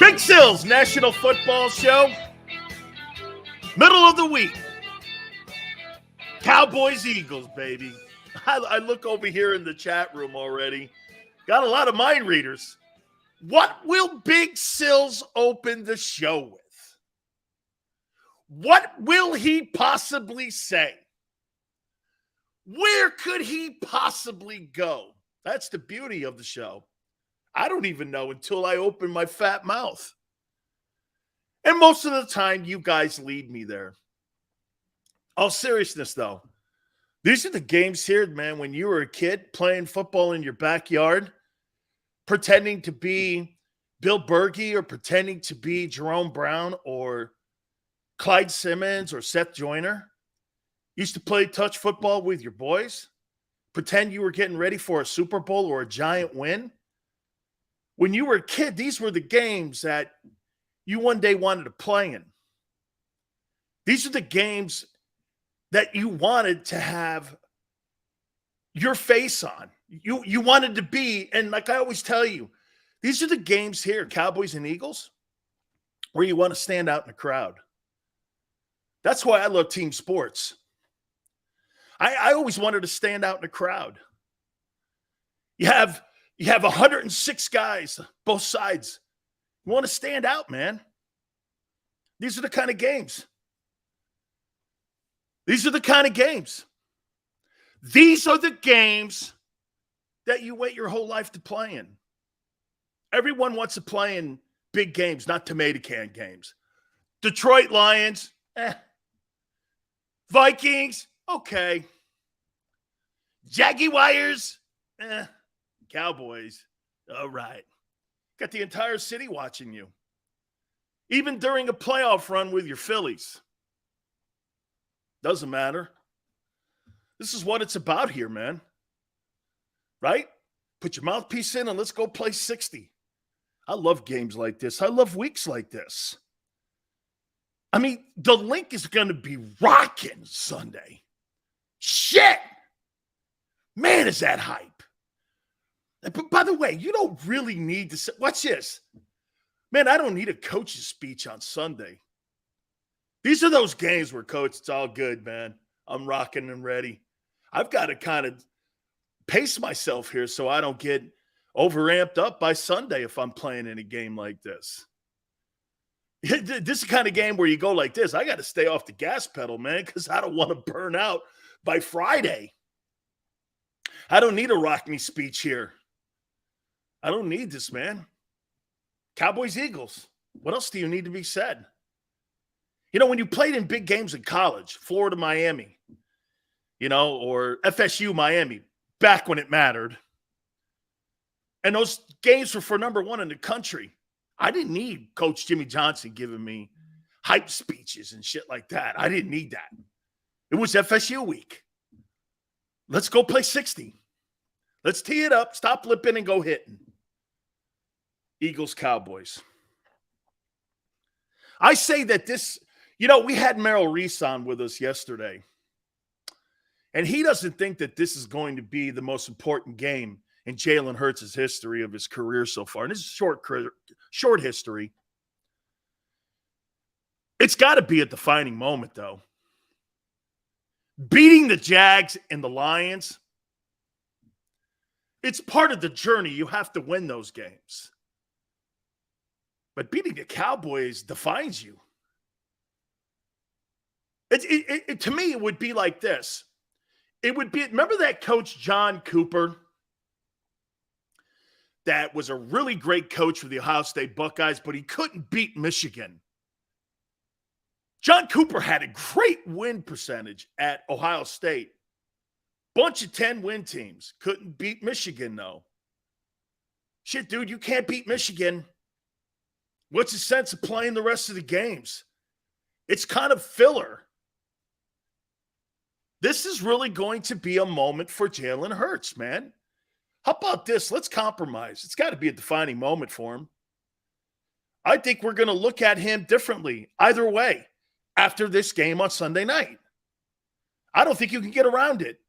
Big Sills National Football Show. Middle of the week. Cowboys, Eagles, baby. I look over here in the chat room already. Got a lot of mind readers. What will Big Sills open the show with? What will he possibly say? Where could he possibly go? That's the beauty of the show. I don't even know until I open my fat mouth. And most of the time, you guys lead me there. All seriousness, though, these are the games here, man, when you were a kid playing football in your backyard, pretending to be Bill Bergey or pretending to be Jerome Brown or Clyde Simmons or Seth Joyner. Used to play touch football with your boys, pretend you were getting ready for a Super Bowl or a giant win. When you were a kid, these were the games that you one day wanted to play in. These are the games that you wanted to have your face on. You wanted to be, and like I always tell you, these are the games here, Cowboys and Eagles, where you want to stand out in the crowd. That's why I love team sports. I always wanted to stand out in the crowd. You have 106 guys, both sides. You want to stand out, man. These are the kind of games. These are the kind of games. These are the games that you wait your whole life to play in. Everyone wants to play in big games, not tomato can games. Detroit Lions, Vikings, okay. Jaguars, Cowboys, all right. Got the entire city watching you. Even during a playoff run with your Phillies. Doesn't matter. This is what it's about here, man. Right? Put your mouthpiece in and let's go play 60. I love games like this. I love weeks like this. I mean, the link is going to be rocking Sunday. Shit! Man, is that hype. But by the way, you don't really need to say, watch this. Man, I don't need a coach's speech on Sunday. These are those games where, coach, it's all good, man. I'm rocking and ready. I've got to kind of pace myself here so I don't get overamped up by Sunday if I'm playing in a game like this. This is the kind of game where you go like this. I got to stay off the gas pedal, man, because I don't want to burn out by Friday. I don't need a rock me speech here. I don't need this, man. Cowboys, Eagles. What else do you need to be said? You know, when you played in big games in college, Florida, Miami, you know, or FSU, Miami, back when it mattered, and those games were for number one in the country, I didn't need Coach Jimmy Johnson giving me hype speeches and shit like that. I didn't need that. It was FSU week. Let's go play 60. Let's tee it up, stop lipping, and go hitting. Eagles, Cowboys. I say that this, you know, we had Merrill Reese on with us yesterday, and he doesn't think that this is going to be the most important game in Jalen Hurts' history of his career so far. And this is short history. It's got to be a defining moment, though. Beating the Jags and the Lions, it's part of the journey. You have to win those games. But beating the Cowboys defines you. To me, it would be like this. It would be, remember that coach John Cooper? That was a really great coach for the Ohio State Buckeyes, but he couldn't beat Michigan. John Cooper had a great win percentage at Ohio State. Bunch of 10-win teams. Couldn't beat Michigan, though. Shit, dude, you can't beat Michigan. What's the sense of playing the rest of the games? It's kind of filler. This is really going to be a moment for Jalen Hurts, man. How about this? Let's compromise. It's got to be a defining moment for him. I think we're going to look at him differently either way after this game on Sunday night. I don't think you can get around it.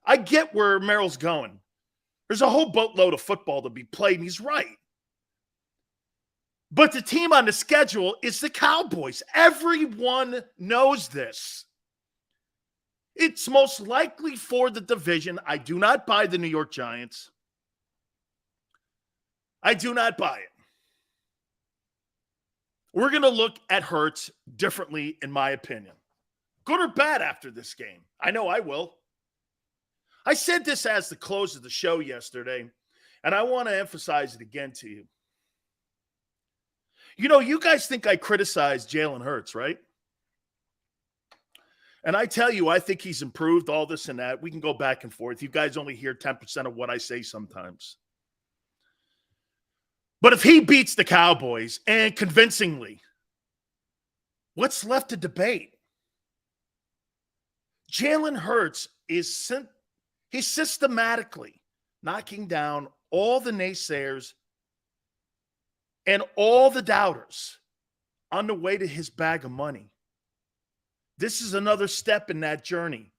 I get where Merrill's going. There's a whole boatload of football to be played, and he's right. But the team on the schedule is the Cowboys. Everyone knows this. It's most likely for the division. I do not buy the New York Giants. I do not buy it. We're going to look at Hurts differently, in my opinion. Good or bad after this game? I know I will. I said this as the close of the show yesterday, and I want to emphasize it again to you. You know, you guys think I criticize Jalen Hurts, right? And I tell you, I think he's improved, all this and that. We can go back and forth. You guys only hear 10% of what I say sometimes. But if he beats the Cowboys, and convincingly, what's left to debate? Jalen Hurts is he's systematically knocking down all the naysayers and all the doubters on the way to his bag of money. This is another step in that journey.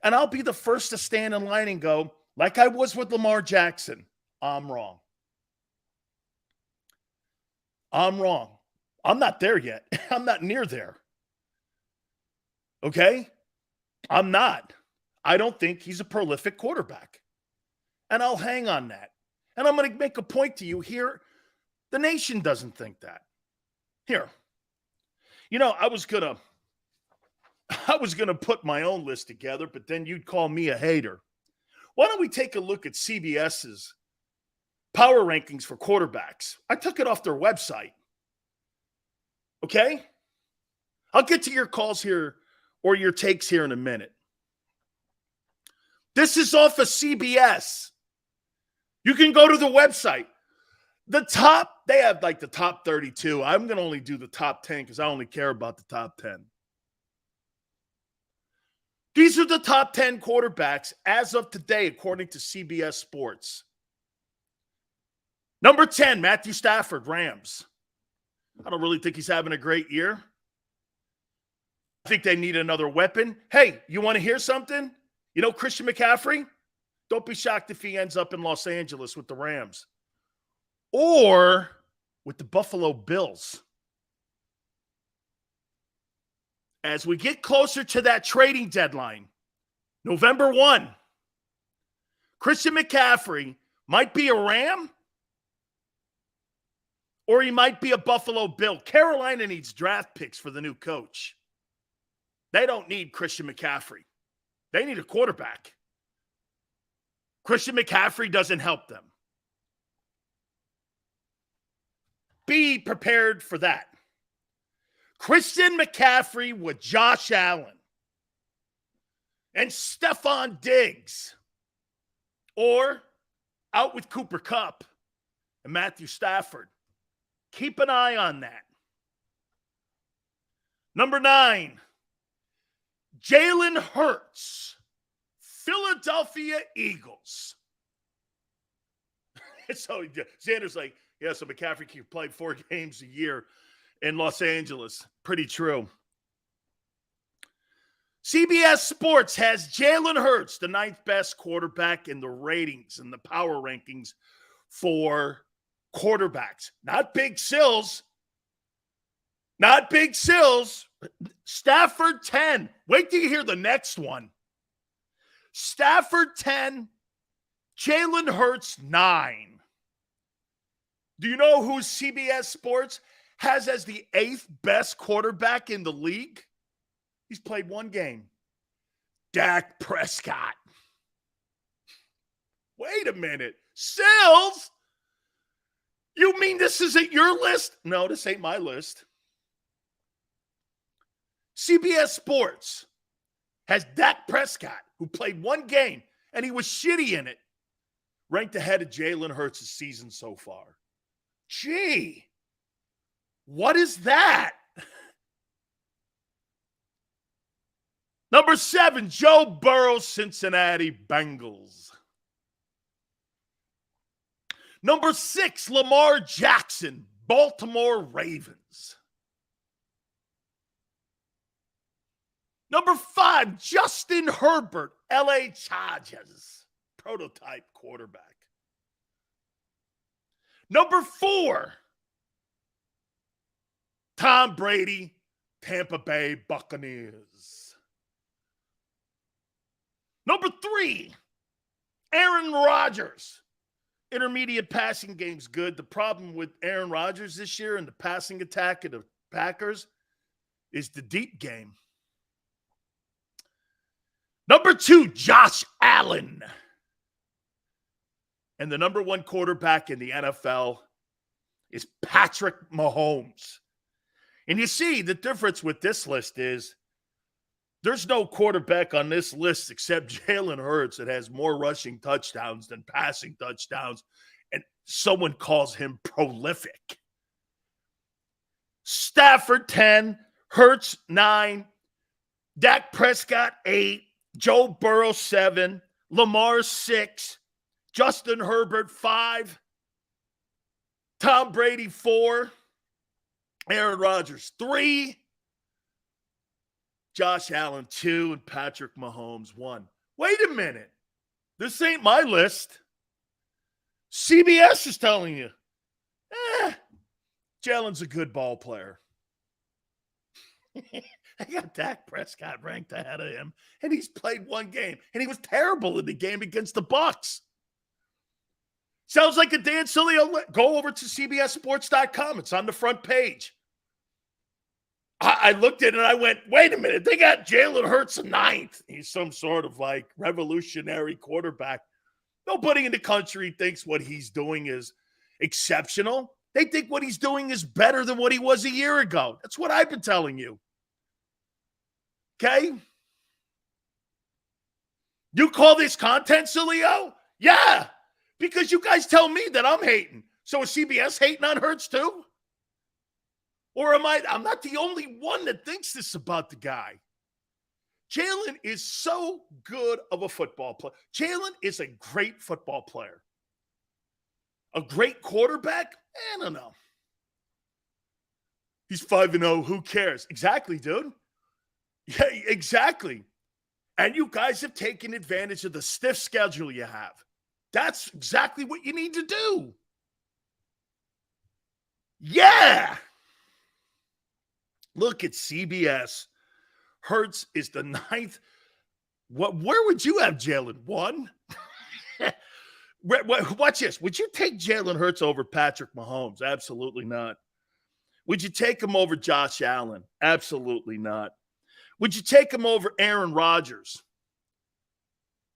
And I'll be the first to stand in line and go, like I was with Lamar Jackson, I'm wrong. I'm wrong. I'm not there yet. I'm not near there. Okay? I'm not. I don't think he's a prolific quarterback. And I'll hang on that. And I'm going to make a point to you here. The nation doesn't think that. Here. You know, I was going to put my own list together, but then you'd call me a hater. Why don't we take a look at CBS's power rankings for quarterbacks? I took it off their website. Okay? I'll get to your calls here or your takes here in a minute. This is off of CBS. You can go to the website. They have like the top 32. I'm going to only do the top 10 because I only care about the top 10. These are the top 10 quarterbacks as of today, according to CBS Sports. Number 10, Matthew Stafford, Rams. I don't really think he's having a great year. I think they need another weapon. Hey, you want to hear something? You know Christian McCaffrey? Don't be shocked if he ends up in Los Angeles with the Rams or with the Buffalo Bills. As we get closer to that trading deadline, November 1, Christian McCaffrey might be a Ram or he might be a Buffalo Bill. Carolina needs draft picks for the new coach. They don't need Christian McCaffrey. They need a quarterback. Christian McCaffrey doesn't help them. Be prepared for that. Christian McCaffrey with Josh Allen and Stephon Diggs, or out with Cooper Kupp and Matthew Stafford. Keep an eye on that. Number 9, Jalen Hurts, Philadelphia Eagles. So Xander's like, yeah, so McCaffrey can play 4 games a year in Los Angeles. Pretty true. CBS Sports has Jalen Hurts, the 9th best quarterback in the ratings and the power rankings for quarterbacks. Not Big Sills. Not Big Sills. Stafford 10. Wait till you hear the next one. Stafford 10. Jalen Hurts 9. Do you know who CBS Sports has as the 8th best quarterback in the league? He's played 1 game. Dak Prescott. Wait a minute. Sills? You mean this isn't your list? No, this ain't my list. CBS Sports has Dak Prescott, who played 1 game, and he was shitty in it, ranked ahead of Jalen Hurts' season so far. Gee, what is that? Number 7, Joe Burrow, Cincinnati Bengals. Number 6, Lamar Jackson, Baltimore Ravens. Number 5, Justin Herbert, LA Chargers, prototype quarterback. Number 4, Tom Brady, Tampa Bay Buccaneers. Number 3, Aaron Rodgers. Intermediate passing game's good. The problem with Aaron Rodgers this year and the passing attack of the Packers is the deep game. Number 2, Josh Allen. And the number 1 quarterback in the NFL is Patrick Mahomes. And you see the difference with this list is there's no quarterback on this list except Jalen Hurts that has more rushing touchdowns than passing touchdowns. And someone calls him prolific. Stafford 10, Hurts 9, Dak Prescott 8, Joe Burrow 7, Lamar 6, Justin Herbert 5, Tom Brady 4, Aaron Rodgers 3, Josh Allen 2, and Patrick Mahomes 1. Wait a minute. This ain't my list. CBS is telling you, Jalen's a good ball player. I got Dak Prescott ranked ahead of him, and he's played one game, and he was terrible in the game against the Bucs. Sounds like a Dan Sileo. Go over to CBSSports.com. It's on the front page. I looked at it and I went, wait a minute. They got Jalen Hurts 9th. He's some sort of like revolutionary quarterback. Nobody in the country thinks what he's doing is exceptional. They think what he's doing is better than what he was a year ago. That's what I've been telling you. Okay? You call this content, Sileo? Yeah. Because you guys tell me that I'm hating. So is CBS hating on Hurts too? Or I'm not the only one that thinks this about the guy. Jalen is so good of a football player. Jalen is a great football player. A great quarterback? I don't know. He's 5-0. Who cares? Exactly, dude. Yeah, exactly. And you guys have taken advantage of the stiff schedule you have. That's exactly what you need to do. Yeah. Look at CBS. Hurts is the 9th. Where would you have Jalen? 1? Watch this. Would you take Jalen Hurts over Patrick Mahomes? Absolutely not. Would you take him over Josh Allen? Absolutely not. Would you take him over Aaron Rodgers?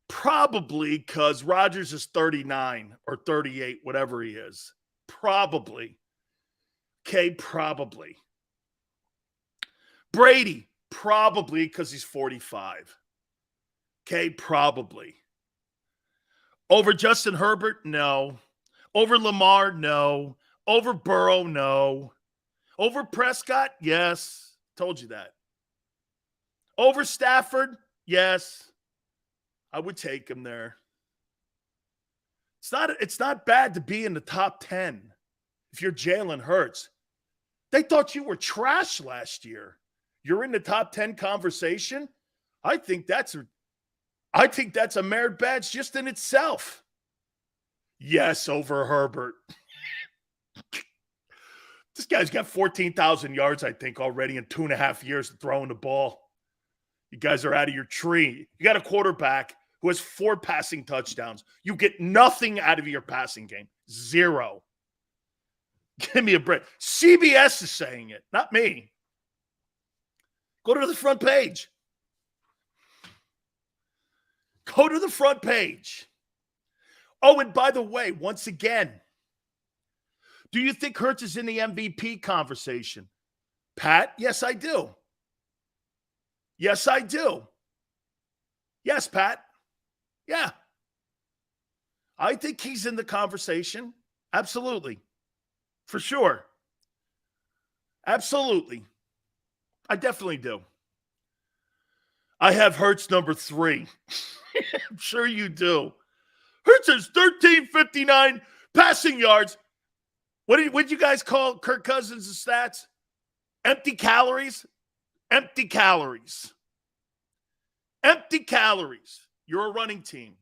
Probably, because Rodgers is 39 or 38, whatever he is. Probably. Okay, probably. Brady, probably, because he's 45. Okay, probably. Over Justin Herbert? No. Over Lamar? No. Over Burrow? No. Over Prescott? Yes. Told you that. Over Stafford? Yes. I would take him there. It's not bad to be in the top 10 if you're Jalen Hurts. They thought you were trash last year. You're in the top 10 conversation. I think that's a merit badge just in itself. Yes, over Herbert. This guy's got 14,000 yards, I think, already in 2.5 years of throwing the ball. You guys are out of your tree. You got a quarterback who has 4 passing touchdowns. You get nothing out of your passing game. 0. Give me a break. CBS is saying it, not me. Go to the front page. Go to the front page. Oh, and by the way, once again, do you think Hurts is in the MVP conversation? Pat, yes, I do. Yes, I do. Yes, Pat. Yeah. I think he's in the conversation. Absolutely. For sure. Absolutely. I definitely do. I have Hurts number 3. I'm sure you do. Hurts has 1,359 passing yards. What did you guys call Kirk Cousins' stats? Empty calories? Empty calories. Empty calories. You're a running team.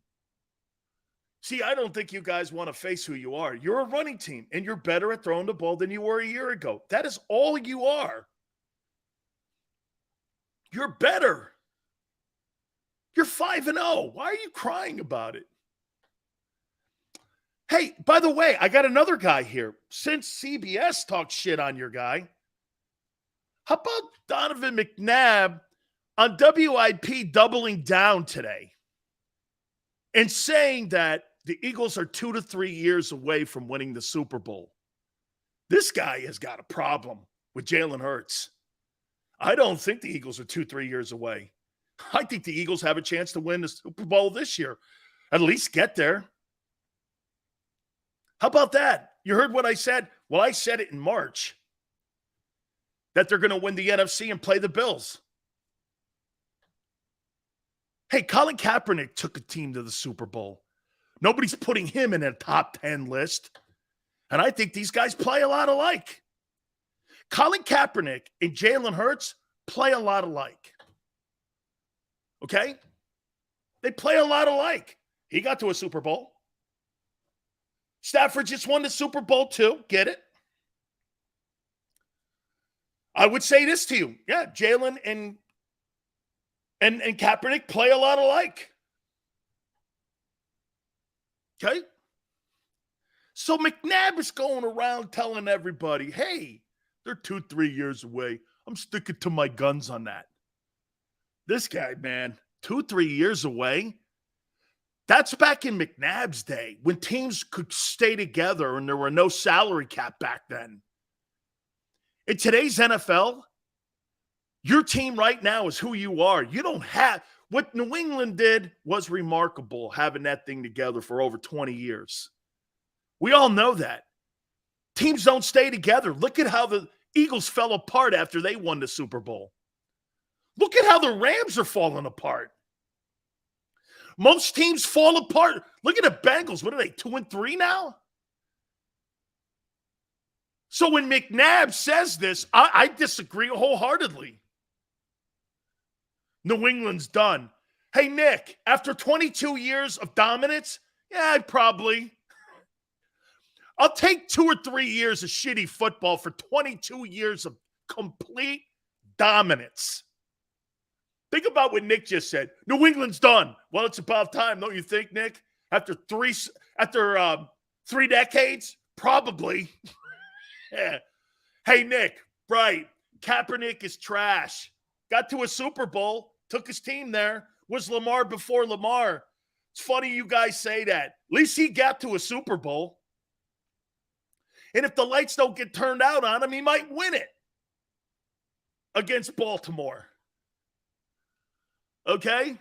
See, I don't think you guys want to face who you are. You're a running team, and you're better at throwing the ball than you were a year ago. That is all you are. You're better. You're 5-0. Why are you crying about it? Hey, by the way, I got another guy here. Since CBS talks shit on your guy, how about Donovan McNabb on WIP doubling down today and saying that the Eagles are 2 to 3 years away from winning the Super Bowl? This guy has got a problem with Jalen Hurts. I don't think the Eagles are 2-3 years away. I think the Eagles have a chance to win the Super Bowl this year. At least get there. How about that? You heard what I said? Well, I said it in March that they're going to win the NFC and play the Bills. Hey, Colin Kaepernick took a team to the Super Bowl. Nobody's putting him in a top 10 list. And I think these guys play a lot alike. Colin Kaepernick and Jalen Hurts play a lot alike. Okay? They play a lot alike. He got to a Super Bowl. Stafford just won the Super Bowl too. Get it? I would say this to you. Yeah, Jalen and Kaepernick play a lot alike. Okay? So McNabb is going around telling everybody, hey, they're 2-3 years away. I'm sticking to my guns on that. This guy, man, 2-3 years away. That's back in McNabb's day when teams could stay together and there were no salary cap back then. In today's NFL, your team right now is who you are. You don't have – what New England did was remarkable, having that thing together for over 20 years. We all know that. Teams don't stay together. Look at how the Eagles fell apart after they won the Super Bowl. Look at how the Rams are falling apart. Most teams fall apart. Look at the Bengals. What are they, 2-3 now? So when McNabb says this, I disagree wholeheartedly. New England's done. Hey, Nick, after 22 years of dominance, yeah, I'd probably. I'll take 2 or 3 years of shitty football for 22 years of complete dominance. Think about what Nick just said. New England's done. Well, it's about time, don't you think, Nick? After 3 decades? Probably. Yeah. Hey, Nick, right. Kaepernick is trash. Got to a Super Bowl, took his team there. Was Lamar before Lamar? It's funny you guys say that. At least he got to a Super Bowl. And if the lights don't get turned out on him, he might win it against Baltimore. Okay?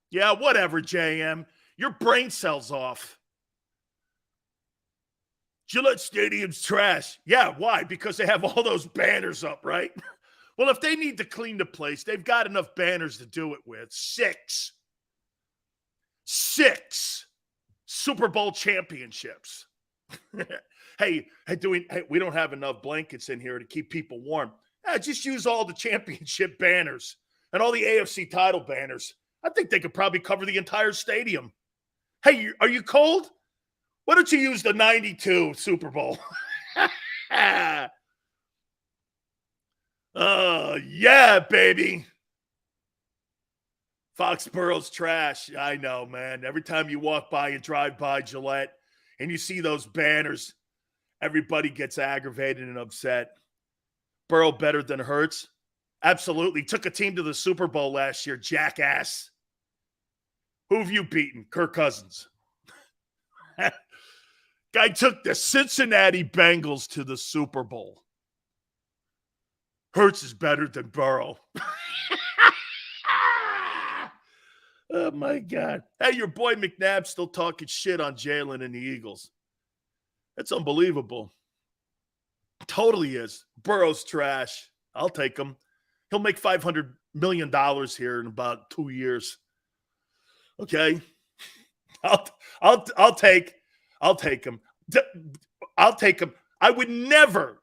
Yeah, whatever, JM. Your brain cells off. Gillette Stadium's trash. Yeah, why? Because they have all those banners up, right? Well, if they need to clean the place, they've got enough banners to do it with. 6 Super Bowl championships. Hey, we don't have enough blankets in here to keep people warm. Just use all the championship banners and all the AFC title banners. I think they could probably cover the entire stadium. Hey, are you cold? Why don't you use the 92 Super Bowl? Yeah, baby. Foxborough's trash. I know, man. Every time you walk by and drive by Gillette and you see those banners, everybody gets aggravated and upset. Burrow better than Hurts? Absolutely. Took a team to the Super Bowl last year, jackass. Who have you beaten? Kirk Cousins. Guy took the Cincinnati Bengals to the Super Bowl. Hurts is better than Burrow. Oh, my God. Hey, your boy McNabb still talking shit on Jalen and the Eagles. That's unbelievable. Totally is. Burrow's trash. I'll take him. He'll make $500 million here in about 2 years. Okay. I'll take him. I'll take him. I would never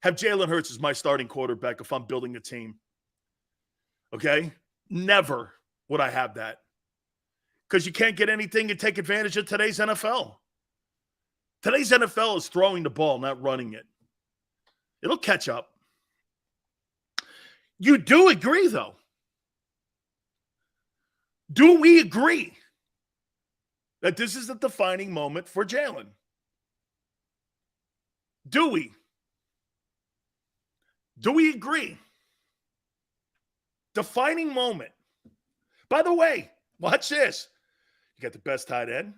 have Jalen Hurts as my starting quarterback if I'm building a team. Okay? Never would I have that. because you can't get anything to take advantage of today's NFL. Today's NFL is throwing the ball, not running it. It'll catch up. You do agree, though. Do we agree that this is a defining moment for Jalen? Do we? Do we agree? Defining moment. By the way, watch this. You got the best tight end.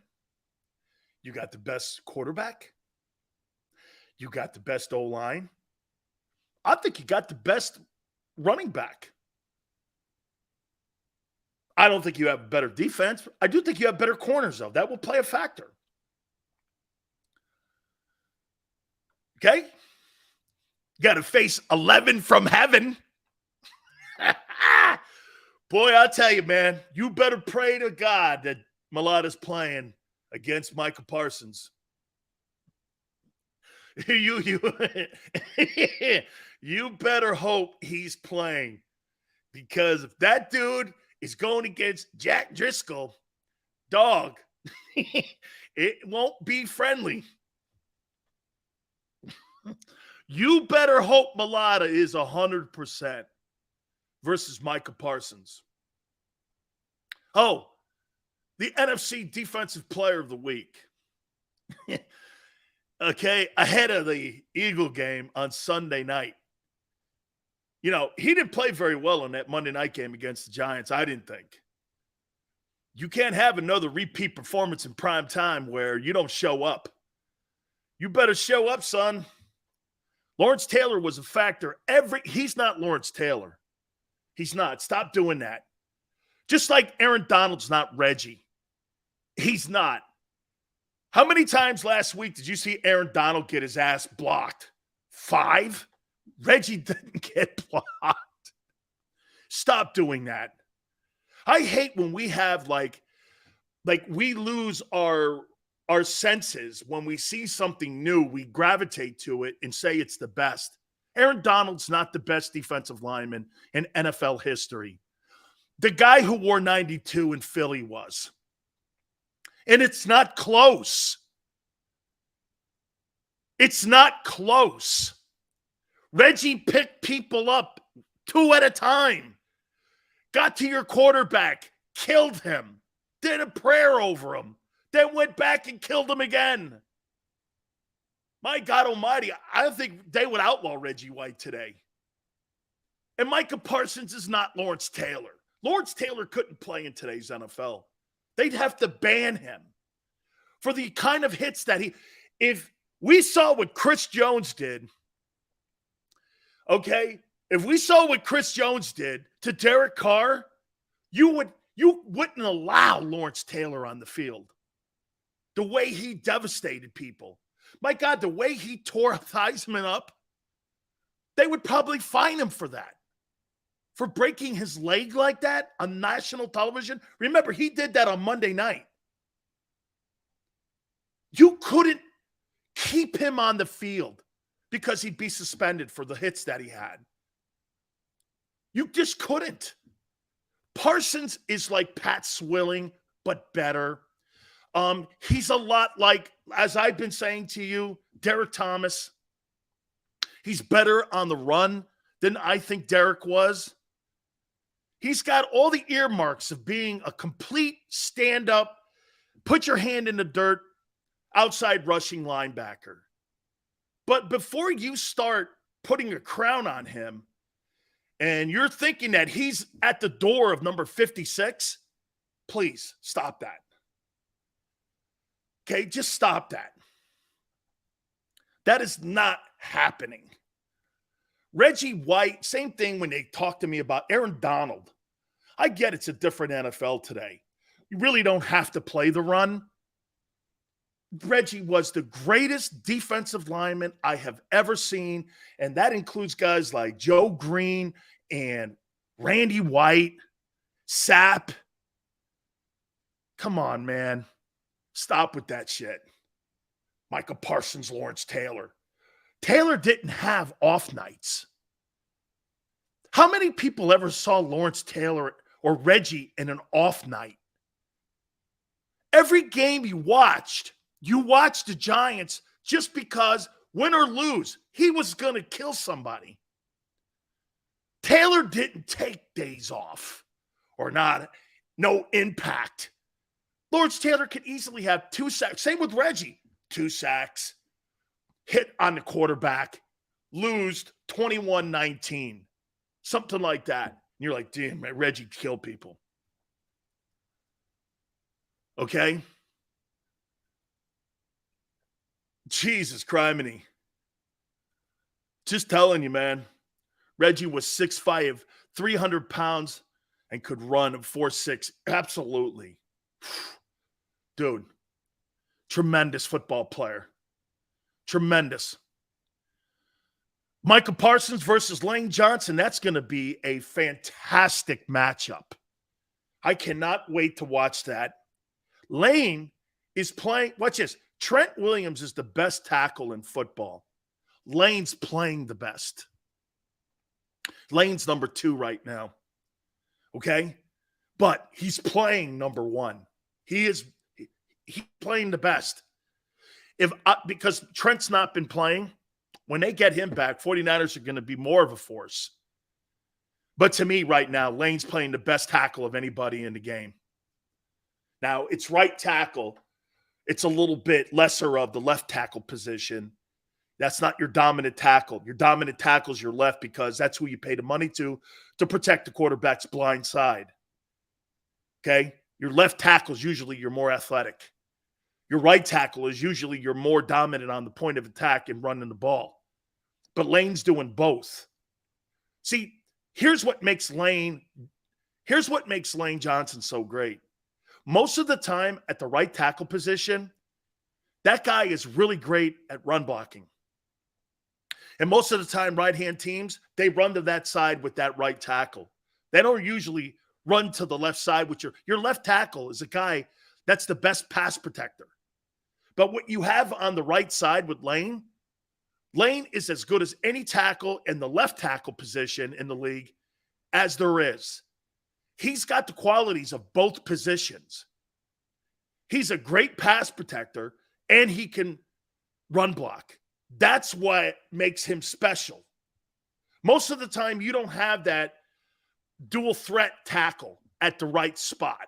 You got the best quarterback. You got the best O-line. I think you got the best running back. I don't think you have better defense. I do think you have better corners, though. That will play a factor. Okay? You got to face 11 from heaven. Boy, I'll tell you, man, you better pray to God that Mulata's playing against Micah Parsons. You better hope he's playing, because if that dude is going against Jack Driscoll, dog, it won't be friendly. You better hope Mulata is 100% versus Micah Parsons. Oh, the NFC Defensive Player of the Week. Okay, ahead of the Eagle game on Sunday night. You know, he didn't play very well in that Monday night game against the Giants, I didn't think. You can't have another repeat performance in prime time where you don't show up. You better show up, son. Lawrence Taylor was a factor. He's not Lawrence Taylor. He's not. Stop doing that. Just like Aaron Donald's not Reggie. He's not. How many times last week did you see Aaron Donald get his ass blocked? 5? Reggie didn't get blocked. Stop doing that. I hate when we have like we lose our senses. When we see something new, we gravitate to it and say it's the best. Aaron Donald's not the best defensive lineman in NFL history. The guy who wore 92 in Philly was. And it's not close. It's not close. Reggie picked people up 2 at a time. Got to your quarterback, killed him, did a prayer over him, then went back and killed him again. My God almighty, I don't think they would outlaw Reggie White today. And Micah Parsons is not Lawrence Taylor. Lawrence Taylor couldn't play in today's NFL. They'd have to ban him for the kind of hits that if we saw what Chris Jones did, okay, if we saw what Chris Jones did to Derek Carr, you wouldn't allow Lawrence Taylor on the field. The way he devastated people. My God, the way he tore Theismann up, they would probably fine him for that. For breaking his leg like that on national television. Remember, he did that on Monday night. You couldn't keep him on the field because he'd be suspended for the hits that he had. You just couldn't. Parsons is like Pat Swilling, but better. He's a lot like, as I've been saying to you, Derek Thomas. He's better on the run than I think Derek was. He's got all the earmarks of being a complete stand-up, put your hand in the dirt, outside rushing linebacker. But before you start putting a crown on him and you're thinking that he's at the door of number 56, please stop that. Okay, just stop that. That is not happening. Reggie White, same thing when they talk to me about Aaron Donald. I get it's a different NFL today. You really don't have to play the run. Reggie was the greatest defensive lineman I have ever seen, and that includes guys like Joe Green and Randy White, Sapp. Come on, man. Stop with that shit. Micah Parsons, Lawrence Taylor. Taylor didn't have off nights. How many people ever saw Lawrence Taylor or Reggie in an off night? Every game you watched the Giants just because, win or lose, he was going to kill somebody. Taylor didn't take days off or not. No impact. Lawrence Taylor could easily have 2 sacks. Same with Reggie. 2 sacks. Hit on the quarterback. Lose 21-19. Something like that. And you're like, damn, man, Reggie killed people. Okay? Jesus criminy. Just telling you, man. Reggie was 6'5", 300 pounds, and could run 4'6". Absolutely. Dude. Tremendous football player. Tremendous. Micah Parsons versus Lane Johnson. That's going to be a fantastic matchup. I cannot wait to watch that. Lane is playing. Watch this. Trent Williams is the best tackle in football. Lane's playing the best. Lane's number 2 right now. Okay? But he's playing number 1. He's playing the best. Because Trent's not been playing, when they get him back, 49ers are going to be more of a force. But to me right now, Lane's playing the best tackle of anybody in the game. Now, it's right tackle. It's a little bit lesser of the left tackle position. That's not your dominant tackle. Your dominant tackle is your left because that's who you pay the money to protect the quarterback's blind side. Okay? Your left tackle is usually your more athletic. Your right tackle is usually your more dominant on the point of attack and running the ball. But Lane's doing both. See, here's what makes Lane Johnson so great. Most of the time at the right tackle position, that guy is really great at run blocking. And most of the time, right-hand teams, they run to that side with that right tackle. They don't usually run to the left side with your left tackle is a guy that's the best pass protector. But what you have on the right side with Lane is as good as any tackle in the left tackle position in the league as there is. He's got the qualities of both positions. He's a great pass protector, and he can run block. That's what makes him special. Most of the time, you don't have that dual threat tackle at the right spot,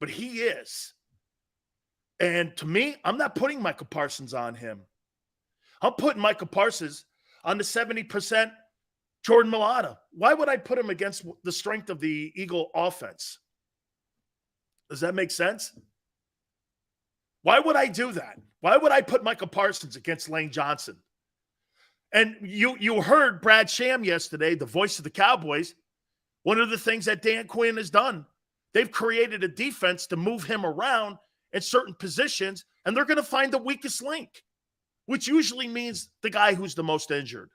but he is. And to me, I'm not putting Micah Parsons on him. I'm putting Micah Parsons on the 70% Jordan Mailata. Why would I put him against the strength of the Eagle offense? Does that make sense? Why would I do that? Why would I put Micah Parsons against Lane Johnson? And you heard Brad Sham yesterday, the voice of the Cowboys. One of the things that Dan Quinn has done, they've created a defense to move him around at certain positions, and they're going to find the weakest link, which usually means the guy who's the most injured.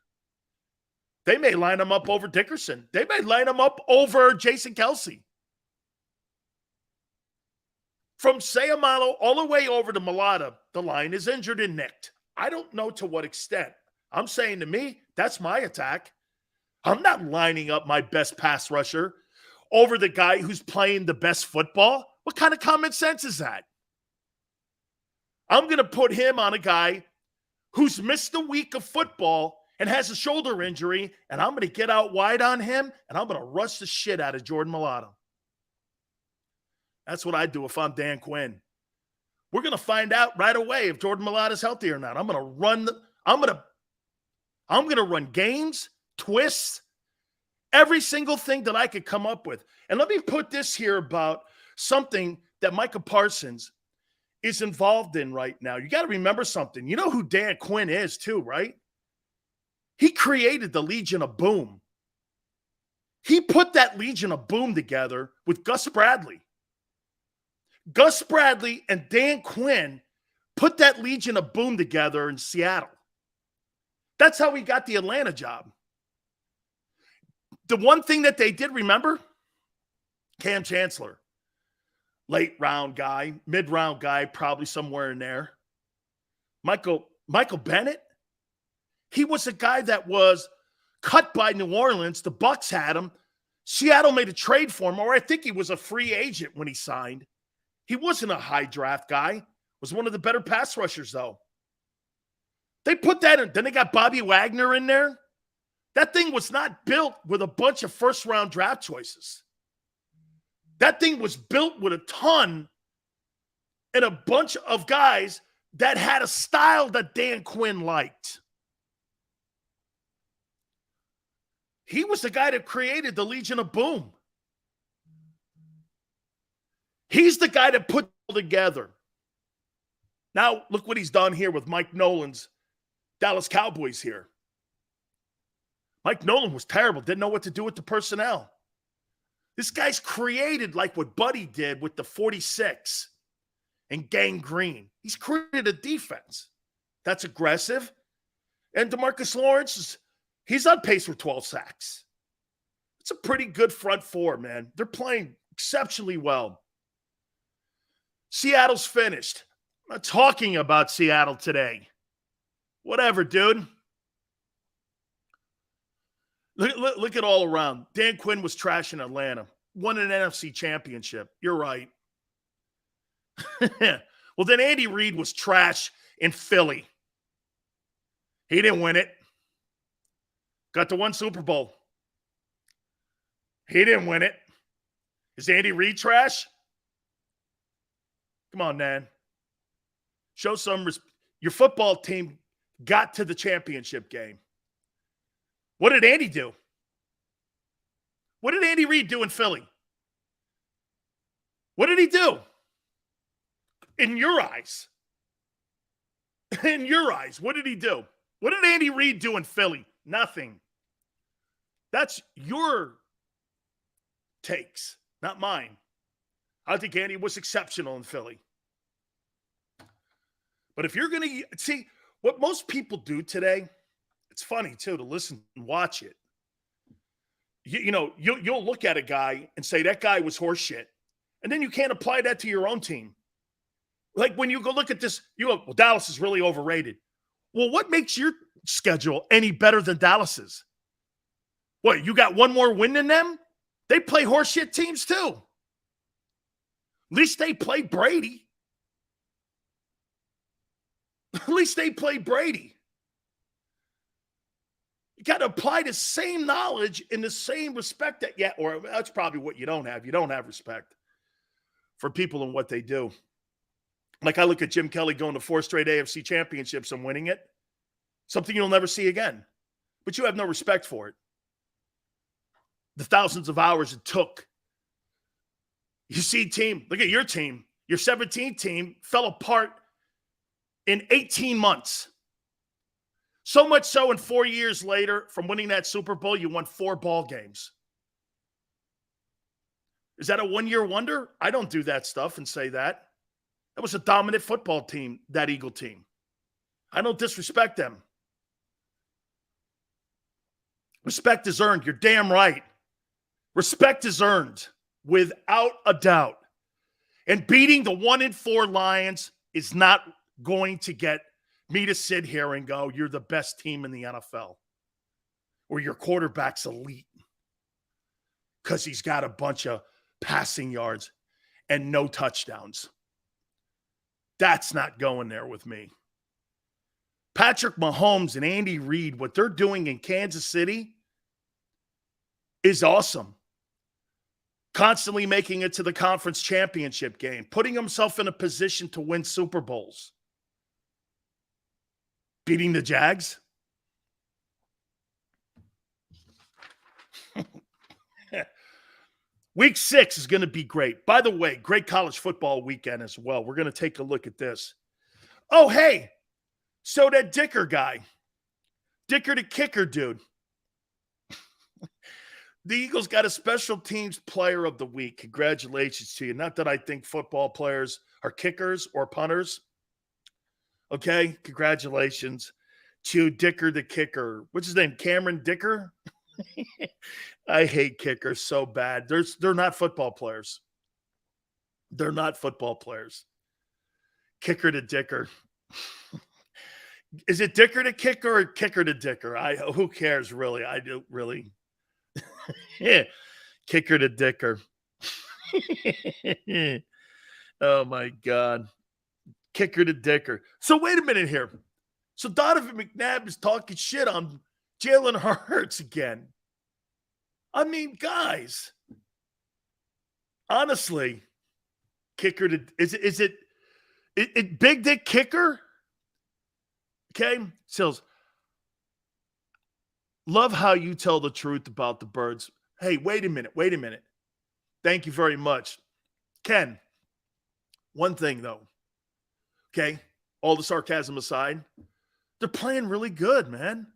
They may line him up over Dickerson. They may line him up over Jason Kelsey. From Sayamalo all the way over to Mailata, the line is injured and nicked. I don't know to what extent. I'm saying to me, that's my attack. I'm not lining up my best pass rusher over the guy who's playing the best football. What kind of common sense is that? I'm going to put him on a guy who's missed a week of football and has a shoulder injury, and I'm going to get out wide on him, and I'm going to rush the shit out of Jordan Mailata. That's what I do if I'm Dan Quinn. We're going to find out right away if Jordan Mailata is healthy or not. I'm going to run games, twists, every single thing that I could come up with. And let me put this here about something that Micah Parsons is involved in right now. You got to remember something. You know who Dan Quinn is too, right? He created the Legion of Boom. He put that Legion of Boom together with Gus Bradley. Gus Bradley and Dan Quinn put that Legion of Boom together in Seattle. That's how he got the Atlanta job. The one thing that they did, remember? Cam Chancellor. Late round guy, mid-round guy, probably somewhere in there. Michael Bennett, he was a guy that was cut by New Orleans. The Bucs had him. Seattle made a trade for him, or I think he was a free agent when he signed. He wasn't a high draft guy. Was one of the better pass rushers, though. They put that in. Then they got Bobby Wagner in there. That thing was not built with a bunch of first-round draft choices. That thing was built with a ton and a bunch of guys that had a style that Dan Quinn liked. He was the guy that created the Legion of Boom. He's the guy that put it all together. Now, look what he's done here with Mike Nolan's Dallas Cowboys here. Mike Nolan was terrible, didn't know what to do with the personnel. This guy's created like what Buddy did with the 46 and Gang Green. He's created a defense that's aggressive. And DeMarcus Lawrence, he's on pace for 12 sacks. It's a pretty good front four, man. They're playing exceptionally well. Seattle's finished. I'm not talking about Seattle today. Whatever, dude. Look at all around. Dan Quinn was trash in Atlanta. Won an NFC championship. You're right. Well, then Andy Reid was trash in Philly. He didn't win it. Got to one Super Bowl. He didn't win it. Is Andy Reid trash? Come on, man. Show some respect. Your football team got to the championship game. What did Andy do? What did Andy Reid do in Philly? What did he do? In your eyes. In your eyes, what did he do? What did Andy Reid do in Philly? Nothing. That's your takes, not mine. I think Andy was exceptional in Philly. But if you're going to see what most people do today, it's funny too to listen and watch it. You'll look at a guy and say that guy was horseshit, and then you can't apply that to your own team. Like when you go look at this, you go, well, Dallas is really overrated. Well, what makes your schedule any better than Dallas's? What, you got one more win than them? They play horseshit teams too. At least they play Brady. At least they play Brady. You got to apply the same knowledge in the same respect or that's probably what you don't have. You don't have respect for people and what they do. Like I look at Jim Kelly going to 4 straight AFC championships and winning it. Something you'll never see again. But you have no respect for it. The thousands of hours it took. You see look at your team. Your 17th team fell apart in 18 months. So much so in 4 years later, from winning that Super Bowl, you won 4 ball games. Is that a one-year wonder? I don't do that stuff and say that. That was a dominant football team, that Eagle team. I don't disrespect them. Respect is earned. You're damn right. Respect is earned without a doubt. And beating the 1-4 Lions is not going to get me to sit here and go, you're the best team in the NFL. Or your quarterback's elite. Because he's got a bunch of passing yards and no touchdowns. That's not going there with me. Patrick Mahomes and Andy Reid, what they're doing in Kansas City is awesome. Constantly making it to the conference championship game, putting himself in a position to win Super Bowls. Beating the Jags. Week 6 is going to be great. By the way, great college football weekend as well. We're going to take a look at this. Oh, hey. So that Dicker guy. Dicker the kicker dude. The Eagles got a special teams player of the week. Congratulations to you. Not that I think football players are kickers or punters. Okay, congratulations to Dicker the kicker. What's his name? Cameron Dicker? I hate kickers so bad. They're not football players. They're not football players. Kicker to Dicker. Is it Dicker to kicker or kicker to Dicker? Who cares, really? I do, really. Yeah. Kicker to Dicker. Oh, my God. Kicker to dicker. So wait a minute here. So Donovan McNabb is talking shit on Jalen Hurts again. I mean, guys, honestly, kicker to is it big dick kicker? Okay, Sills. Love how you tell the truth about the birds. Hey, wait a minute. Thank you very much. Ken, one thing though, okay, all the sarcasm aside, they're playing really good, man.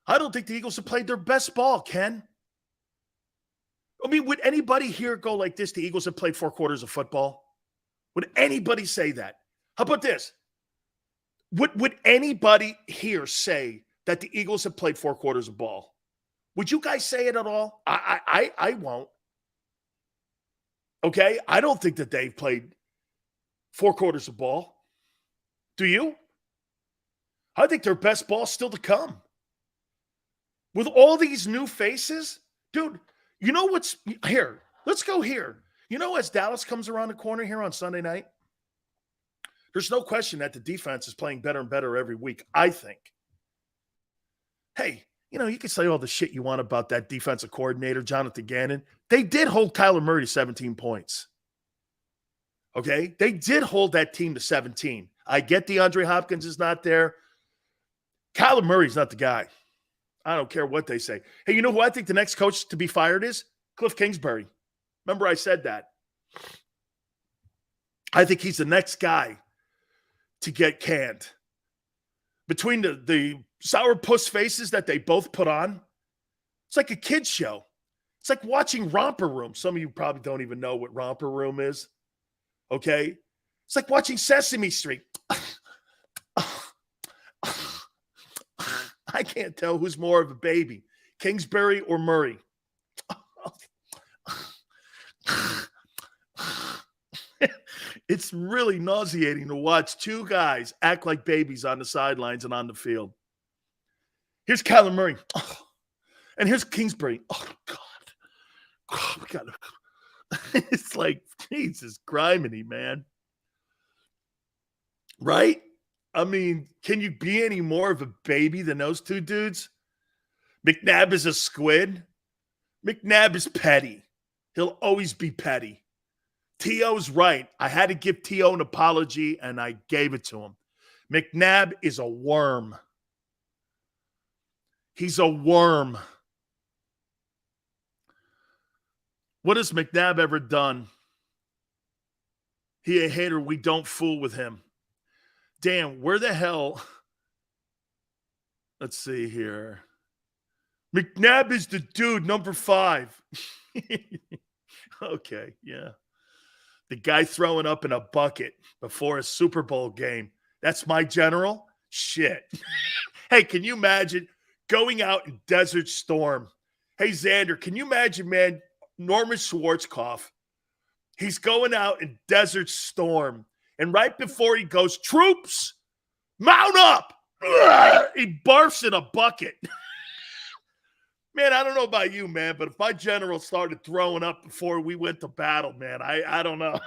I don't think the Eagles have played their best ball, Ken. I mean, would anybody here go like this? The Eagles have played 4 quarters of football? Would anybody say that? How about this? Would anybody here say that the Eagles have played 4 quarters of ball? Would you guys say it at all? I won't. Okay? I don't think that they've played 4 quarters of ball. Do you? I think their best ball's still to come. With all these new faces, dude, you know what's here? Let's go here. You know, as Dallas comes around the corner here on Sunday night, there's no question that the defense is playing better and better every week, I think. Hey, you know, you can say all the shit you want about that defensive coordinator, Jonathan Gannon. They did hold Kyler Murray to 17 points. Okay? They did hold that team to 17. I get DeAndre Hopkins is not there. Kyler Murray's not the guy. I don't care what they say. Hey, you know who I think the next coach to be fired is? Cliff Kingsbury. Remember I said that. I think he's the next guy to get canned. Between the sourpuss faces that they both put on, it's like a kid's show. It's like watching Romper Room. Some of you probably don't even know what Romper Room is. Okay? It's like watching Sesame Street. I can't tell who's more of a baby, Kingsbury or Murray. It's really nauseating to watch 2 guys act like babies on the sidelines and on the field. Here's Kyler Murray. Oh, and here's Kingsbury. Oh, God. Oh, we gotta. It's like, Jesus, criminy, man. Right? I mean, can you be any more of a baby than those 2 dudes? McNabb is a squid. McNabb is petty. He'll always be petty. T.O.'s right. I had to give T.O. an apology, and I gave it to him. McNabb is a worm. He's a worm. What has McNabb ever done? He a hater. We don't fool with him. Dan, where the hell? Let's see here. McNabb is the dude, number 5. Okay, yeah. The guy throwing up in a bucket before a Super Bowl game. That's my general? Shit. Hey, can you imagine going out in Desert Storm? Hey, Xander, can you imagine, man, Norman Schwarzkopf? He's going out in Desert Storm. And right before he goes, troops, mount up. He barfs in a bucket. Man, I don't know about you, man, but if my general started throwing up before we went to battle, man, I don't know.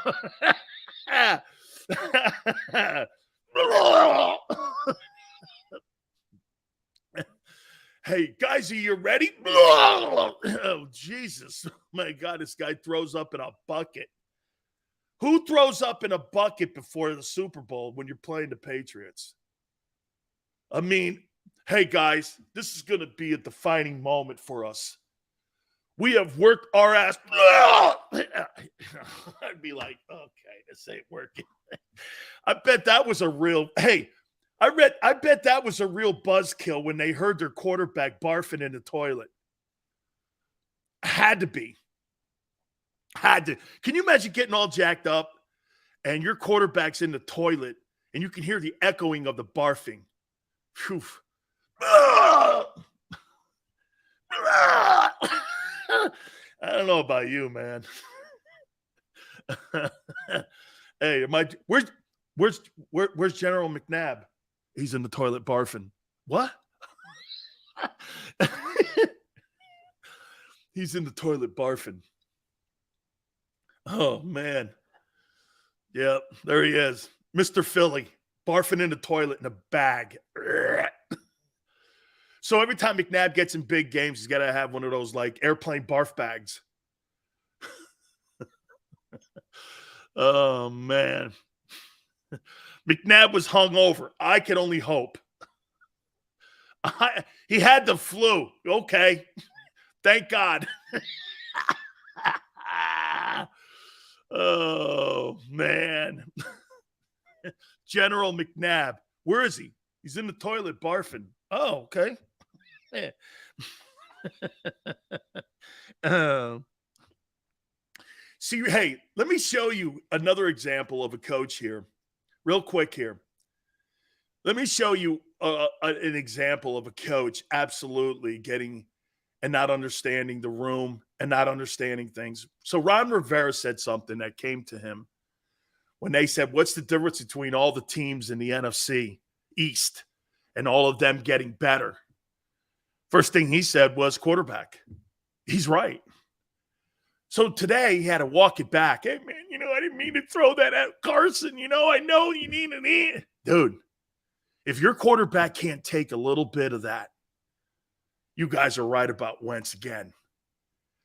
Hey, guys, are you ready? Oh, Jesus. My God, this guy throws up in a bucket. Who throws up in a bucket before the Super Bowl when you're playing the Patriots? I mean, hey, guys, this is going to be a defining moment for us. We have worked our ass. I'd be like, okay, this ain't working. I bet that was a real, hey, I bet that was a real buzzkill when they heard their quarterback barfing in the toilet. Had to be. Had to. Can you imagine getting all jacked up and your quarterback's in the toilet and you can hear the echoing of the barfing? Phew. I don't know about you, man. Hey, where's General McNabb? He's in the toilet barfing. What? He's in the toilet barfing. Oh, man. Yep, there he is. Mr. Philly, barfing in the toilet in a bag. So every time McNabb gets in big games, he's got to have one of those like airplane barf bags. Oh, man. McNabb was hungover. I can only hope. He had the flu. Okay. Thank God. Oh, man. General McNabb. Where is he? He's in the toilet barfing. Oh, okay. See, hey, let me show you another example of a coach here. Real quick here. Let me show you an example of a coach absolutely getting and not understanding the room and not understanding things. So Ron Rivera said something that came to him when they said, what's the difference between all the teams in the NFC East and all of them getting better? First thing he said was quarterback. He's right. So today he had to walk it back. Hey, man, I didn't mean to throw that at Carson. I know you need an in. Dude, if your quarterback can't take a little bit of that, you guys are right about Wentz again.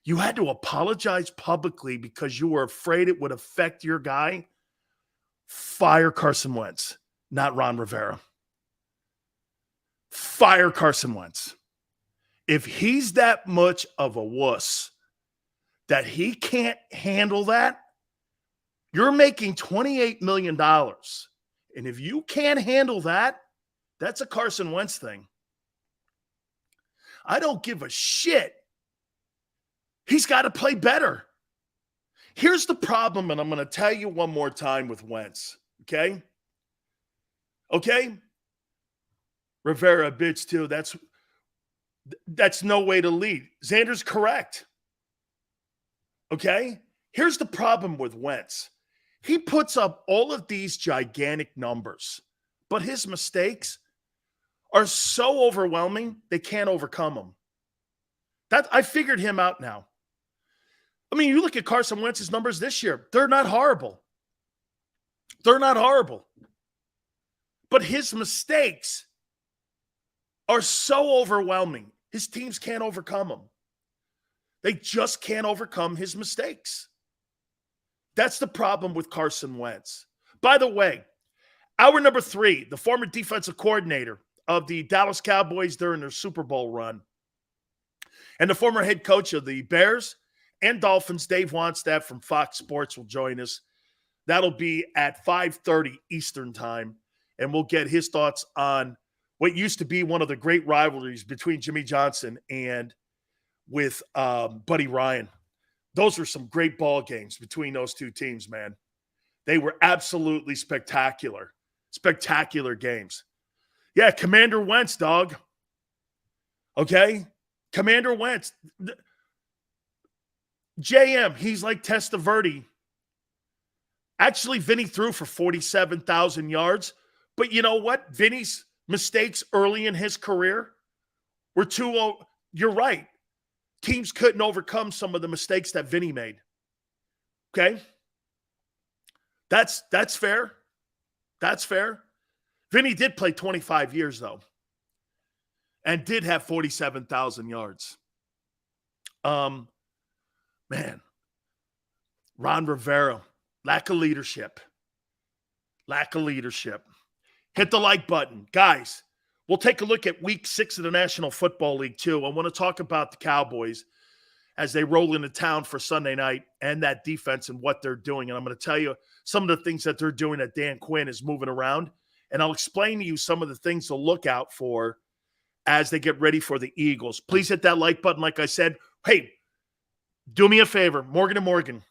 You had to apologize publicly because you were afraid it would affect your guy. Fire Carson Wentz, not Ron Rivera. Fire Carson Wentz. If he's that much of a wuss that he can't handle that, you're making $28 million. And if you can't handle that, that's a Carson Wentz thing. I don't give a shit. He's got to play better. Here's the problem, and I'm going to tell you one more time with Wentz, okay? Okay? Rivera, bitch, too. That's no way to lead. Xander's correct. Okay? Here's the problem with Wentz. He puts up all of these gigantic numbers, but his mistakes are so overwhelming, they can't overcome them. I figured him out now. I mean, you look at Carson Wentz's numbers this year. They're not horrible. They're not horrible. But his mistakes are so overwhelming. His teams can't overcome them. They just can't overcome his mistakes. That's the problem with Carson Wentz. By the way, hour number 3, the former defensive coordinator of the Dallas Cowboys during their Super Bowl run, and the former head coach of the Bears and Dolphins, Dave Wannstedt from Fox Sports, will join us. That'll be at 5:30 Eastern time, and we'll get his thoughts on what used to be one of the great rivalries between Jimmy Johnson and with Buddy Ryan. Those were some great ball games between those two teams, man. They were absolutely spectacular. Spectacular games. Yeah, Commander Wentz, dog. Okay? Commander Wentz. JM, he's like Testaverde. Actually, Vinny threw for 47,000 yards. But you know what? Vinny's mistakes early in his career were too – you're right. Teams couldn't overcome some of the mistakes that Vinny made. Okay? That's fair. That's fair. Vinny did play 25 years, though, and did have 47,000 yards. Man, Ron Rivera, lack of leadership. Lack of leadership. Hit the like button. Guys, we'll take a look at week 6 of the National Football League, too. I want to talk about the Cowboys as they roll into town for Sunday night and that defense and what they're doing. And I'm going to tell you some of the things that they're doing that Dan Quinn is moving around. And I'll explain to you some of the things to look out for as they get ready for the Eagles. Please hit that like button. Like I said, hey, do me a favor, Morgan & Morgan.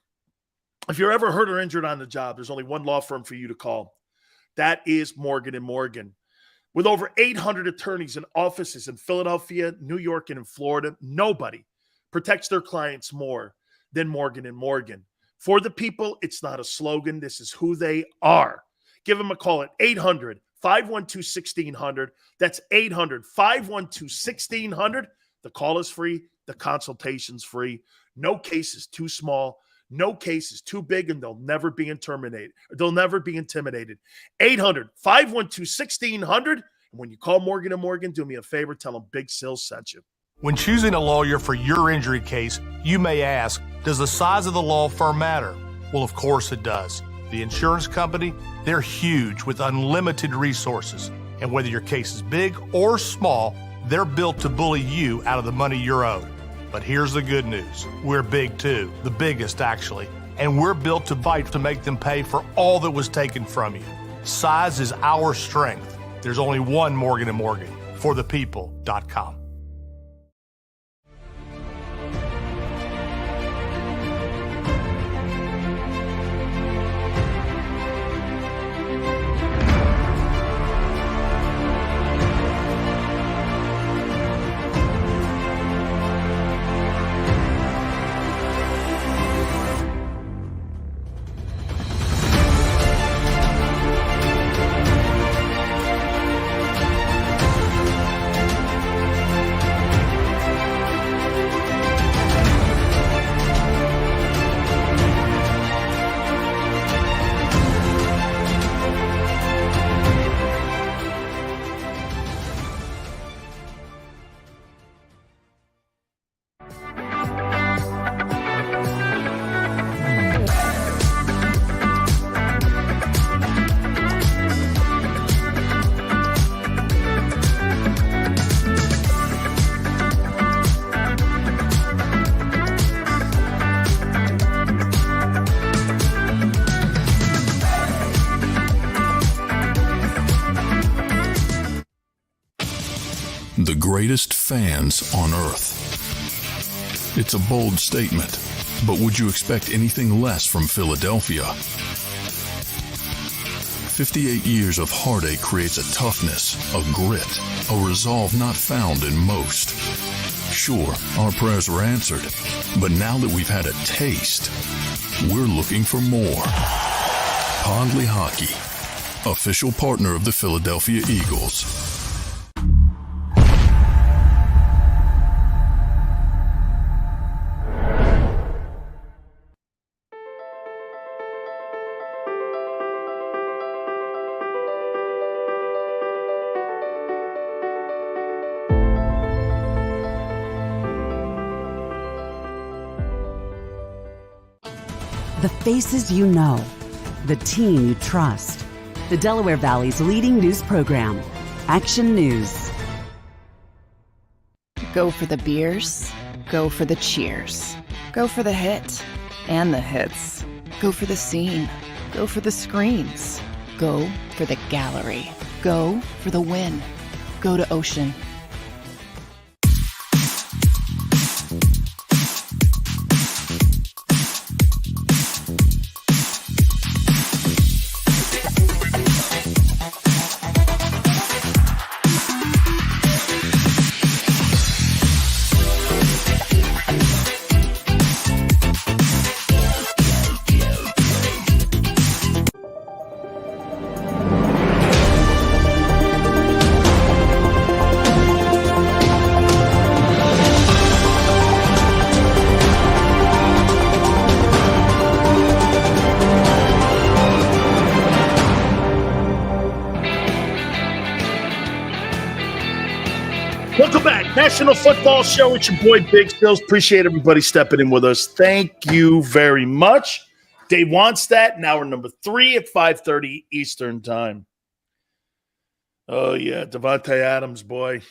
If you're ever hurt or injured on the job, there's only one law firm for you to call. That is Morgan & Morgan. With over 800 attorneys and offices in Philadelphia, New York, and in Florida, nobody protects their clients more than Morgan & Morgan. For the people, it's not a slogan. This is who they are. Give them a call at 800-512-1600. That's 800-512-1600. The call is free. The consultation's free. No case is too small. No case is too big, and they'll never be intimidated. 800-512-1600. And when you call Morgan & Morgan, do me a favor, tell them Big Sil sent you. When choosing a lawyer for your injury case, you may ask, does the size of the law firm matter? Well, of course it does. The insurance company, they're huge with unlimited resources. And whether your case is big or small, they're built to bully you out of the money you're owed. But here's the good news. We're big too, the biggest actually. And we're built to fight to make them pay for all that was taken from you. Size is our strength. There's only one Morgan & Morgan, forthepeople.com. The greatest fans on earth. It's a bold statement, but would you expect anything less from Philadelphia? 58 years of heartache creates a toughness, a grit, a resolve not found in most. Sure, our prayers were answered, but now that we've had a taste, we're looking for more. Pondley Hockey, official partner of the Philadelphia Eagles. The faces you know, the team you trust. The Delaware Valley's leading news program, Action News. Go for the beers, go for the cheers, go for the hit and the hits. Go for the scene, go for the screens, go for the gallery, go for the win, go to Ocean. Welcome back. National Football Show. It's your boy, Big Sills. Appreciate everybody stepping in with us. Thank you very much. Dave Wonstadt, now we're number 3 at 5:30 Eastern Time. Oh, yeah, Devontae Adams, boy.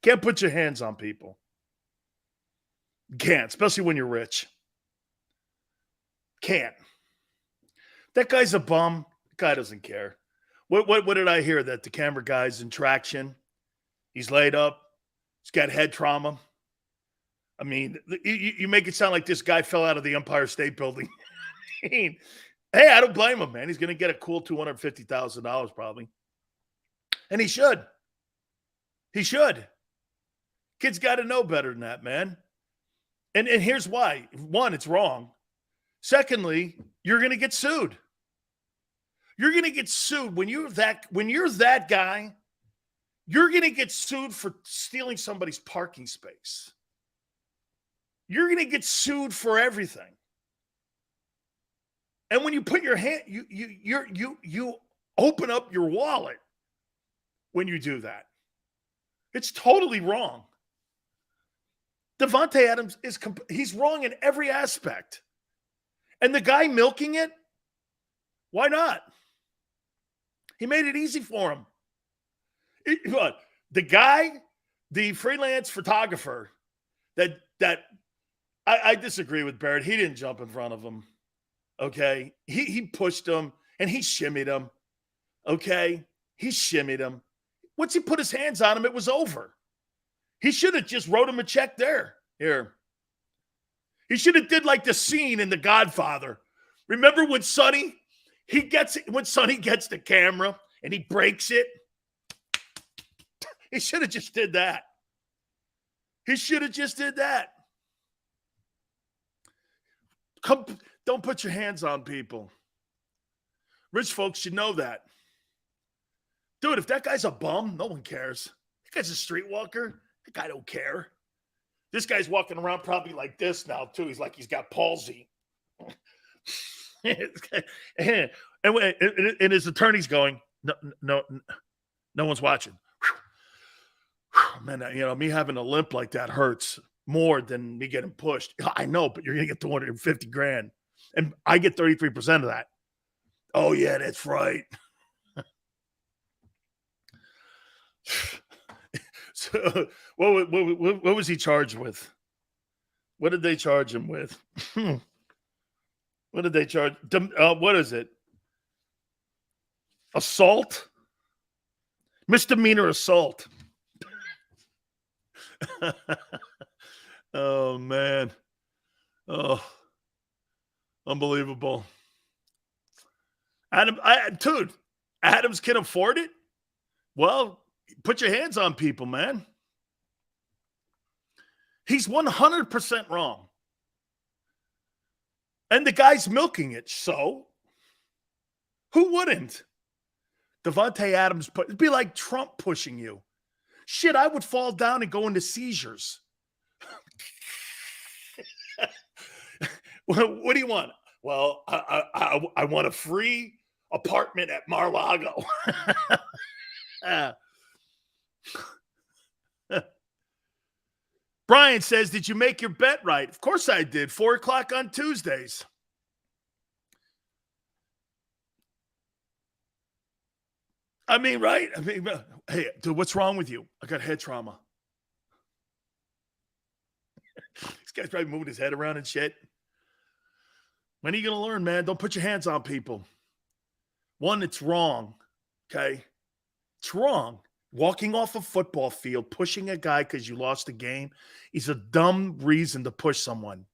Can't put your hands on people. Can't, especially when you're rich. Can't. That guy's a bum. The guy doesn't care. What did I hear? That the camera guy's in traction. He's laid up. He's got head trauma. I mean, you make it sound like this guy fell out of the Empire State Building. I mean, hey, I don't blame him, man. He's going to get a cool $250,000 probably. And he should. He should. Kid's got to know better than that, man. And here's why. One, it's wrong. Secondly, you're going to get sued. You're going to get sued when you're that guy. You're going to get sued for stealing somebody's parking space. you're going to get sued for everything. And when you put your hand, you open up your wallet when you do that. It's totally wrong. Davante Adams he's wrong in every aspect. And the guy milking it, why not? He made it easy for him. The freelance photographer that I disagree with Barrett. He didn't jump in front of him. Okay. He pushed him and he shimmied him. Okay. He shimmied him. Once he put his hands on him, it was over. He should have just wrote him a check there. Here. He should have did like the scene in The Godfather. Remember when Sonny gets the camera and he breaks it? He should have just did that. Don't put your hands on people. Rich folks should know that. Dude, if that guy's a bum, no one cares. That guy's a streetwalker. That guy don't care. This guy's walking around probably like this now, too. He's like he's got palsy. And his attorney's going, no one's watching. Man, me having a limp like that hurts more than me getting pushed. I know, but you're going to get $250,000. And I get 33% of that. Oh, yeah, that's right. So what was he charged with? What did they charge him with? What did they charge? What is it? Assault? Misdemeanor assault. Oh, man. Oh, unbelievable. Adams can afford it? Well, put your hands on people, man. He's 100% wrong. And the guy's milking it, so who wouldn't? Davante Adams, it'd be like Trump pushing you. Shit, I would fall down and go into seizures. What do you want? Well, I want a free apartment at Mar-a-Lago. Brian says, did you make your bet right? Of course I did. 4:00 on Tuesdays. I mean, right? Hey, dude, what's wrong with you? I got head trauma. This guy's probably moving his head around and shit. When are you going to learn, man? Don't put your hands on people. One, it's wrong, okay? It's wrong. Walking off a football field, pushing a guy because you lost a game is a dumb reason to push someone.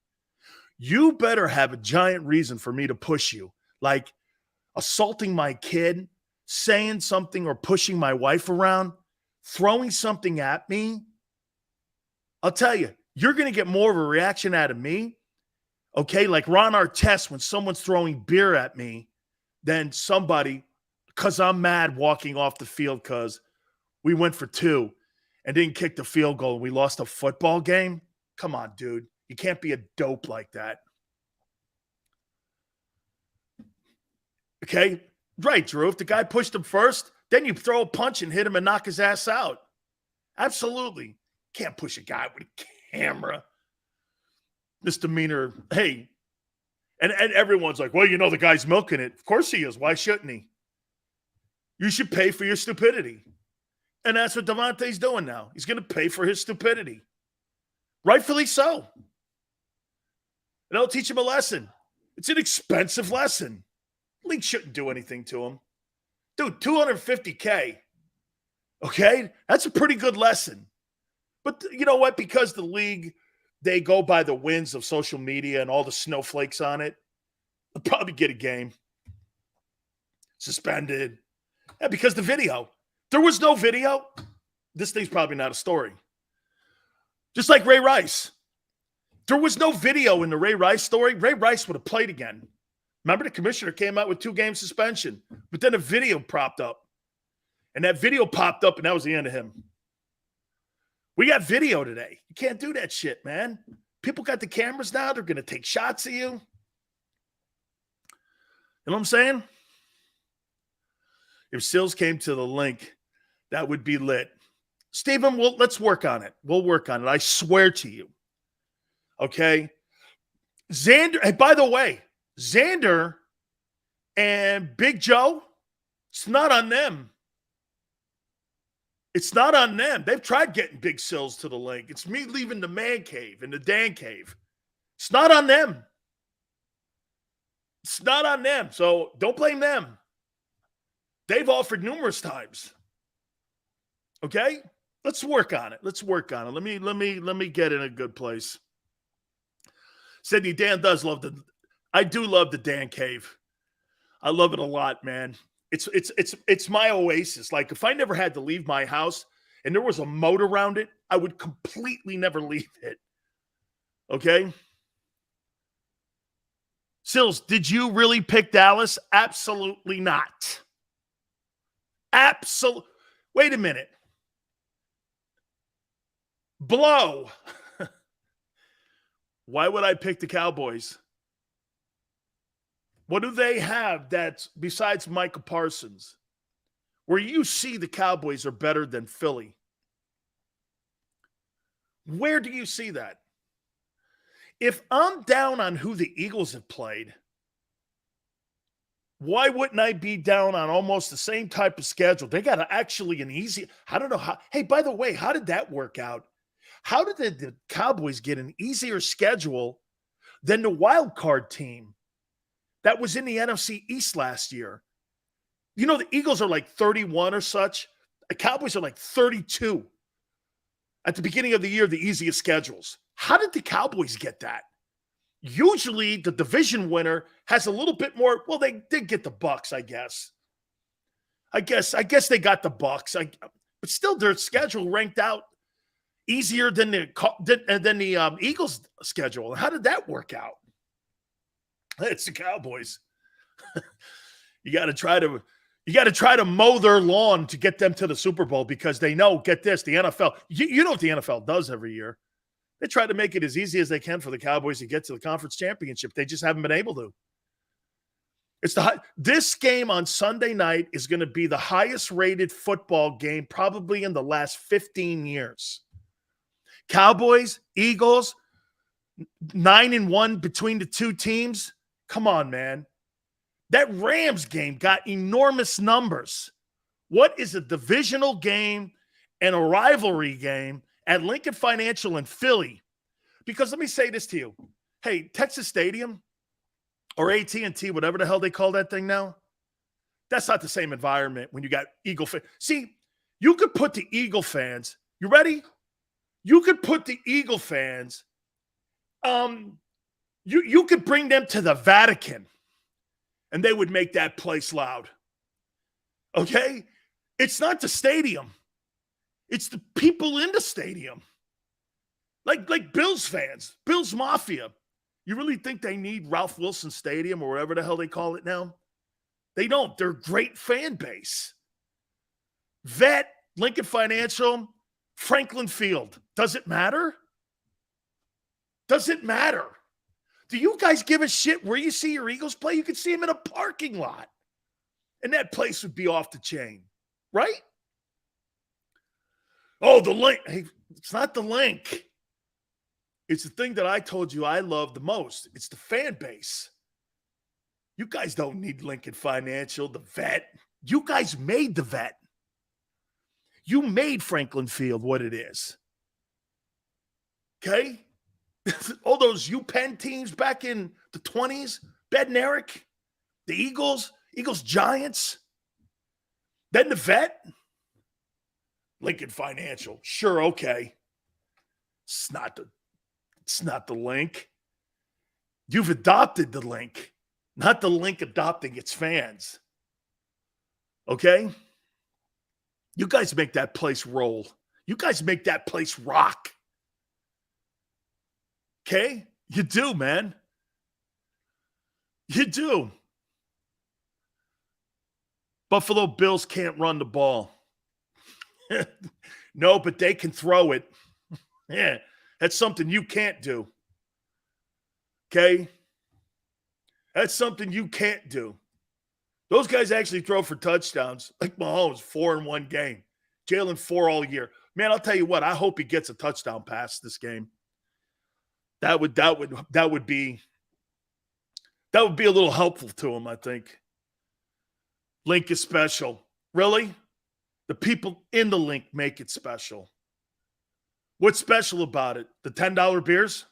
You better have a giant reason for me to push you, like assaulting my kid, saying something or pushing my wife around, throwing something at me. I'll tell you, you're going to get more of a reaction out of me, okay, like Ron Artest when someone's throwing beer at me than somebody because I'm mad walking off the field because we went for 2 and didn't kick the field goal and we lost a football game. Come on, dude. You can't be a dope like that. Okay? Right, Drew. If the guy pushed him first, then you throw a punch and hit him and knock his ass out. Absolutely. Can't push a guy with a camera. Misdemeanor. Hey. And everyone's like, well, the guy's milking it. Of course he is. Why shouldn't he? You should pay for your stupidity. And that's what Davante's doing now. He's going to pay for his stupidity. Rightfully so. And I'll teach him a lesson. It's an expensive lesson. League shouldn't do anything to him. Dude, $250K. Okay? That's a pretty good lesson. But you know what? Because the league, they go by the winds of social media and all the snowflakes on it, they'll probably get a game. Suspended. Yeah, because the video. There was no video. This thing's probably not a story. Just like Ray Rice. There was no video in the Ray Rice story. Ray Rice would have played again. Remember, the commissioner came out with 2-game suspension, but then a video popped up. And that video popped up, and that was the end of him. We got video today. You can't do that shit, man. People got the cameras now. They're going to take shots of you. You know what I'm saying? If Sills came to the link, that would be lit. Stephen, let's work on it. We'll work on it. I swear to you. Okay? Xander, hey, by the way, Xander and Big Joe, it's not on them. It's not on them. They've tried getting Big Sills to the link. It's me leaving the man cave and the Dan cave. It's not on them. It's not on them. So don't blame them. They've offered numerous times. Okay? Let's work on it. Let's work on it. Let me get in a good place. Sydney, Dan does love I do love the Dan cave. I love it a lot, man. It's my oasis. Like, if I never had to leave my house and there was a moat around it, I would completely never leave it. Okay? Sills, did you really pick Dallas? Absolutely not. Wait a minute. Blow. Why would I pick the Cowboys? What do they have that's besides Micah Parsons, where you see the Cowboys are better than Philly? Where do you see that? If I'm down on who the Eagles have played, why wouldn't I be down on almost the same type of schedule? They got actually an easy, I don't know how. Hey, by the way, how did that work out? How did the Cowboys get an easier schedule than the wild card team that was in the NFC East last year? You know, the Eagles are like 31 or such. The Cowboys are like 32. At the beginning of the year, the easiest schedules. How did the Cowboys get that? Usually the division winner has a little bit more. Well, they did get the Bucs, I guess. I guess they got the Bucs. But still, their schedule ranked out easier than the Eagles' schedule. How did that work out? It's the Cowboys. You got to try to mow their lawn to get them to the Super Bowl because they know, get this, the NFL. You know what the NFL does every year? They try to make it as easy as they can for the Cowboys to get to the conference championship. They just haven't been able to. This game on Sunday night is going to be the highest rated football game probably in the last 15 years. Cowboys, Eagles, 9-1 between the two teams. Come on, man. That Rams game got enormous numbers. What is a divisional game and a rivalry game at Lincoln Financial in Philly? Because let me say this to you. Hey, Texas Stadium or AT&T, whatever the hell they call that thing now, that's not the same environment when you got Eagle fans. See, you could put the Eagle fans, you ready? You could put the Eagle fans, you could bring them to the Vatican and they would make that place loud. Okay? It's not the stadium. It's the people in the stadium. Like Bills fans, Bills Mafia. You really think they need Ralph Wilson Stadium or whatever the hell they call it now? They don't. They're a great fan base. Vet, Lincoln Financial, Franklin Field. Does it matter? Does it matter? Do you guys give a shit where you see your Eagles play? You could see them in a parking lot. And that place would be off the chain. Right? Oh, the link. Hey, it's not the link. It's the thing that I told you I love the most. It's the fan base. You guys don't need Lincoln Financial, the Vet. You guys made the Vet. You made Franklin Field what it is. Okay? All those UPenn teams back in the 20s, Bednarik, the Eagles Giants, then the Vet, Lincoln Financial. Sure, okay. It's not the link. You've adopted the link, not the link adopting its fans. Okay? You guys make that place roll. You guys make that place rock. Okay? You do, man. You do. Buffalo Bills can't run the ball. No, but they can throw it. Yeah, that's something you can't do. Okay? That's something you can't do. Those guys actually throw for touchdowns. Like Mahomes, 4 in one game. Jalen, 4 all year. Man, I'll tell you what, I hope he gets a touchdown pass this game. That would be a little helpful to him, I think. Link is special. Really? The people in the link make it special. What's special about it? The $10 beers?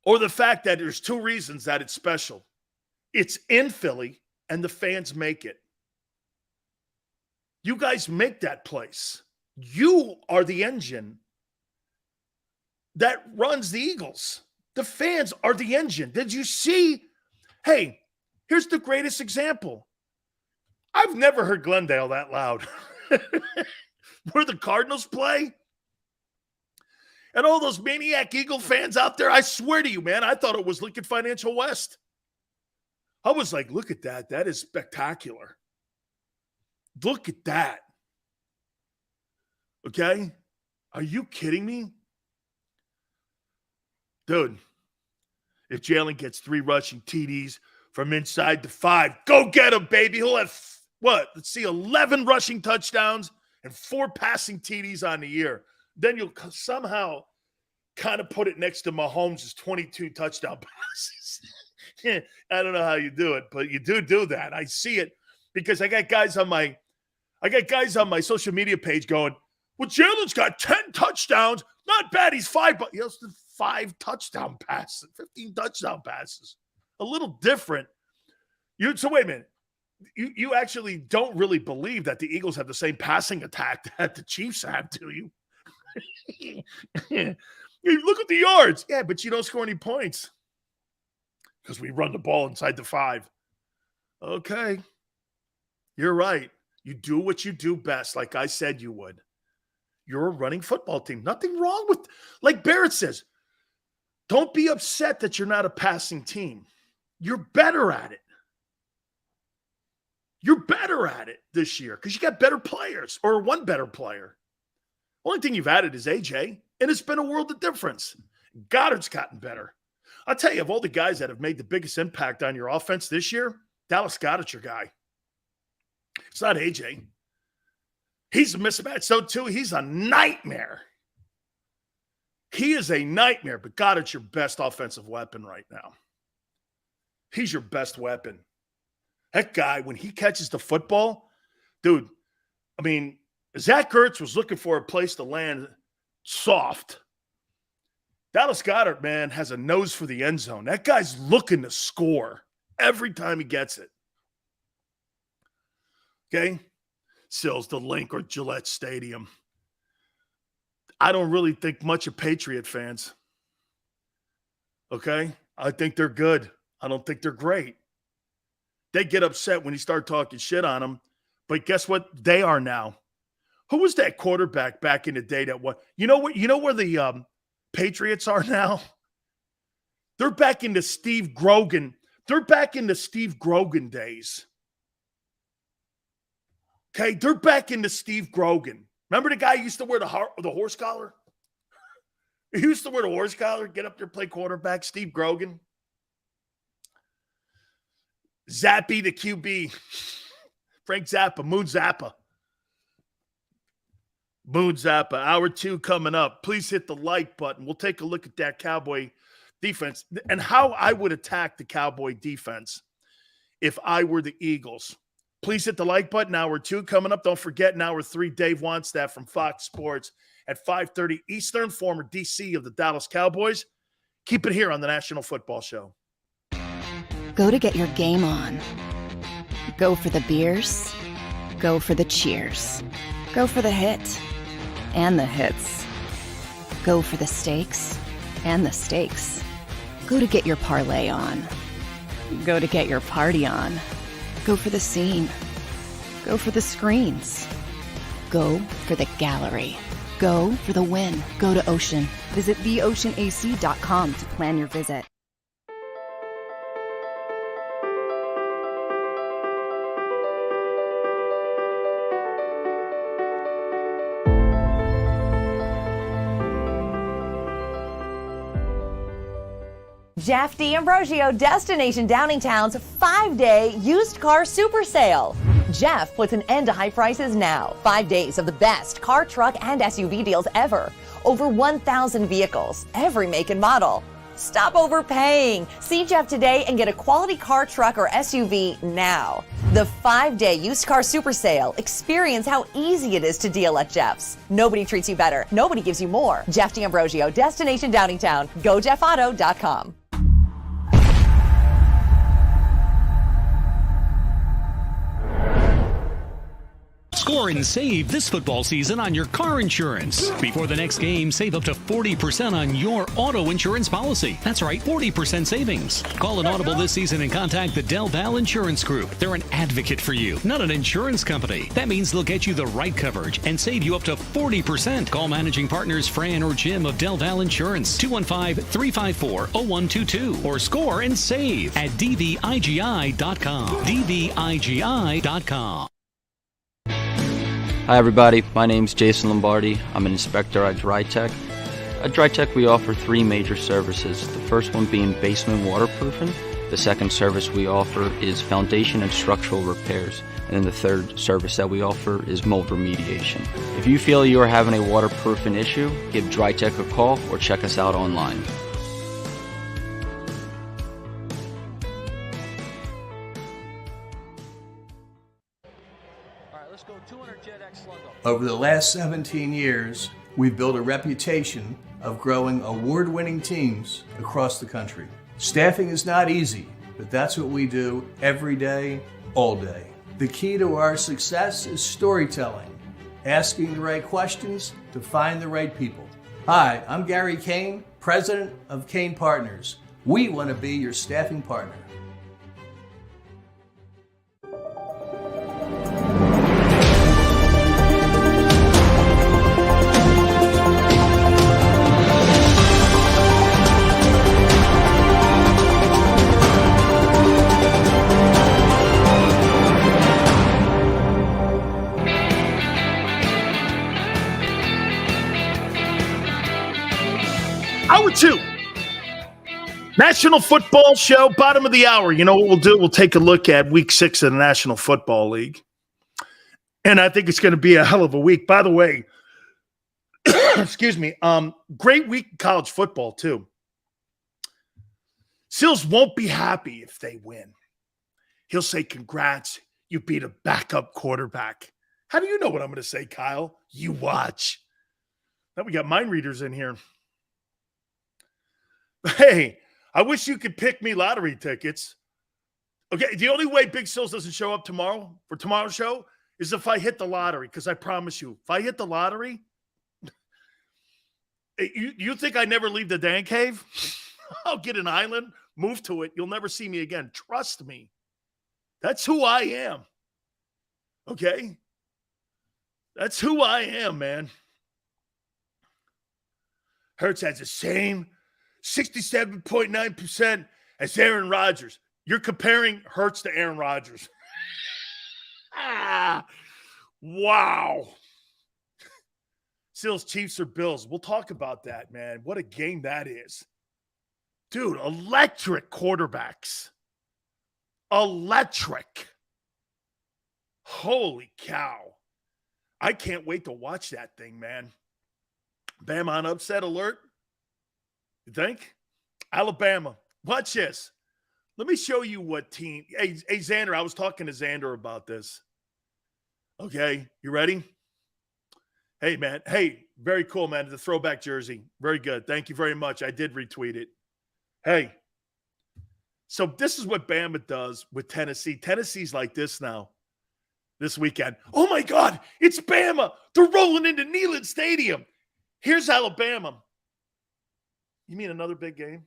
Or the fact that there's 2 reasons that it's special. It's in Philly, and the fans make it. You guys make that place. You are the engine that runs the Eagles. The fans are the engine. Did you see? Hey, here's the greatest example. I've never heard Glendale that loud. Where the Cardinals play, and all those maniac Eagle fans out there, I swear to you, man, I thought it was Lincoln Financial West. I was like, look at that. That is spectacular. Look at that. Okay? Are you kidding me? Dude, if Jalen gets 3 rushing TDs from inside the 5, go get him, baby. He'll have, 11 rushing touchdowns and 4 passing TDs on the year. Then you'll somehow kind of put it next to Mahomes' 22 touchdown passes. I don't know how you do it, but you do that. I see it because I got guys on my social media page going, well, Jalen's got 10 touchdowns. Not bad. He's 5, but he has 5 touchdown passes, 15 touchdown passes. A little different. So wait a minute. You actually don't really believe that the Eagles have the same passing attack that the Chiefs have, do you? You look at the yards. Yeah, but you don't score any points because we run the ball inside the 5. Okay. You're right. You do what you do best, like I said you would. You're a running football team. Nothing wrong with, like Barrett says, don't be upset that you're not a passing team. You're better at it. You're better at it this year because you got better players or one better player. Only thing you've added is AJ, and it's been a world of difference. Goddard's gotten better. I'll tell you, of all the guys that have made the biggest impact on your offense this year, Dallas Goedert's your guy. It's not AJ. He's a mismatch. So, too, he's a nightmare. He is a nightmare, but Goedert's your best offensive weapon right now. He's your best weapon. That guy, when he catches the football, dude, I mean, Zach Ertz was looking for a place to land soft. Dallas Goedert, man, has a nose for the end zone. That guy's looking to score every time he gets it. Okay? Sills, the Link, or Gillette Stadium. I don't really think much of Patriot fans. Okay? I think they're good. I don't think they're great. They get upset when you start talking shit on them. But guess what? They are now. Who was that quarterback back in the day that what? You know where the Patriots are now? They're back into Steve Grogan. They're back into Steve Grogan days. Okay, they're back into Steve Grogan. Remember the guy who used to wear the horse collar? He used to wear the horse collar, get up there, play quarterback, Steve Grogan. Zappy, the QB. Frank Zappa, Moon Zappa. Moon Zappa, hour 2 coming up. Please hit the like button. We'll take a look at that Cowboy defense and how I would attack the Cowboy defense if I were the Eagles. Please hit the like button. Hour 2 coming up. Don't forget, in hour 3, Dave wants that from Fox Sports at 5:30 Eastern, former DC of the Dallas Cowboys. Keep it here on the National Football Show. Go to get your game on. Go for the beers. Go for the cheers. Go for the hit and the hits. Go for the stakes and the stakes. Go to get your parlay on. Go to get your party on. Go for the scene. Go for the screens. Go for the gallery. Go for the win. Go to Ocean. Visit theoceanac.com to plan your visit. Jeff D'Ambrosio, Destination Downingtown's 5-day used car super sale. Jeff puts an end to high prices now. 5 days of the best car, truck, and SUV deals ever. Over 1,000 vehicles, every make and model. Stop overpaying. See Jeff today and get a quality car, truck, or SUV now. The 5-day used car super sale. Experience how easy it is to deal at Jeff's. Nobody treats you better. Nobody gives you more. Jeff D'Ambrosio, Destination Downingtown. GoJeffAuto.com. Score and save this football season on your car insurance. Before the next game, save up to 40% on your auto insurance policy. That's right, 40% savings. Call an Audible this season and contact the Del Val Insurance Group. They're an advocate for you, not an insurance company. That means they'll get you the right coverage and save you up to 40%. Call managing partners Fran or Jim of Del Val Insurance, 215-354-0122, or score and save at dvigi.com. dvigi.com. Hi everybody, my name's Jason Lombardi. I'm an inspector at DryTech. At DryTech we offer 3 major services, the first one being basement waterproofing, the second service we offer is foundation and structural repairs, and then the third service that we offer is mold remediation. If you feel you are having a waterproofing issue, give DryTech a call or check us out online. Over the last 17 years, we've built a reputation of growing award-winning teams across the country. Staffing is not easy, but that's what we do every day, all day. The key to our success is storytelling, asking the right questions to find the right people. Hi, I'm Gary Kane, president of Kane Partners. We want to be your staffing partner. Hour 2. National Football Show, bottom of the hour. You know what we'll do? We'll take a look at week 6 of the National Football League. And I think it's going to be a hell of a week. By the way, excuse me, great week in college football, too. Sills won't be happy if they win. He'll say, congrats, you beat a backup quarterback. How do you know what I'm going to say, Kyle? You watch. Now we got mind readers in here. Hey, I wish you could pick me lottery tickets. Okay, the only way Big Sills doesn't show up tomorrow for tomorrow's show is if I hit the lottery, because I promise you, if I hit the lottery, you think I never leave the Dan Cave? I'll get an island, move to it. You'll never see me again. Trust me. That's who I am. Okay? That's who I am, man. Hurts has the same 67.9% as Aaron Rodgers. You're comparing Hurts to Aaron Rodgers. Wow. Sills, Chiefs, or Bills. We'll talk about that, man. What a game that is. Dude, electric quarterbacks. Electric. Holy cow. I can't wait to watch that thing, man. Bama on upset alert. You think? Alabama. Watch this. Let me show you what team. Hey, Xander, I was talking to Xander about this. Okay, you ready? Hey, man. Hey, very cool, man. The throwback jersey. Very good. Thank you very much. I did retweet it. Hey, so this is what Bama does with Tennessee. Tennessee's like this now this weekend. Oh, my God. It's Bama. They're rolling into Neyland Stadium. Here's Alabama. You mean another big game?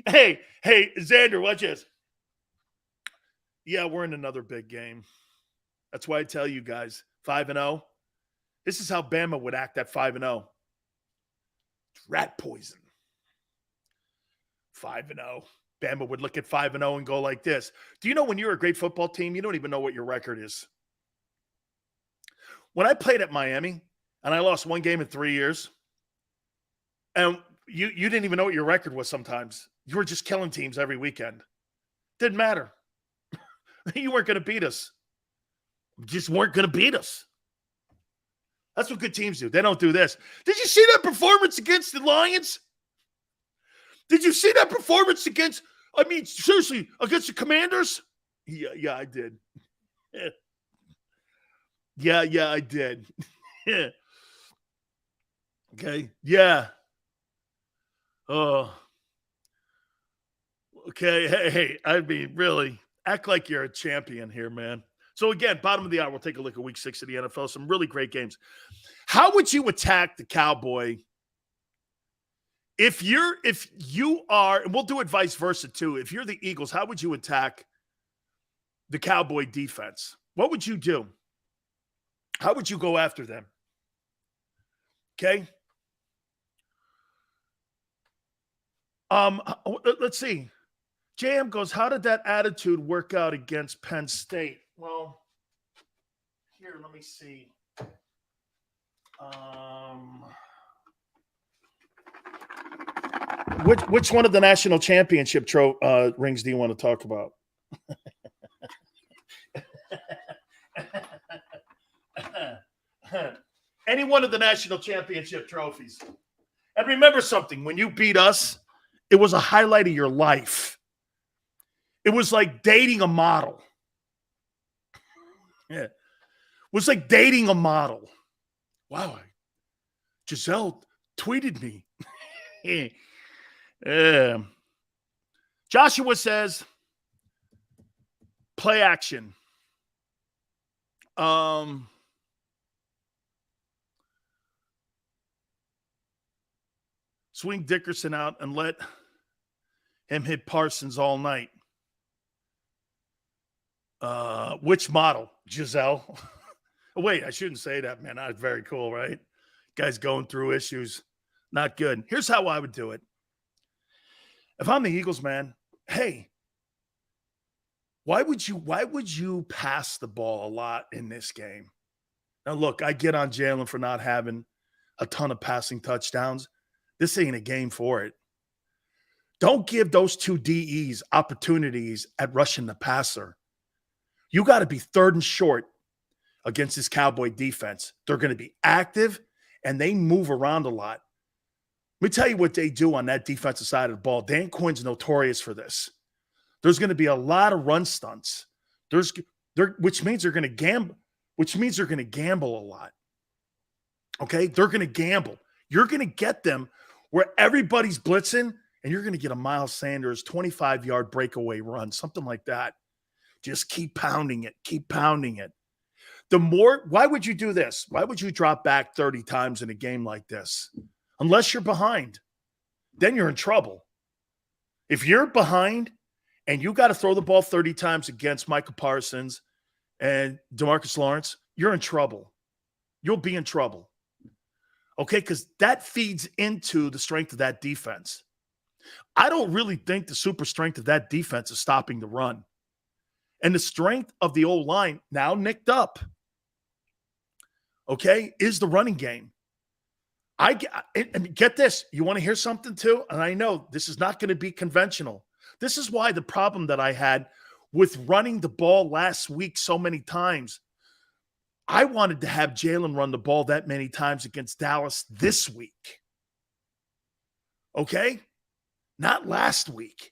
Hey, Xander, watch this. Yeah, we're in another big game. That's why I tell you guys, 5-0. This is how Bama would act at 5-0. It's rat poison. 5-0. Bama would look at 5-0 and go like this. Do you know when you're a great football team, you don't even know what your record is? When I played at Miami, and I lost one game in 3 years, and You didn't even know what your record was sometimes. You were just killing teams every weekend. Didn't matter. You weren't going to beat us. You just weren't going to beat us. That's what good teams do. They don't do this. Did you see that performance against the Lions? Did you see that performance against, seriously, against the Commanders? Yeah, I did. Yeah, I did. Okay, yeah. Oh. Okay, hey, really, act like you're a champion here, man. So again, bottom of the hour, we'll take a look at week 6 of the NFL. Some really great games. How would you attack the Cowboy if you are, and we'll do it vice versa too. If you're the Eagles, how would you attack the Cowboy defense? What would you do? How would you go after them? Okay. Let's see. JM goes, how did that attitude work out against Penn State? Well, here, let me see. Which one of the national championship rings do you want to talk about? Any one of the national championship trophies. And remember something, when you beat us, it was a highlight of your life. It was like dating a model. Yeah. It was like dating a model. Wow. Giselle tweeted me. Joshua says, play action. Swing Dickerson out and let him hit Parsons all night. Which model? Giselle? Wait, I shouldn't say that, man. That's very cool, right? Guy's going through issues. Not good. Here's how I would do it. If I'm the Eagles, man, hey, why would you pass the ball a lot in this game? Now, look, I get on Jalen for not having a ton of passing touchdowns. This ain't a game for it. Don't give those two DEs opportunities at rushing the passer. You got to be third and short against this Cowboy defense. They're going to be active, and they move around a lot. Let me tell you what they do on that defensive side of the ball. Dan Quinn's notorious for this. There's going to be a lot of run stunts. Which means they're going to gamble. Which means they're going to gamble a lot. Okay? They're going to gamble. You're going to get them where everybody's blitzing, and you're going to get a Miles Sanders 25-yard breakaway run, something like that. Just keep pounding it. Keep pounding it. Why would you do this? Why would you drop back 30 times in a game like this? Unless you're behind. Then you're in trouble. If you're behind and you got to throw the ball 30 times against Michael Parsons and DeMarcus Lawrence, you're in trouble. You'll be in trouble. Okay, because that feeds into the strength of that defense. I don't really think the super strength of that defense is stopping the run. And the strength of the O-line, now nicked up, okay, is the running game. And get this. You want to hear something too? And I know this is not going to be conventional. This is why the problem that I had with running the ball last week so many times, I wanted to have Jalen run the ball that many times against Dallas this week. Okay? Not last week.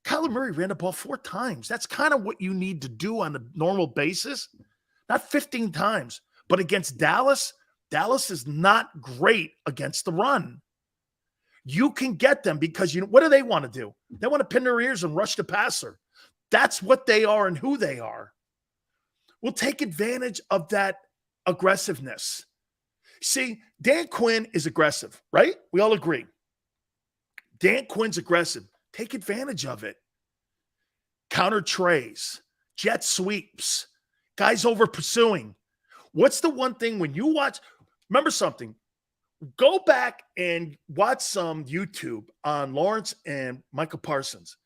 Kyler Murray ran the ball 4 times. That's kind of what you need to do on a normal basis. Not 15 times. But against Dallas, Dallas is not great against the run. You can get them because, what do they want to do? They want to pin their ears and rush the passer. That's what they are and who they are. We'll take advantage of that aggressiveness. See, Dan Quinn is aggressive, right? We all agree. Dan Quinn's aggressive. Take advantage of it. Counter trays, jet sweeps, guys over pursuing. What's the one thing when you watch? Remember something. Go back and watch some YouTube on Lawrence and Michael Parsons.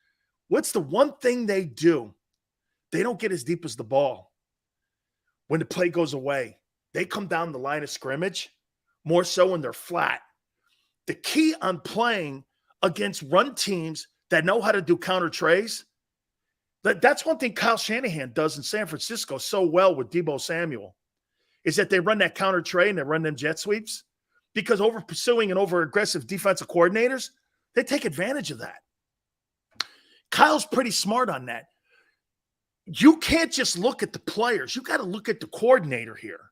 What's the one thing they do? They don't get as deep as the ball. When the play goes away, they come down the line of scrimmage more so when they're flat. The key on playing against run teams that know how to do counter trays, that's one thing Kyle Shanahan does in San Francisco so well with Deebo Samuel, is that they run that counter tray and they run them jet sweeps, because over pursuing and over aggressive defensive coordinators, they take advantage of that. Kyle's pretty smart on that. You can't just look at the players. You got to look at the coordinator here.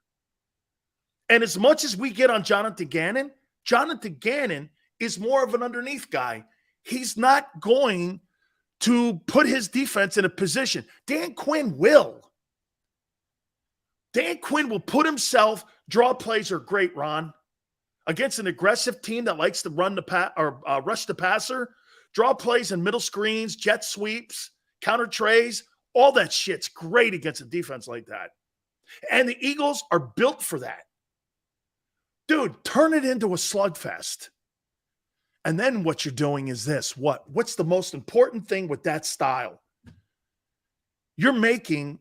And as much as we get on Jonathan Gannon is more of an underneath guy. He's not going to put his defense in a position. Dan Quinn will. Dan Quinn will put himself, draw plays are great, Ron. Against an aggressive team that likes to run the rush the passer, draw plays in middle screens, jet sweeps, counter trays, all that shit's great against a defense like that. And the Eagles are built for that. Dude, turn it into a slugfest. And then what you're doing is this. What's the most important thing with that style? You're making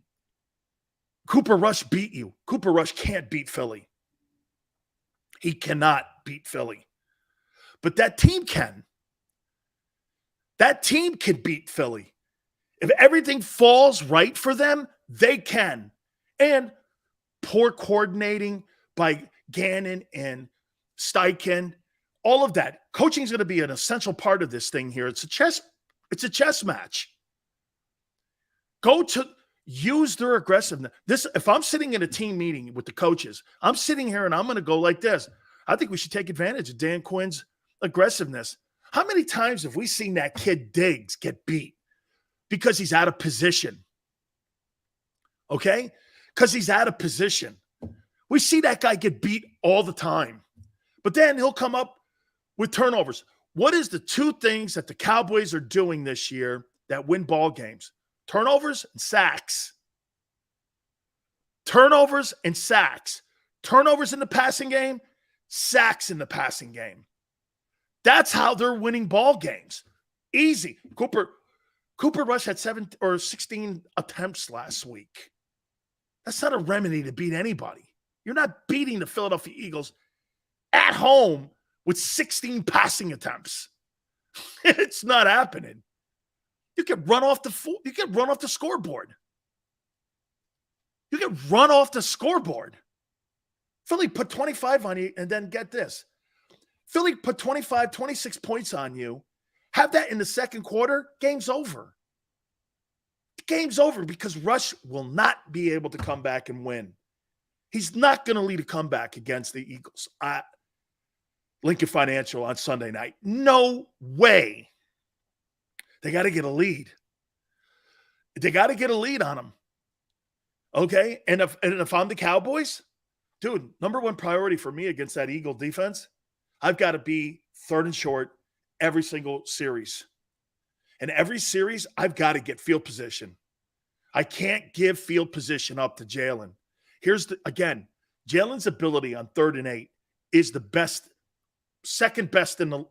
Cooper Rush beat you. Cooper Rush can't beat Philly. He cannot beat Philly. But that team can. That team can beat Philly. If everything falls right for them, they can. And poor coordinating by Gannon and Steichen, all of that. Coaching is going to be an essential part of this thing here. It's a chess match. Go to use their aggressiveness. If I'm sitting in a team meeting with the coaches, I'm sitting here and I'm going to go like this. I think we should take advantage of Dan Quinn's aggressiveness. How many times have we seen that kid Diggs get beat because he's out of position? Okay? Because he's out of position. We see that guy get beat all the time. But then he'll come up with turnovers. What is the two things that the Cowboys are doing this year that win ball games? Turnovers and sacks. Turnovers and sacks. Turnovers in the passing game, sacks in the passing game. That's how they're winning ball games. Easy. Cooper Rush had 16 attempts last week. That's not a remedy to beat anybody. You're not beating the Philadelphia Eagles at home with 16 passing attempts. It's not happening. You can run off the scoreboard. You can run off the scoreboard. Philly put 25 on you, and then get this. Philly put 25, 26 points on you. Have that in the second quarter, game's over. Game's over because Rush will not be able to come back and win. He's not going to lead a comeback against the Eagles at Lincoln Financial on Sunday night. No way. They got to get a lead. They got to get a lead on them. Okay? And if I'm the Cowboys, dude, number one priority for me against that Eagle defense, I've got to be third and short every single series. And every series, I've got to get field position. I can't give field position up to Jalen. Jalen's ability on 3rd and 8 is the best, second best in the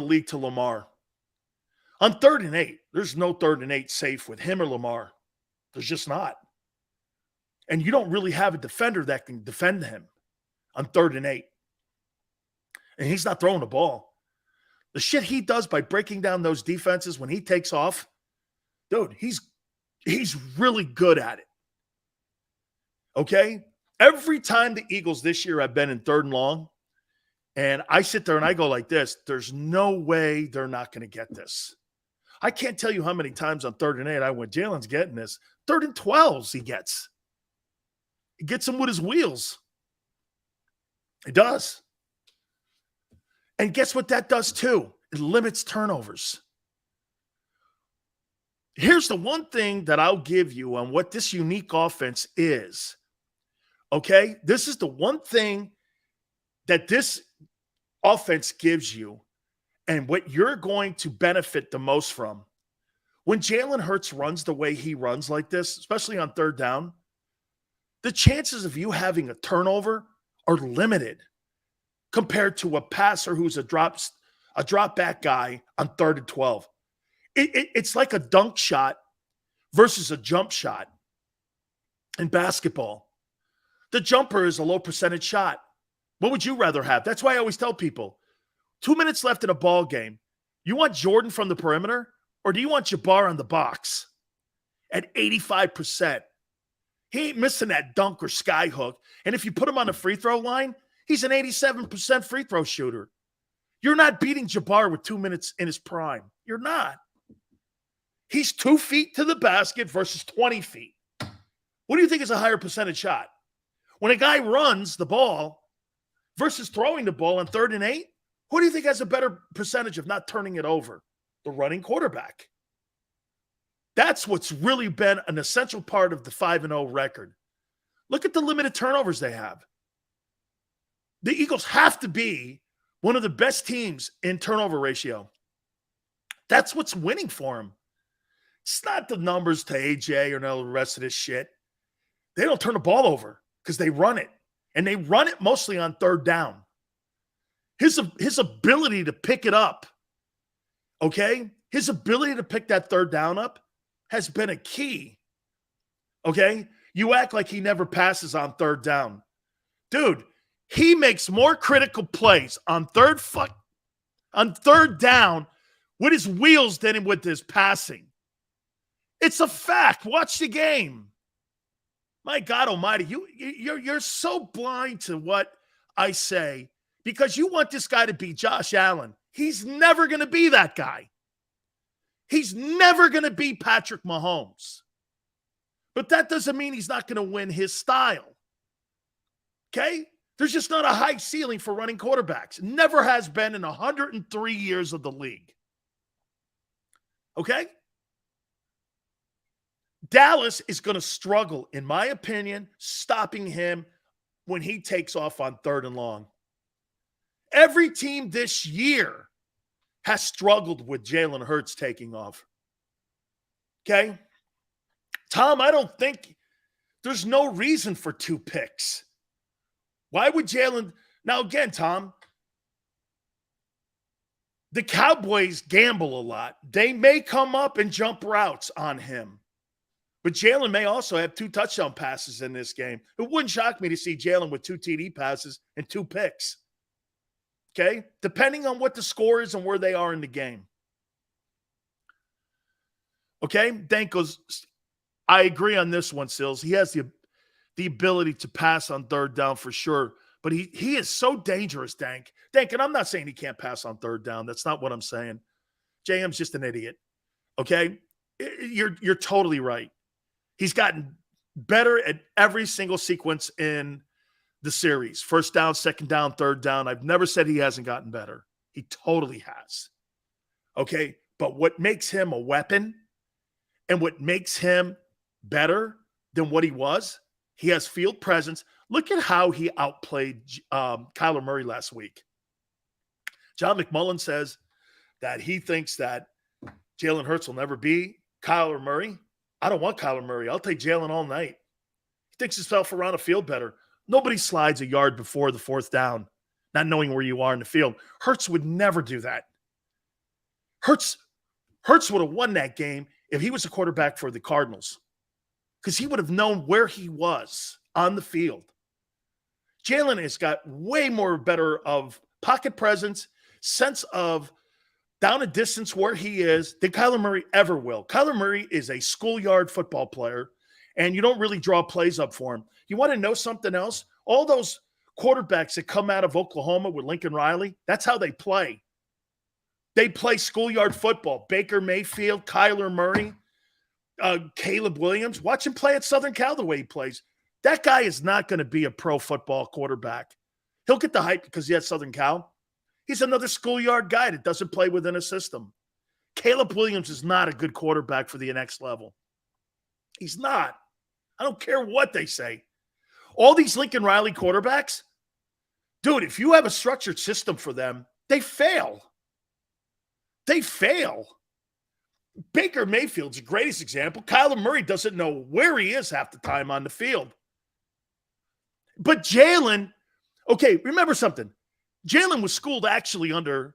league to Lamar. On 3rd and 8, there's no 3rd and 8 safe with him or Lamar. There's just not. And you don't really have a defender that can defend him on 3rd and 8. And he's not throwing the ball. The shit he does by breaking down those defenses when he takes off, dude, he's really good at it. Okay? Every time the Eagles this year have been in 3rd and long, and I sit there and I go like this, there's no way they're not going to get this. I can't tell you how many times on 3rd and 8 I went, Jalen's getting this. 3rd and 12s he gets. He gets him with his wheels. He does. And guess what that does too? It limits turnovers. Here's the one thing that I'll give you on what this unique offense is. Okay? This is the one thing that this offense gives you and what you're going to benefit the most from. When Jalen Hurts runs the way he runs like this, especially on 3rd down, the chances of you having a turnover are limited compared to a passer who's a drop back guy on 3rd and 12. It's like a dunk shot versus a jump shot in basketball. The jumper is a low percentage shot. What would you rather have? That's why I always tell people, 2 minutes left in a ball game. You want Jordan from the perimeter, or do you want Jabbar on the box at 85%? He ain't missing that dunk or sky hook. And if you put him on the free throw line, he's an 87% free throw shooter. You're not beating Jabbar with 2 minutes in his prime. You're not. He's 2 feet to the basket versus 20 feet. What do you think is a higher percentage shot? When a guy runs the ball versus throwing the ball on 3rd and 8, who do you think has a better percentage of not turning it over? The running quarterback. That's what's really been an essential part of the 5-0 record. Look at the limited turnovers they have. The Eagles have to be one of the best teams in turnover ratio. That's what's winning for them. It's not the numbers to AJ or the rest of this shit. They don't turn the ball over because they run it. And they run it mostly on 3rd down. His ability to pick it up, okay? His ability to pick that 3rd down up has been a key, okay? You act like he never passes on 3rd down. Dude, he makes more critical plays on third down with his wheels than with his passing. It's a fact. Watch the game. My God almighty, you're so blind to what I say because you want this guy to be Josh Allen. He's never going to be that guy. He's never going to be Patrick Mahomes. But that doesn't mean he's not going to win his style. Okay? There's just not a high ceiling for running quarterbacks. Never has been in 103 years of the league. Okay? Dallas is going to struggle, in my opinion, stopping him when he takes off on 3rd and long. Every team this year has struggled with Jalen Hurts taking off. Okay? Tom, I don't think there's no reason for 2 picks. Why would Jalen? Now, again, Tom, the Cowboys gamble a lot. They may come up and jump routes on him. But Jalen may also have 2 touchdown passes in this game. It wouldn't shock me to see Jalen with 2 TD passes and 2 picks. Okay? Depending on what the score is and where they are in the game. Okay? Dank goes, I agree on this one, Sills. He has the ability to pass on 3rd down for sure. But he is so dangerous, Dank. Dank, and I'm not saying he can't pass on 3rd down. That's not what I'm saying. JM's just an idiot. Okay? You're totally right. He's gotten better at every single sequence in the series. 1st down, 2nd down, 3rd down. I've never said he hasn't gotten better. He totally has. Okay? But what makes him a weapon and what makes him better than what he was, he has field presence. Look at how he outplayed Kyler Murray last week. John McMullen says that he thinks that Jalen Hurts will never be Kyler Murray. I don't want Kyler Murray. I'll take Jalen all night. He thinks himself around the field better. Nobody slides a yard before the 4th down, not knowing where you are in the field. Hurts would never do that. Hurts would have won that game if he was a quarterback for the Cardinals because he would have known where he was on the field. Jalen has got way more better of pocket presence, sense of down a distance where he is than Kyler Murray ever will. Kyler Murray is a schoolyard football player, and you don't really draw plays up for him. You want to know something else? All those quarterbacks that come out of Oklahoma with Lincoln Riley, that's how they play. They play schoolyard football. Baker Mayfield, Kyler Murray, Caleb Williams. Watch him play at Southern Cal the way he plays. That guy is not going to be a pro football quarterback. He'll get the hype because he has Southern Cal. He's another schoolyard guy that doesn't play within a system. Caleb Williams is not a good quarterback for the next level. He's not. I don't care what they say. All these Lincoln Riley quarterbacks, dude, if you have a structured system for them, they fail. They fail. Baker Mayfield's the greatest example. Kyler Murray doesn't know where he is half the time on the field. But Jalen, okay, remember something. Jalen was schooled actually under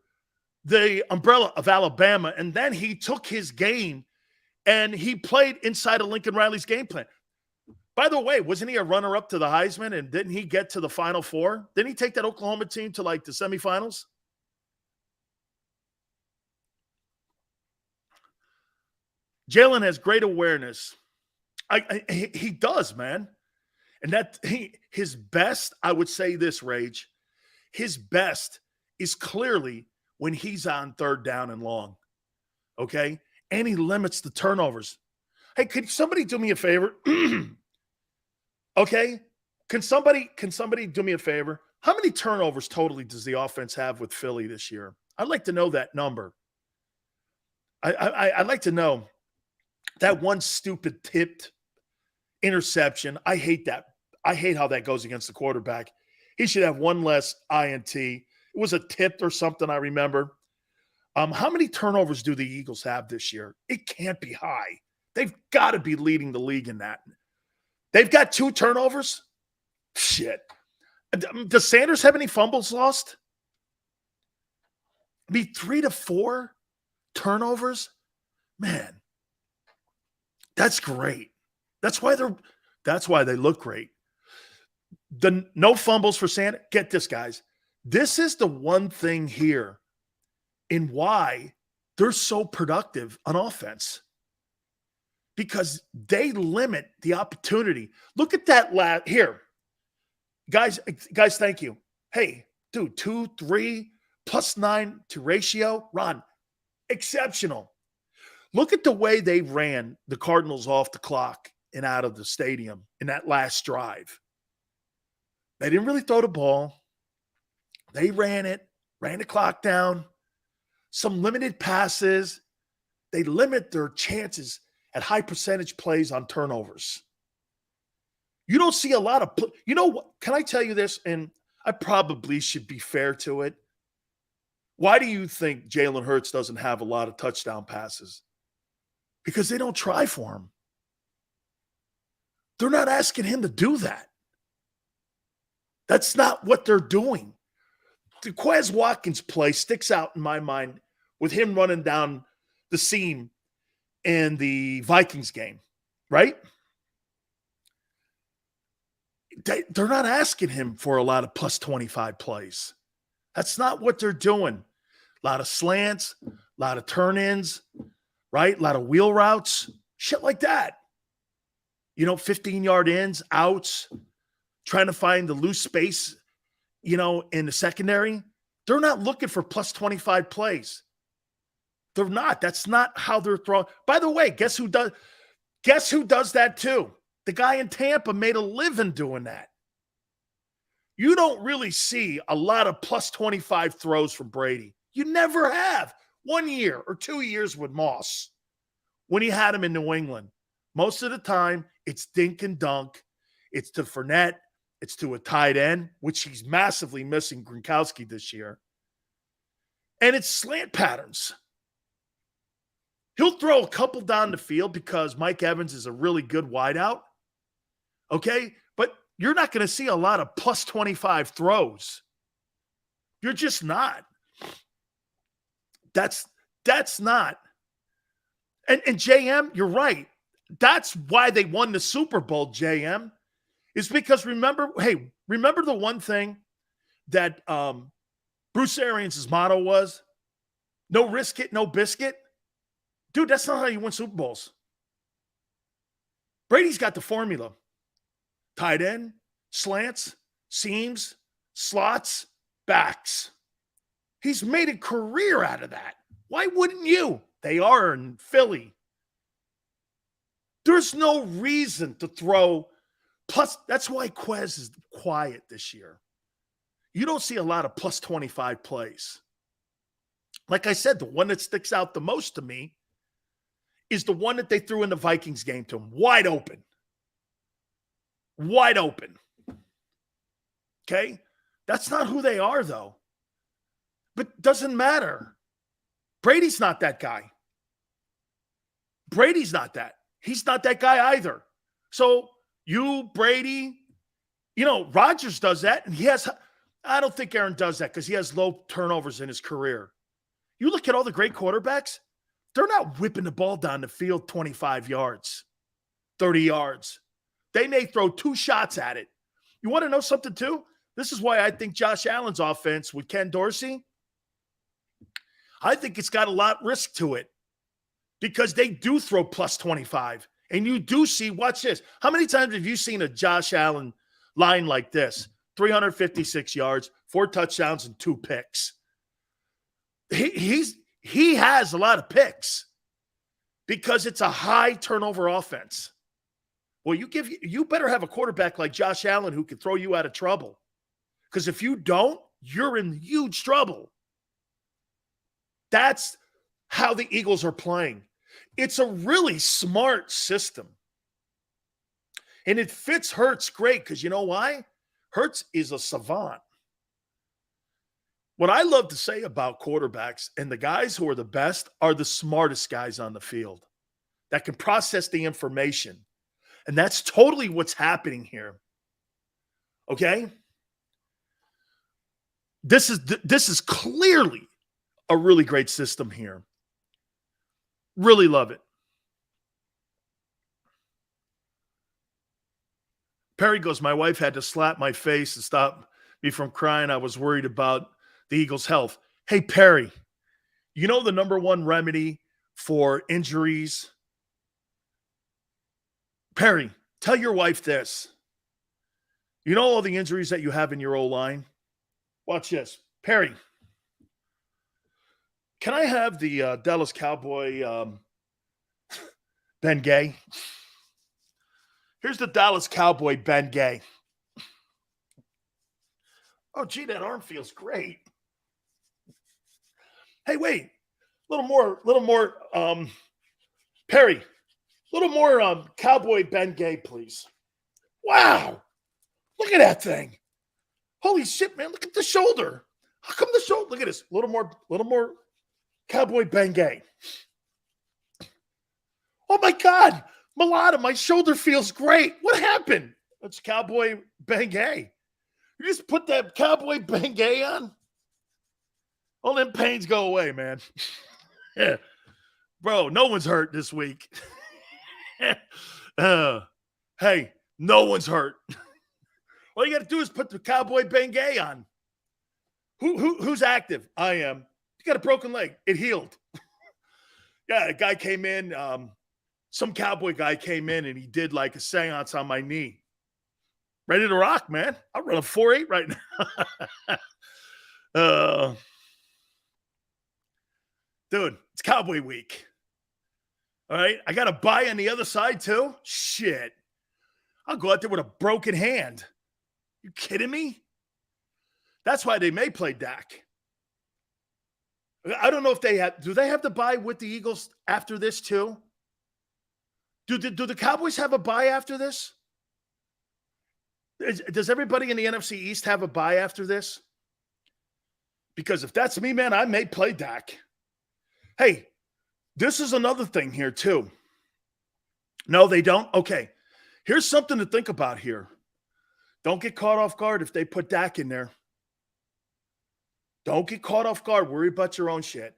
the umbrella of Alabama, and then he took his game and he played inside of Lincoln Riley's game plan. By the way, wasn't he a runner-up to the Heisman, and didn't he get to the Final Four? Didn't he take that Oklahoma team to, like, the semifinals? Jalen has great awareness. He does, man. And that his best, I would say this, Rage, his best is clearly when he's on third down and long. Okay? And he limits the turnovers. Hey, could somebody do me a favor? Okay? Can somebody do me a favor? How many turnovers totally does the offense have with Philly this year? I'd like to know that number. I'd like to know that one stupid tipped interception. I hate that. I hate how that goes against the quarterback. He should have one less INT. It was a tipped or something, I remember. How many turnovers do the Eagles have this year? It can't be high. They've got to be leading the league in that. They've got 2 turnovers? Shit. Does Sanders have any fumbles lost? I mean, 3 to 4 turnovers? Man, that's great. That's why they look great. The no fumbles for Sanders. Get this, guys. This is the one thing here in why they're so productive on offense. Because they limit the opportunity. Look at that here. Guys, thank you. Hey, dude, 2, 3, +9 to ratio. Ron, exceptional. Look at the way they ran the Cardinals off the clock and out of the stadium in that last drive. They didn't really throw the ball. They ran the clock down. Some limited passes. They limit their chances at high percentage plays on turnovers. You don't see a lot of – you know what? Can I tell you this? And I probably should be fair to it. Why do you think Jalen Hurts doesn't have a lot of touchdown passes? Because they don't try for him. They're not asking him to do that. That's not what they're doing. The Quez Watkins play sticks out in my mind with him running down the seam in the Vikings game, right? They're not asking him for a lot of +25 plays. That's not what they're doing. A lot of slants, a lot of turn-ins, right? A lot of wheel routes, shit like that. 15-yard ins, outs, trying to find the loose space, in the secondary. They're not looking for +25 plays. They're not. That's not how they're throwing. By the way, guess who does that too? The guy in Tampa made a living doing that. You don't really see a lot of +25 throws from Brady. You never have. 1 year or 2 years with Moss when he had him in New England. Most of the time, it's dink and dunk. It's to Fournette. It's to a tight end, which he's massively missing Gronkowski this year. And it's slant patterns. He'll throw a couple down the field because Mike Evans is a really good wideout. Okay? But you're not going to see a lot of +25 throws. You're just not. That's not. And JM, you're right. That's why they won the Super Bowl, JM, is because remember the one thing that Bruce Arians' motto was? No risk it, no biscuit. Dude, that's not how you win Super Bowls. Brady's got the formula. Tight end, slants, seams, slots, backs. He's made a career out of that. Why wouldn't you? They are in Philly. There's no reason to throw. Plus, that's why Quez is quiet this year. You don't see a lot of +25 plays. Like I said, the one that sticks out the most to me is the one that they threw in the Vikings game to him. Wide open. Wide open. Okay? That's not who they are, though. But doesn't matter. Brady's not that guy. Brady's not that. He's not that guy either. So you, Brady, Rodgers does that. And I don't think Aaron does that because he has low turnovers in his career. You look at all the great quarterbacks, they're not whipping the ball down the field 25 yards, 30 yards. They may throw 2 shots at it. You want to know something too? This is why I think Josh Allen's offense with Ken Dorsey, I think it's got a lot of risk to it because they do throw plus 25. And you do see, watch this. How many times have you seen a Josh Allen line like this? 356 yards, 4 touchdowns, and 2 picks. He has a lot of picks because it's a high turnover offense. Well, you better have a quarterback like Josh Allen who can throw you out of trouble. Because if you don't, you're in huge trouble. That's how the Eagles are playing. It's a really smart system. And it fits Hurts great because you know why? Hurts is a savant. What I love to say about quarterbacks and the guys who are the best are the smartest guys on the field that can process the information. And that's totally what's happening here. Okay? This is clearly a really great system here. Really love it. Perry goes, my wife had to slap my face and stop me from crying. I was worried about the Eagles' health. Hey, Perry, you know the number one remedy for injuries? Perry, tell your wife this. You know all the injuries that you have in your O-line? Watch this. Perry, can I have the Dallas Cowboy Ben Gay? Here's the Dallas Cowboy Ben Gay. Oh, gee, that arm feels great. Hey, wait. A little more, Perry. A little more Cowboy Ben Gay, please. Wow. Look at that thing. Holy shit, man. Look at the shoulder. How come the shoulder? Look at this. A little more Cowboy Ben Gay. Oh, my God. Mulata, my shoulder feels great. What happened? That's Cowboy Ben Gay. You just put that Cowboy Ben Gay on? All them pains go away, man. Yeah. Bro, no one's hurt this week. Hey, no one's hurt. All you got to do is put the Cowboy Ben Gay on. Who's active? I am. You got a broken leg. It healed. Yeah, a guy came in. Some cowboy guy came in and he did like a seance on my knee. Ready to rock, man. I'll run a 4.8 right now. Dude, it's Cowboy week. All right. I got a bye on the other side too. Shit. I'll go out there with a broken hand. You kidding me? That's why they may play Dak. I don't know if do they have the bye with the Eagles after this too? Do the Cowboys have a bye after this? Does everybody in the NFC East have a bye after this? Because if that's me, man, I may play Dak. Hey, this is another thing here too. No, they don't? Okay. Here's something to think about here. Don't get caught off guard if they put Dak in there. Don't get caught off guard. Worry about your own shit.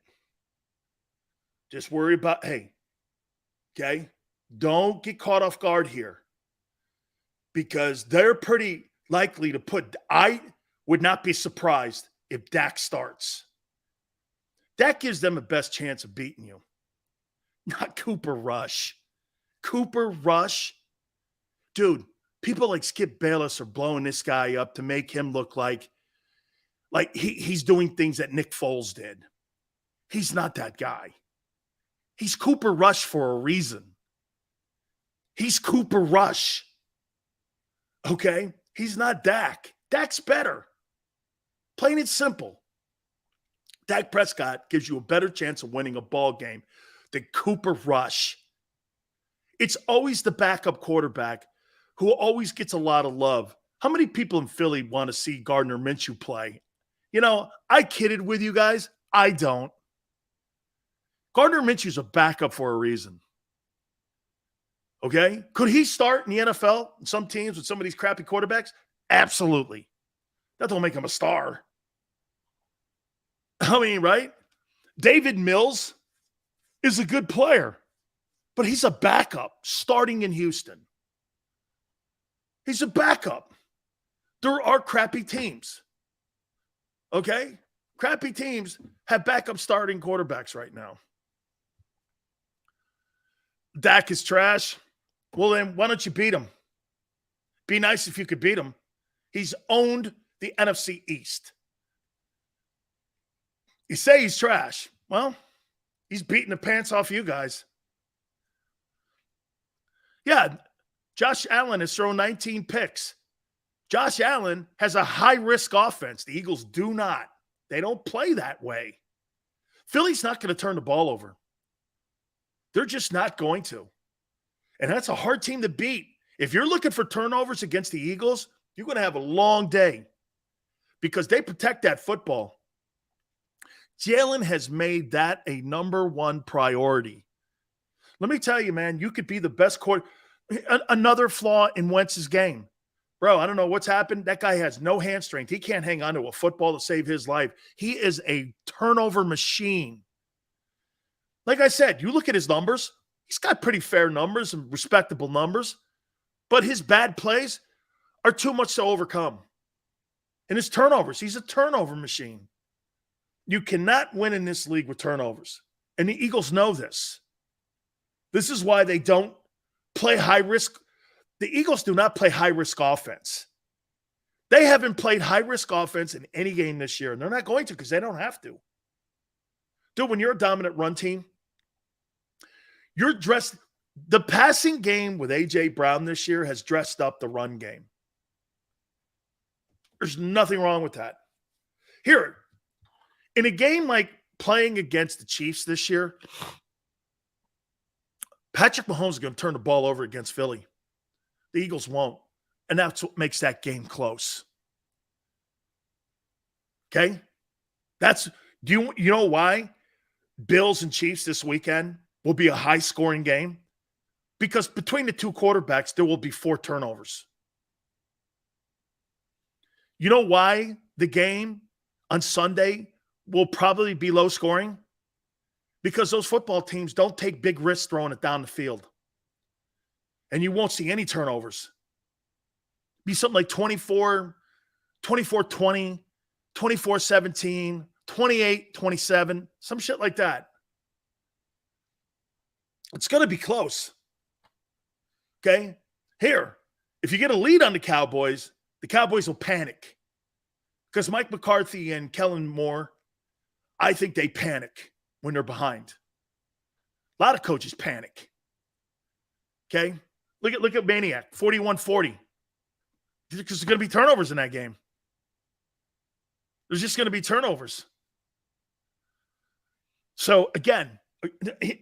Just worry about, hey, okay? Don't get caught off guard here because they're pretty likely to put, I would not be surprised if Dak starts. That gives them the best chance of beating you. Not Cooper Rush. Cooper Rush. Dude, people like Skip Bayless are blowing this guy up to make him look like he's doing things that Nick Foles did. He's not that guy. He's Cooper Rush for a reason. He's Cooper Rush. Okay? He's not Dak. Dak's better. Plain and simple. Dak Prescott gives you a better chance of winning a ball game than Cooper Rush. It's always the backup quarterback who always gets a lot of love. How many people in Philly want to see Gardner Minshew play? You know, I kidded with you guys. I don't. Gardner Minshew's a backup for a reason. Okay? Could he start in the NFL in some teams with some of these crappy quarterbacks? Absolutely. That don't make him a star. I mean, right? David Mills is a good player, but he's a backup starting in Houston. He's a backup. There are crappy teams. Okay? Crappy teams have backup starting quarterbacks right now. Dak is trash. Well, then why don't you beat him? Be nice if you could beat him. He's owned the NFC East. You say he's trash. Well, he's beating the pants off you guys. Yeah, Josh Allen has thrown 19 picks. Josh Allen has a high-risk offense. The Eagles do not. They don't play that way. Philly's not going to turn the ball over. They're just not going to. And that's a hard team to beat. If you're looking for turnovers against the Eagles, you're going to have a long day because they protect that football. Jalen has made that a number one priority. Let me tell you, man, you could be the best quarterback. Another flaw in Wentz's game. Bro, I don't know what's happened. That guy has no hand strength. He can't hang on to a football to save his life. He is a turnover machine. Like I said, you look at his numbers. He's got pretty fair numbers and respectable numbers. But his bad plays are too much to overcome. And his turnovers, he's a turnover machine. You cannot win in this league with turnovers. And the Eagles know this. This is why they don't play high risk. The Eagles do not play high risk offense. They haven't played high risk offense in any game this year, and they're not going to because they don't have to. Dude, when you're a dominant run team, you're dressed. The passing game with A.J. Brown this year has dressed up the run game. There's nothing wrong with that. Here, in a game like playing against the Chiefs this year, Patrick Mahomes is going to turn the ball over against Philly. The Eagles won't. And that's what makes that game close. Okay? Do you know why Bills and Chiefs this weekend will be a high-scoring game? Because between the two quarterbacks, there will be 4 turnovers. You know why the game on Sunday will probably be low-scoring? Because those football teams don't take big risks throwing it down the field. And you won't see any turnovers. Be something like 24-20, 24-17, 28-27, some shit like that. It's going to be close. Okay? Here, if you get a lead on the Cowboys will panic. Because Mike McCarthy and Kellen Moore, I think they panic when they're behind. A lot of coaches panic. Okay? Look at Maniac, 41-40. Because there's going to be turnovers in that game. There's just going to be turnovers. So, again,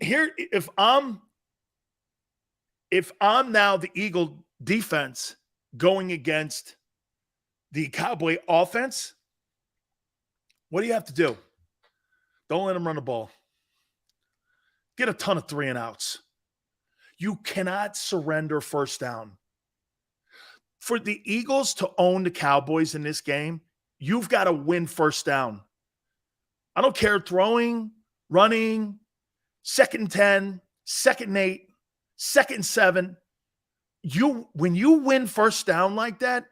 here, if I'm now the Eagle defense going against the Cowboy offense, what do you have to do? Don't let them run the ball. Get a ton of 3-and-outs. You cannot surrender first down. For the Eagles to own the Cowboys in this game, you've got to win first down. I don't care throwing, running, 2nd and 10, 2nd and 8, 2nd and 7. When you win first down like that,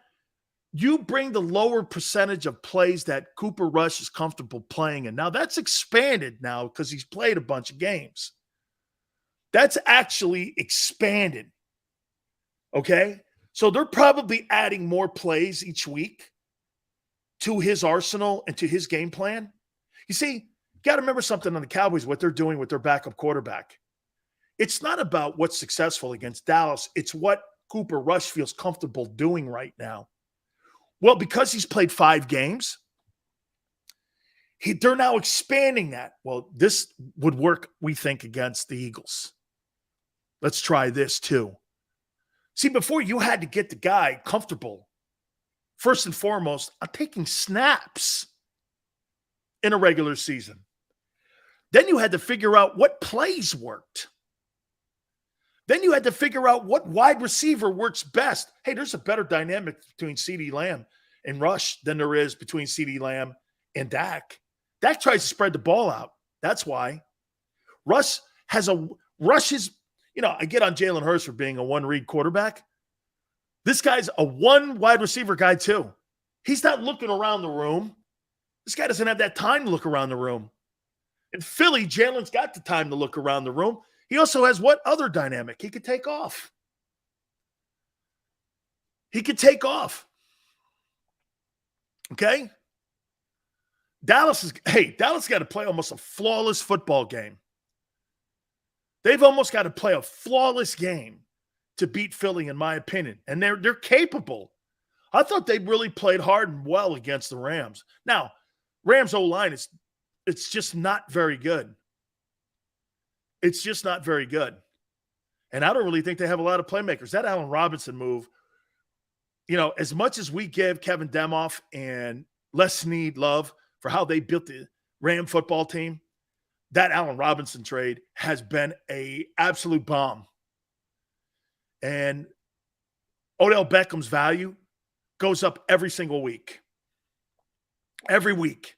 you bring the lower percentage of plays that Cooper Rush is comfortable playing in. Now, that's expanded now because he's played a bunch of games. That's actually expanded. Okay? So they're probably adding more plays each week to his arsenal and to his game plan. You see, you got to remember something on the Cowboys, what they're doing with their backup quarterback. It's not about what's successful against Dallas. It's what Cooper Rush feels comfortable doing right now. Well, because he's played 5 games, they're now expanding that. Well, this would work, we think, against the Eagles. Let's try this too. See, before you had to get the guy comfortable, first and foremost, on taking snaps in a regular season. Then you had to figure out what plays worked. Then you had to figure out what wide receiver works best. Hey, there's a better dynamic between CeeDee Lamb and Rush than there is between CeeDee Lamb and Dak. Dak tries to spread the ball out. That's why. Rush is, I get on Jalen Hurts for being a one-read quarterback. This guy's a one wide receiver guy too. He's not looking around the room. This guy doesn't have that time to look around the room. In Philly, Jalen's got the time to look around the room. He also has what other dynamic? He could take off. Okay? Dallas got to play almost a flawless football game. They've almost got to play a flawless game to beat Philly, in my opinion. And they're capable. I thought they really played hard and well against the Rams. Now, Rams O-line it's just not very good. It's just not very good. And I don't really think they have a lot of playmakers. That Allen Robinson move, as much as we give Kevin Demoff and Les Snead love for how they built the Ram football team, that Allen Robinson trade has been an absolute bomb. And Odell Beckham's value goes up every single week. Every week.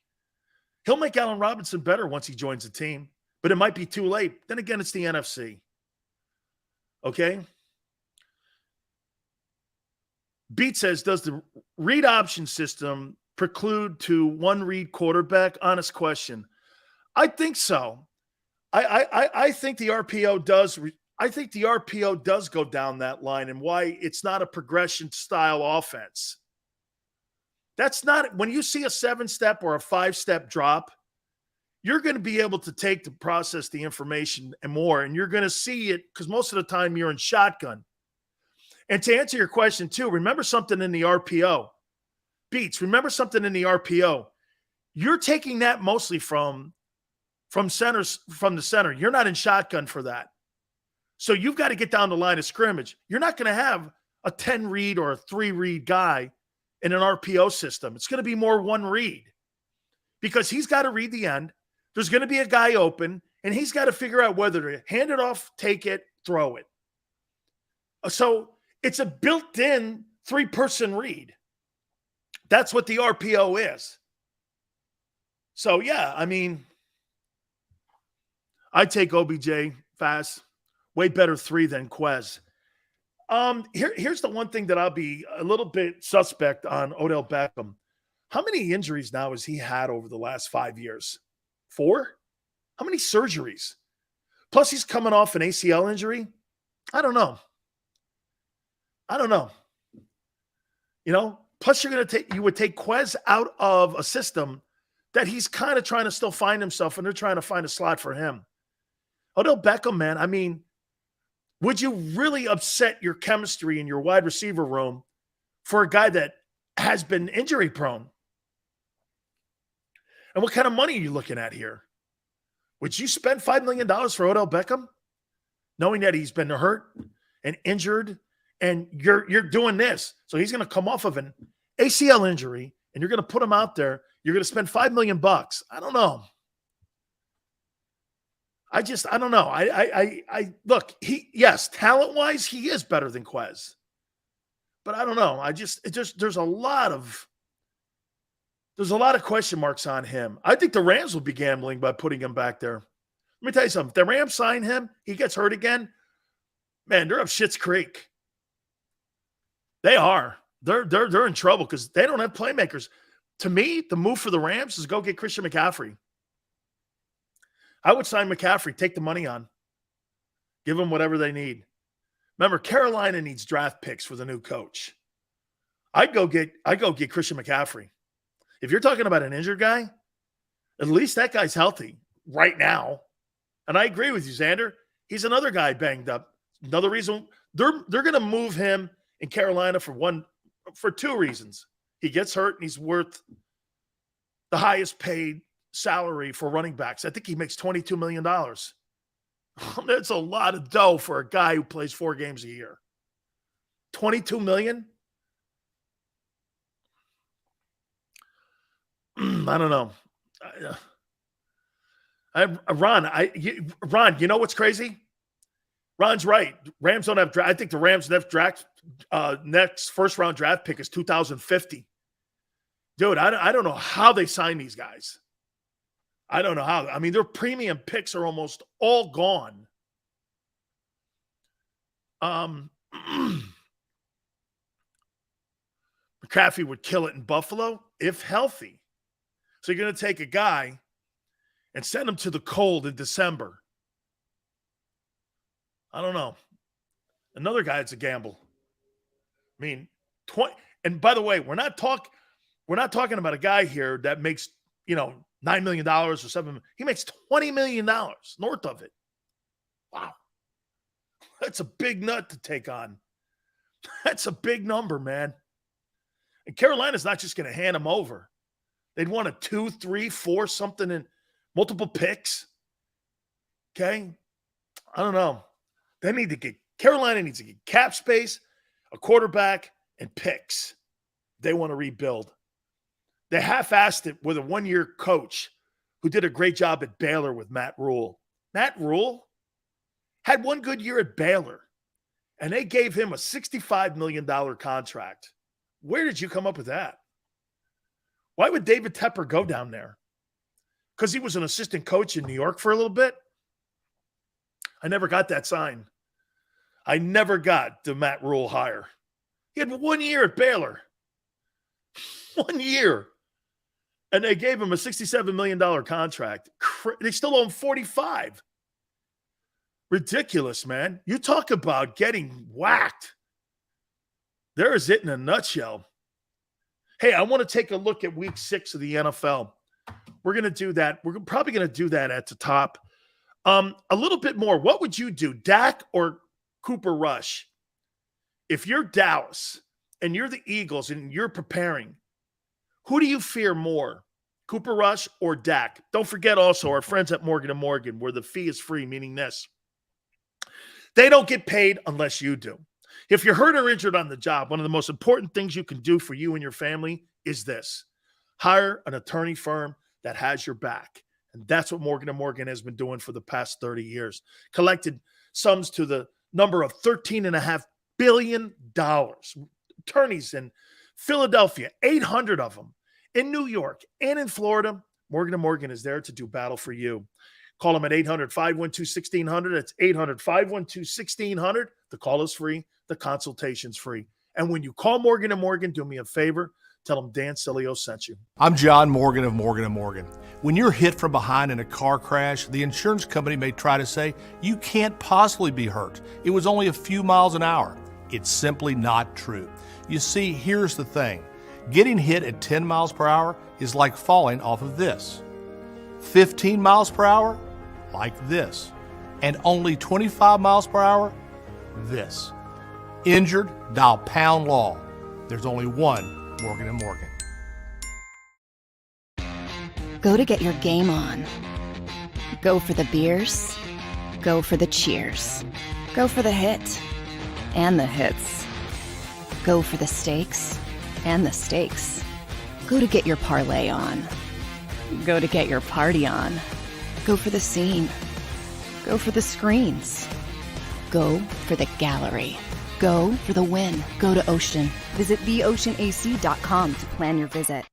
He'll make Allen Robinson better once he joins the team, but it might be too late. Then again, it's the NFC. Okay? Beat says, does the read option system preclude to one read quarterback? Honest question. I think so. I think the RPO does. I think the RPO does go down that line, and why it's not a progression style offense. That's not, when you see a 7-step or a 5-step drop, you're going to be able to process the information and more, and you're going to see it because most of the time you're in shotgun. And to answer your question too, remember something in the RPO. Beats, remember something in the RPO. You're taking that mostly from the center. You're not in shotgun for that. So you've got to get down the line of scrimmage. You're not going to have a 10-read or a 3-read guy in an RPO system. It's going to be more one read because he's got to read the end. There's going to be a guy open, and he's got to figure out whether to hand it off, take it, throw it. So it's a built-in 3-person read. That's what the RPO is. So, yeah, I mean, I take OBJ fast. Way better 3 than Quez. Here's the one thing that I'll be a little bit suspect on Odell Beckham. How many injuries now has he had over the last 5 years? 4? How many surgeries? Plus he's coming off an ACL injury. I don't know. Plus you would take Quez out of a system that he's kind of trying to still find himself, and they're trying to find a slot for him. Odell Beckham, man, I mean, would you really upset your chemistry in your wide receiver room for a guy that has been injury prone? And what kind of money are you looking at here? Would you spend $5 million for Odell Beckham, knowing that he's been hurt and injured, and you're doing this? So he's going to come off of an ACL injury, and you're going to put him out there. You're going to spend $5 million. I don't know. I don't know. I look, yes, talent-wise, he is better than Quez. But I don't know. There's a lot of question marks on him. I think the Rams will be gambling by putting him back there. Let me tell you something. If the Rams sign him, he gets hurt again, man, they're up Schitt's Creek. They are. They're in trouble because they don't have playmakers. To me, the move for the Rams is go get Christian McCaffrey. I would sign McCaffrey, take the money on, give them whatever they need. Remember, Carolina needs draft picks for the new coach. I'd go get Christian McCaffrey. If you're talking about an injured guy, at least that guy's healthy right now. And I agree with you, Xander. He's another guy banged up. Another reason they're going to move him in Carolina for 2 reasons. He gets hurt and he's worth the highest paid salary for running backs. I think he makes $22 million. That's a lot of dough for a guy who plays 4 games a year. $22 million? I don't know. Ron, you know what's crazy? Ron's right. Rams don't have draft. I think the Rams next first-round draft pick is 2050. Dude, I don't know how they sign these guys. I don't know how. I mean, their premium picks are almost all gone. McCaffrey would kill it in Buffalo if healthy. So you're going to take a guy and send him to the cold in December. I don't know. Another guy, it's a gamble. I mean, 20. And by the way, we're not talking about a guy here that makes, $9 million or $7 million. He makes $20 million north of it. Wow. That's a big nut to take on. That's a big number, man. And Carolina's not just going to hand him over. They'd want a 2, 3, 4, something in multiple picks. Okay? I don't know. Carolina needs to get cap space, a quarterback, and picks. They want to rebuild. They half-assed it with a one-year coach who did a great job at Baylor with Matt Rule. Matt Rule had one good year at Baylor, and they gave him a $65 million contract. Where did you come up with that? Why would David Tepper go down there? Because he was an assistant coach in New York for a little bit? I never got that sign. I never got the Matt Rule hire. He had 1 year at Baylor. 1 year. And they gave him a $67 million contract. They still owe him $45. Ridiculous, man. You talk about getting whacked. There is it in a nutshell. Hey, I want to take a look at week 6 of the NFL. We're going to do that. We're probably going to do that at the top. A little bit more. What would you do, Dak or Cooper Rush? If you're Dallas and you're the Eagles and you're preparing, who do you fear more, Cooper Rush or Dak? Don't forget also our friends at Morgan & Morgan, where the fee is free, meaning this. They don't get paid unless you do. If you're hurt or injured on the job, one of the most important things you can do for you and your family is this. Hire an attorney firm that has your back. And that's what Morgan & Morgan has been doing for the past 30 years. Collected sums to the number of $13.5 billion. Attorneys in Philadelphia, 800 of them. In New York and in Florida, Morgan & Morgan is there to do battle for you. Call them at 800-512-1600. That's 800-512-1600. The call is free. The consultation's free. And when you call Morgan & Morgan, do me a favor. Tell them Dan Sileo sent you. I'm John Morgan of Morgan & Morgan. When you're hit from behind in a car crash, the insurance company may try to say, you can't possibly be hurt. It was only a few miles an hour. It's simply not true. You see, here's the thing. Getting hit at 10 miles per hour is like falling off of this. 15 miles per hour, like this. And only 25 miles per hour, this. Injured, dial pound law. There's only one Morgan & Morgan. Go to get your game on. Go for the beers. Go for the cheers. Go for the hit and the hits. Go for the stakes and the stakes. Go to get your parlay on. Go to get your party on. Go for the scene. Go for the screens. Go for the gallery. Go for the win. Go to Ocean. Visit theoceanac.com to plan your visit.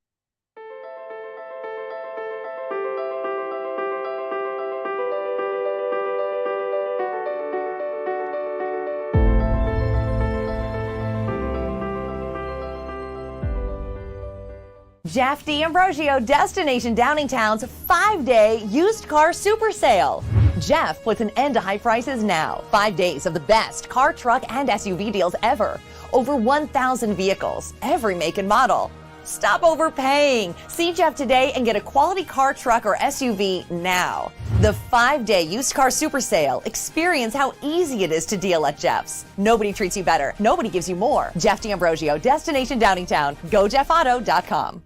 Jeff D'Ambrosio, Destination Downingtown's 5-day used car super sale. Jeff puts an end to high prices now. 5 days of the best car, truck, and SUV deals ever. Over 1,000 vehicles, every make and model. Stop overpaying. See Jeff today and get a quality car, truck, or SUV now. The 5-day used car super sale. Experience how easy it is to deal at Jeff's. Nobody treats you better. Nobody gives you more. Jeff D'Ambrosio, Destination Downingtown. GoJeffAuto.com.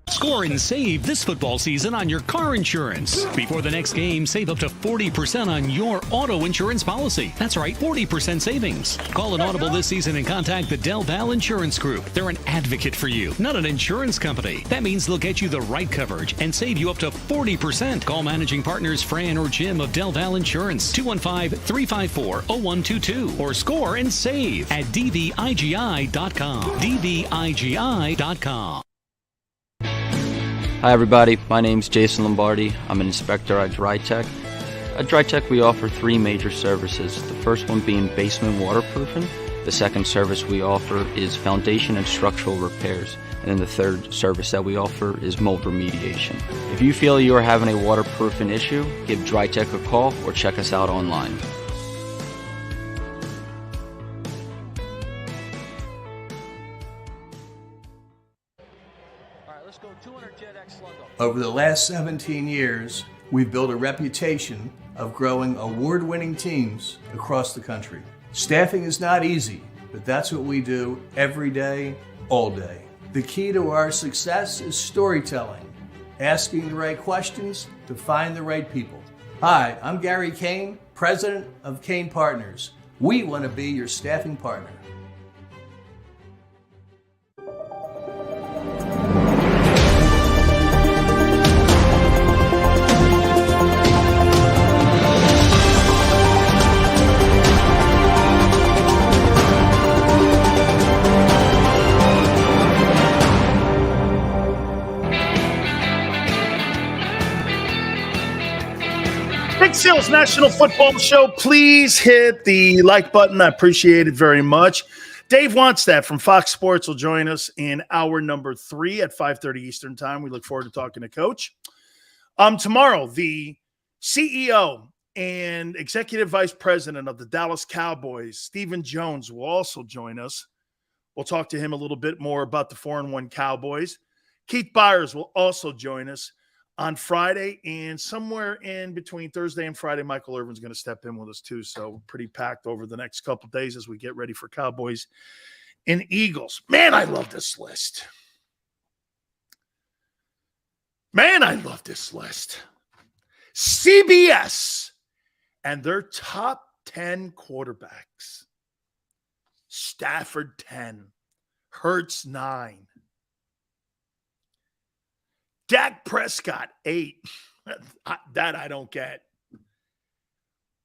Score and save this football season on your car insurance. Before the next game, save up to 40% on your auto insurance policy. That's right, 40% savings. Call an Audible this season and contact the Del Val Insurance Group. They're an advocate for you, not an insurance company. That means they'll get you the right coverage and save you up to 40%. Call managing partners Fran or Jim of Del Val Insurance, 215-354-0122, or score and save at dvigi.com. dvigi.com. Hi everybody, my name's Jason Lombardi. I'm an inspector at Ride Tech. At DryTech, we offer three major services, the first one being basement waterproofing. The second service we offer is foundation and structural repairs. And then the third service that we offer is mold remediation. If you feel you are having a waterproofing issue, give DryTech a call or check us out online. Over the last 17 years, we've built a reputation of growing award-winning teams across the country. Staffing is not easy, but that's what we do every day, all day. The key to our success is storytelling, asking the right questions to find the right people. Hi, I'm Gary Kane, president of Kane Partners. We want to be your staffing partner. Big Sales National Football Show. Please hit the like button. I appreciate it very much. Dave Wannstedt from Fox Sports will join us in hour number 3 at 5:30 Eastern Time. We look forward to talking to Coach. Tomorrow, the CEO and Executive Vice President of the Dallas Cowboys, Stephen Jones, will also join us. We'll talk to him a little bit more about the 4-1 Cowboys. Keith Byers will also join us on Friday, and somewhere in between Thursday and Friday, Michael Irvin's going to step in with us too. So pretty packed over the next couple of days as we get ready for Cowboys and Eagles. Man, I love this list. CBS and their top 10 quarterbacks. Stafford 10, Hurts 9. Dak Prescott, 8. That I don't get.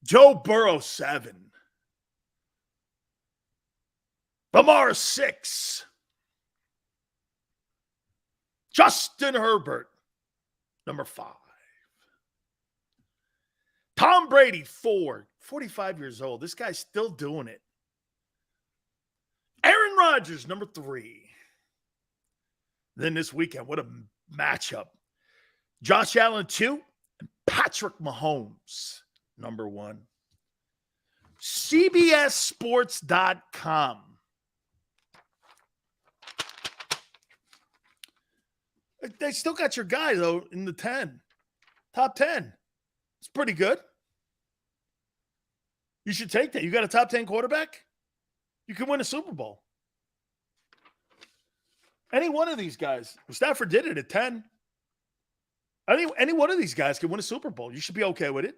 Joe Burrow, 7. Lamar, 6. Justin Herbert, number 5. Tom Brady, 4. 45 years old. This guy's still doing it. Aaron Rodgers, number 3. Then this weekend, what a matchup. Josh Allen, 2, and Patrick Mahomes, number 1. CBSSports.com. They still got your guy, though, in the 10. Top 10. It's pretty good. You should take that. You got a top 10 quarterback? You can win a Super Bowl. Any one of these guys. Stafford did it at 10. Any one of these guys can win a Super Bowl. You should be okay with it.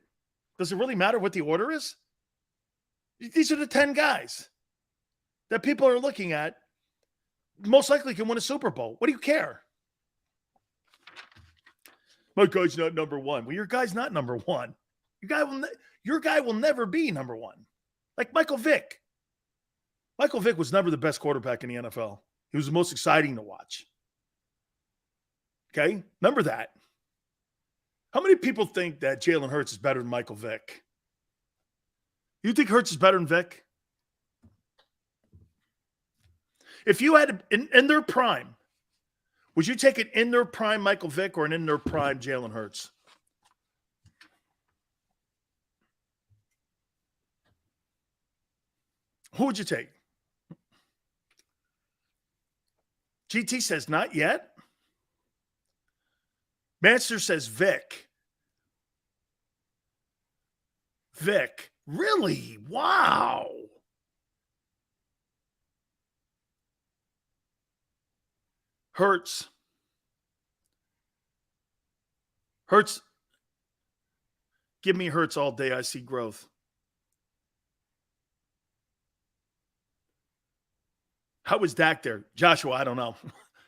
Does it really matter what the order is? These are the 10 guys that people are looking at. Most likely can win a Super Bowl. What do you care? My guy's not number 1. Well, your guy's not number 1. Your guy will never be number 1. Like Michael Vick. Michael Vick was never the best quarterback in the NFL. He was the most exciting to watch. Okay? Remember that. How many people think that Jalen Hurts is better than Michael Vick? You think Hurts is better than Vick? If you had in their prime, would you take an in their prime Michael Vick or an in their prime Jalen Hurts? Who would you take? GT says, not yet. Manster says, Vick. Vick. Really? Wow. Hurts. Hurts. Give me Hurts all day. I see growth. How was Dak there? Joshua, I don't know.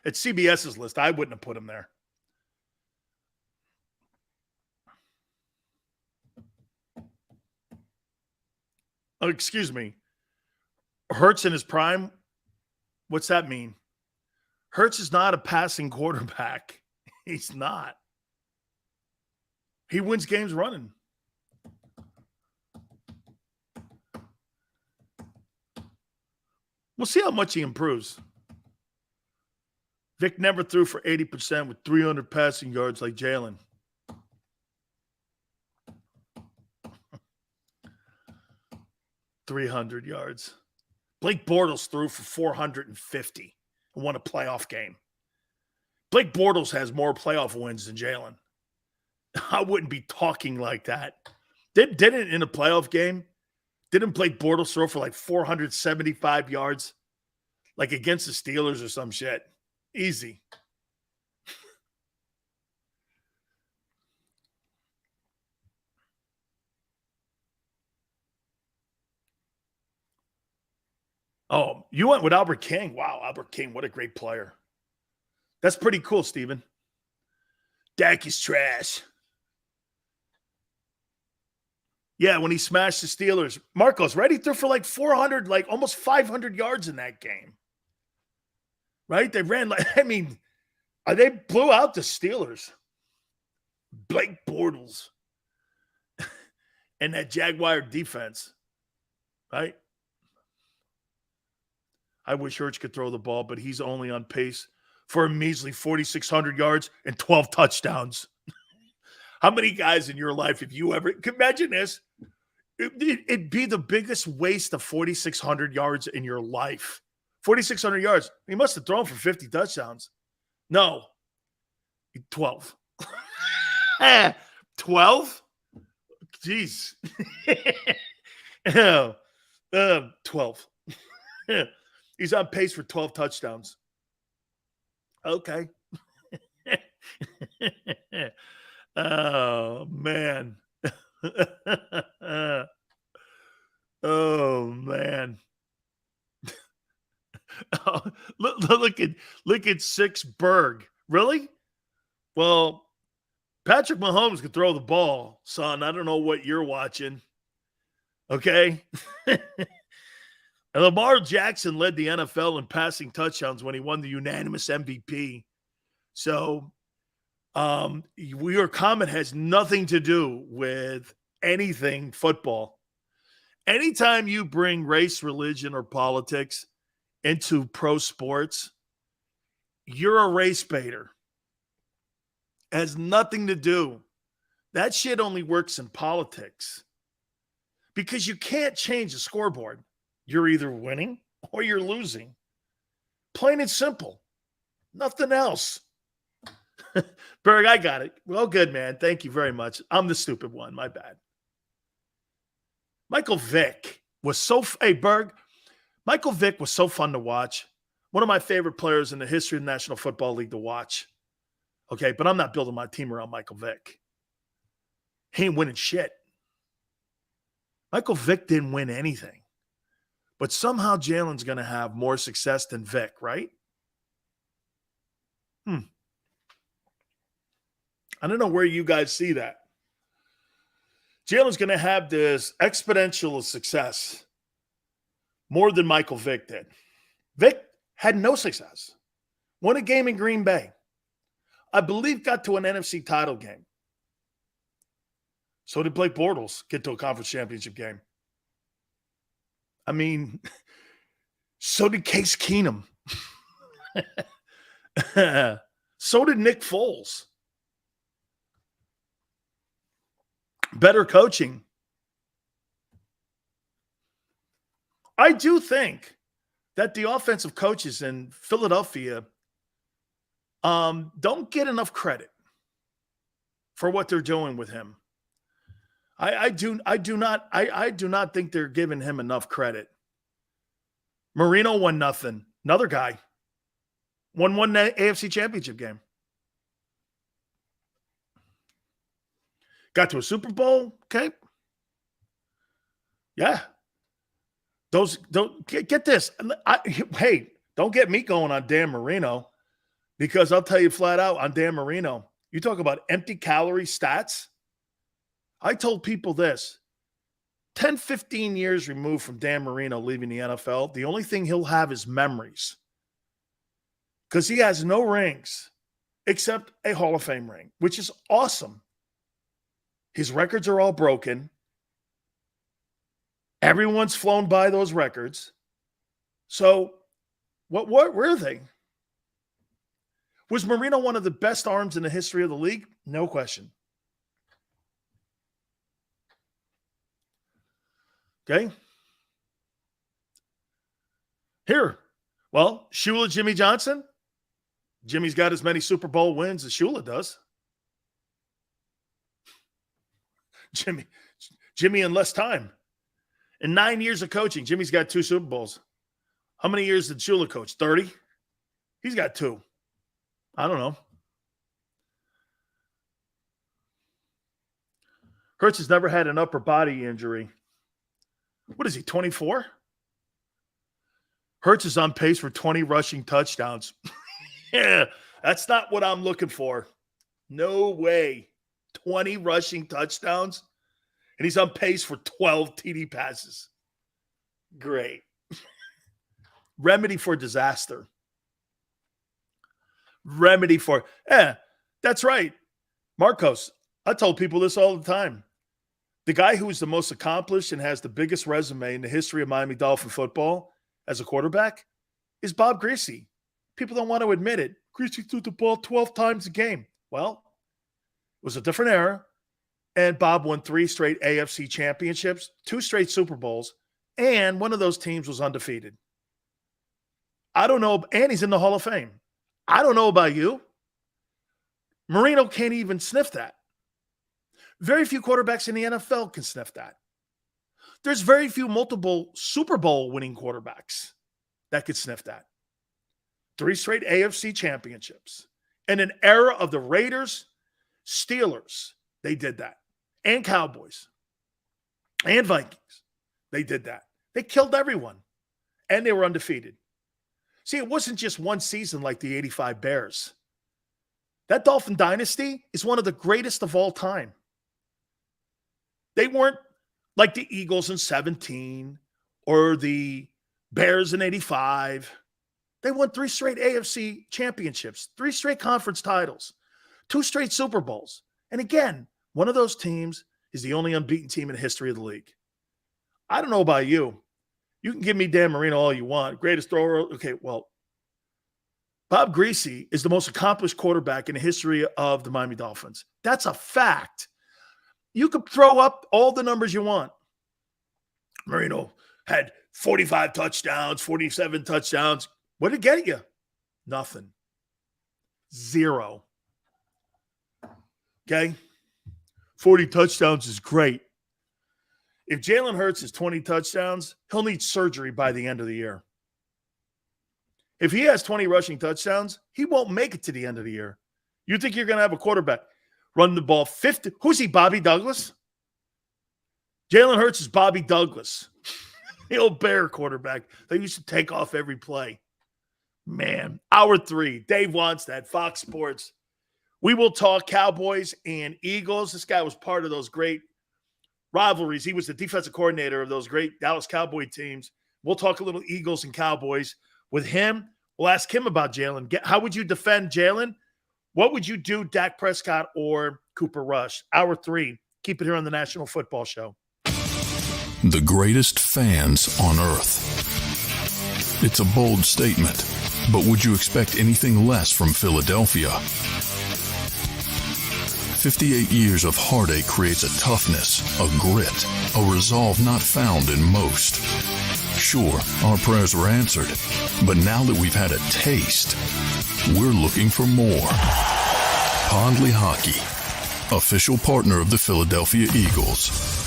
It's CBS's list. I wouldn't have put him there. Oh, excuse me. Hurts in his prime? What's that mean? Hurts is not a passing quarterback. He's not. He wins games running. We'll see how much he improves. Vick never threw for 80% with 300 passing yards like Jalen. $300 yards. Blake Bortles threw for 450 and won a playoff game. Blake Bortles has more playoff wins than Jalen. I wouldn't be talking like that. Didn't in a playoff game, didn't Blake Bortles throw for like 475 yards? Like against the Steelers or some shit. Easy. Oh, you went with Albert King. Wow, Albert King, what a great player. That's pretty cool, Steven. Dak is trash. Yeah, when he smashed the Steelers. Marcos, right? He threw for like 400, like almost 500 yards in that game. Right? They ran like, I mean, they blew out the Steelers. Blake Bortles. And that Jaguar defense. Right? I wish Hurts could throw the ball, but he's only on pace for a measly 4,600 yards and 12 touchdowns. How many guys in your life have you ever – imagine this. It'd be the biggest waste of 4,600 yards in your life. 4,600 yards. He must have thrown for 50 touchdowns. No. 12. 12? Jeez. 12. He's on pace for 12 touchdowns. Okay. Oh, man. Oh, man. Oh, look at Six Berg. Really? Well, Patrick Mahomes can throw the ball, son. I don't know what you're watching. Okay? And Lamar Jackson led the NFL in passing touchdowns when he won the unanimous MVP. So your comment has nothing to do with anything football. Anytime you bring race, religion, or politics into pro sports, you're a race baiter. It has nothing to do. That shit only works in politics because you can't change the scoreboard. You're either winning or you're losing. Plain and simple. Nothing else. Berg, I got it. Well, good, man. Thank you very much. I'm the stupid one. My bad. Michael Vick was so – hey, Berg, Michael Vick was so fun to watch. One of my favorite players in the history of the National Football League to watch. Okay, but I'm not building my team around Michael Vick. He ain't winning shit. Michael Vick didn't win anything. But somehow Jalen's going to have more success than Vick, right? I don't know where you guys see that. Jalen's going to have this exponential success more than Michael Vick did. Vick had no success. Won a game in Green Bay. I believe got to an NFC title game. So did Blake Bortles get to a conference championship game. I mean, so did Case Keenum. So did Nick Foles. Better coaching. I do think that the offensive coaches in Philadelphia don't get enough credit for what they're doing with him. I do not think they're giving him enough credit. Marino won nothing. Another guy won one AFC championship game. Got to a Super Bowl. Okay. Yeah. Don't get this. Hey, don't get me going on Dan Marino because I'll tell you flat out on Dan Marino, you talk about empty calorie stats. I told people this, 10, 15 years removed from Dan Marino leaving the NFL, the only thing he'll have is memories because he has no rings except a Hall of Fame ring, which is awesome. His records are all broken. Everyone's flown by those records. So what were they? Was Marino one of the best arms in the history of the league? No question. Okay. Here. Well, Shula, Jimmy Johnson. Jimmy's got as many Super Bowl wins as Shula does. Jimmy in less time. In 9 years of coaching, Jimmy's got 2 Super Bowls. How many years did Shula coach? 30? He's got 2. I don't know. Hurts has never had an upper body injury. What is he, 24? Hurts is on pace for 20 rushing touchdowns. Yeah, that's not what I'm looking for. No way. 20 rushing touchdowns, and he's on pace for 12 TD passes. Great. Remedy for disaster. Remedy for, that's right. Marcos, I told people this all the time. The guy who is the most accomplished and has the biggest resume in the history of Miami Dolphin football as a quarterback is Bob Griese. People don't want to admit it. Griese threw the ball 12 times a game. Well, it was a different era, and Bob won 3 straight AFC championships, 2 straight Super Bowls, and one of those teams was undefeated. I don't know, and he's in the Hall of Fame. I don't know about you. Marino can't even sniff that. Very few quarterbacks in the NFL can sniff that. There's very few multiple Super Bowl winning quarterbacks that could sniff that. 3 straight AFC championships. In an era of the Raiders, Steelers, they did that. And Cowboys. And Vikings. They did that. They killed everyone. And they were undefeated. See, it wasn't just one season like the 85 Bears. That Dolphin dynasty is one of the greatest of all time. They weren't like the Eagles in 17 or the Bears in 85. They won 3 straight AFC championships, 3 straight conference titles, 2 straight Super Bowls. And again, one of those teams is the only unbeaten team in the history of the league. I don't know about you. You can give me Dan Marino all you want. Greatest thrower. Okay, well, Bob Griese is the most accomplished quarterback in the history of the Miami Dolphins. That's a fact. You could throw up all the numbers you want. Marino had 45 touchdowns, 47 touchdowns. What did it get you? Nothing. 0. Okay? 40 touchdowns is great. If Jalen Hurts has 20 touchdowns, he'll need surgery by the end of the year. If he has 20 rushing touchdowns, he won't make it to the end of the year. You think you're going to have a quarterback run the ball 50? Who's he, Bobby Douglas? Jalen Hurts is Bobby Douglas. The old Bear quarterback. They used to take off every play. Man, hour 3. Dave wants that. Fox Sports. We will talk Cowboys and Eagles. This guy was part of those great rivalries. He was the defensive coordinator of those great Dallas Cowboy teams. We'll talk a little Eagles and Cowboys with him. We'll ask him about Jalen. How would you defend Jalen? What would you do, Dak Prescott or Cooper Rush? Hour 3. Keep it here on the National Football Show. The greatest fans on earth. It's a bold statement, but would you expect anything less from Philadelphia? 58 years of heartache creates a toughness, a grit, a resolve not found in most. Sure, our prayers were answered, but now that we've had a taste, we're looking for more. Pondley Hockey, official partner of the Philadelphia Eagles.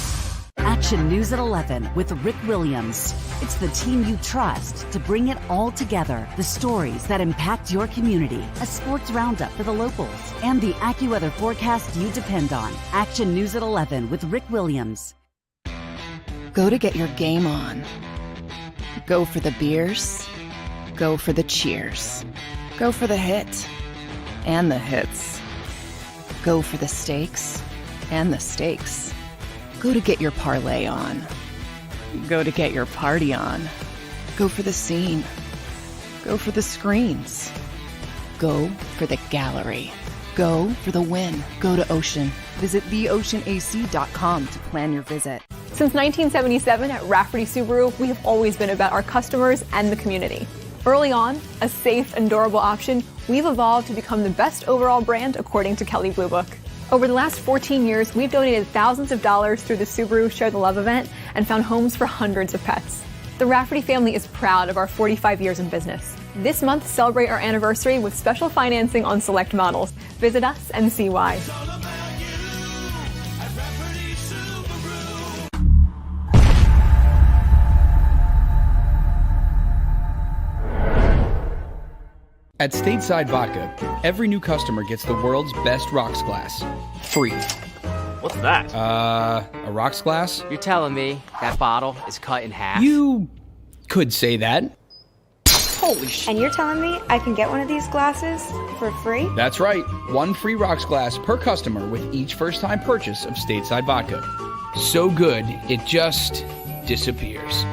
Action News at 11 with Rick Williams. It's the team you trust to bring it all together. The stories that impact your community, a sports roundup for the locals, and the AccuWeather forecast you depend on. Action News at 11 with Rick Williams. Go to get your game on. Go for the beers. Go for the cheers. Go for the hit and the hits. Go for the stakes and the stakes. Go to get your parlay on. Go to get your party on. Go for the scene. Go for the screens. Go for the gallery. Go for the win. Go to Ocean. Visit theoceanac.com to plan your visit. Since 1977 at Rafferty Subaru, we have always been about our customers and the community. Early on, a safe and durable option, we've evolved to become the best overall brand according to Kelley Blue Book. Over the last 14 years, we've donated thousands of dollars through the Subaru Share the Love event and found homes for hundreds of pets. The Rafferty family is proud of our 45 years in business. This month, celebrate our anniversary with special financing on select models. Visit us and see why. At Stateside Vodka, every new customer gets the world's best rocks glass. Free. What's that? A rocks glass? You're telling me that bottle is cut in half? You could say that. Holy shit. And you're telling me I can get one of these glasses for free? That's right. One free rocks glass per customer with each first-time purchase of Stateside Vodka. So good, it just disappears.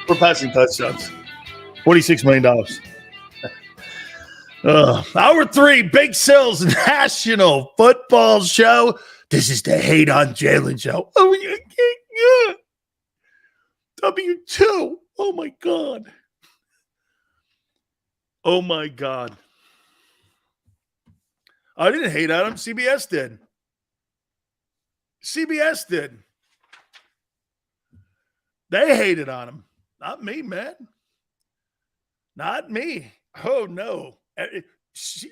We're passing touchdowns. $46 million. Hour 3, Big Sills National Football Show. This is the Hate on Jalen show. Oh, yeah. W2. Oh, my God. Oh, my God. I didn't hate on him. CBS did. CBS did. They hated on him. Not me, man. Not me. Oh, no.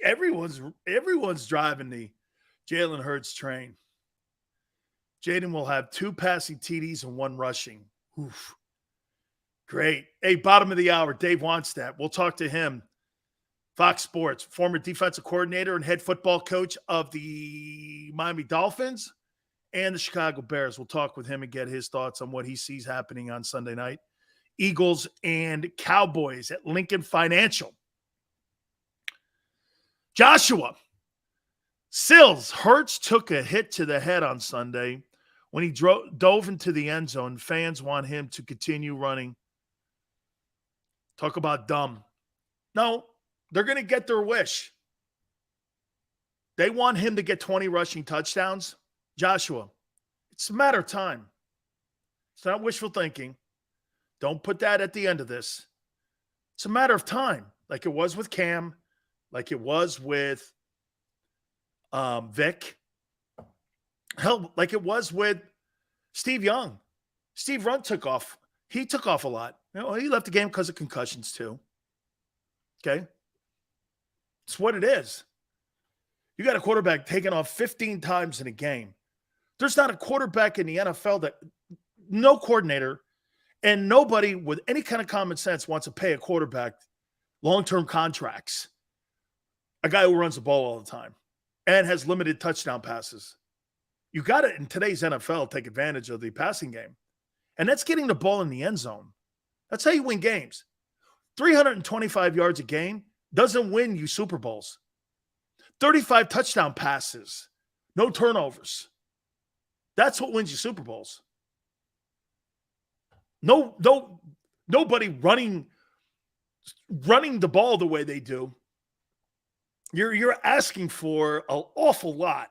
Everyone's driving the Jalen Hurts train. Jaden will have 2 passing TDs and 1 rushing. Oof. Great. Hey, bottom of the hour, Dave Wannstedt. We'll talk to him. Fox Sports, former defensive coordinator and head football coach of the Miami Dolphins and the Chicago Bears. We'll talk with him and get his thoughts on what he sees happening on Sunday night. Eagles and Cowboys at Lincoln Financial. Joshua Sills, Hurts took a hit to the head on Sunday when he dove into the end zone. Fans want him to continue running. Talk about dumb. No, they're going to get their wish. They want him to get 20 rushing touchdowns. Joshua, it's a matter of time. It's not wishful thinking. Don't put that at the end of this. It's a matter of time, like it was with Cam, like it was with Vick. Hell, like it was with Steve Young. Steve Runt took off. He took off a lot. You know, he left the game because of concussions too. Okay? It's what it is. You got a quarterback taking off 15 times in a game. There's not a quarterback in the NFL that no coordinator and nobody with any kind of common sense wants to pay a quarterback long-term contracts. A guy who runs the ball all the time and has limited touchdown passes. You got to, in today's NFL, take advantage of the passing game. And that's getting the ball in the end zone. That's how you win games. 325 yards a game doesn't win you Super Bowls. 35 touchdown passes, no turnovers. That's what wins you Super Bowls. Nobody running the ball the way they do. You're asking for an awful lot.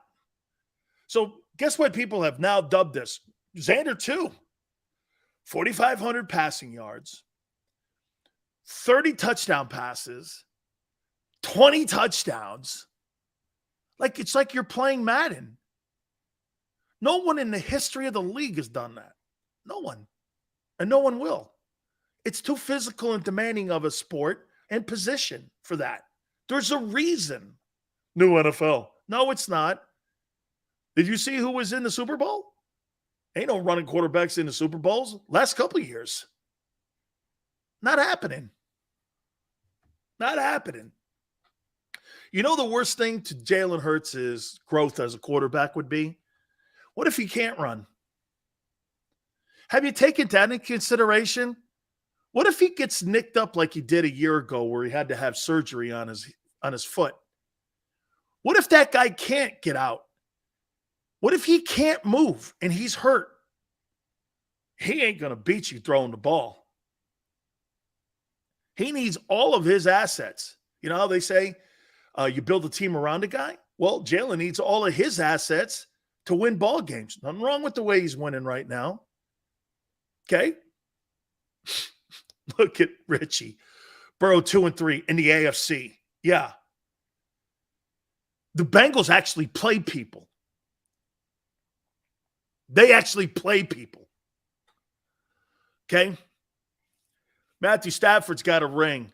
So guess what people have now dubbed this? Xander too. 4,500 passing yards, 30 touchdown passes, 20 touchdowns. It's like you're playing Madden. No one in the history of the league has done that. No one. And no one will. It's too physical and demanding of a sport and position for that. There's a reason New NFL. No, it's not. Did you see who was in the Super Bowl? Ain't no running quarterbacks in the Super Bowls. Last couple of years. Not happening. Not happening. You know the worst thing to Jalen Hurts' growth as a quarterback would be? What if he can't run? Have you taken that into consideration? What if he gets nicked up like he did a year ago where he had to have surgery on his foot? What if that guy can't get out? What if he can't move and he's hurt? He ain't going to beat you throwing the ball. He needs all of his assets. You know how they say you build a team around a guy? Well, Jalen needs all of his assets to win ball games. Nothing wrong with the way he's winning right now. Okay? Look at Richie. Burrow 2-3 in the AFC. Yeah. The Bengals actually play people. They actually play people. Okay? Matthew Stafford's got a ring.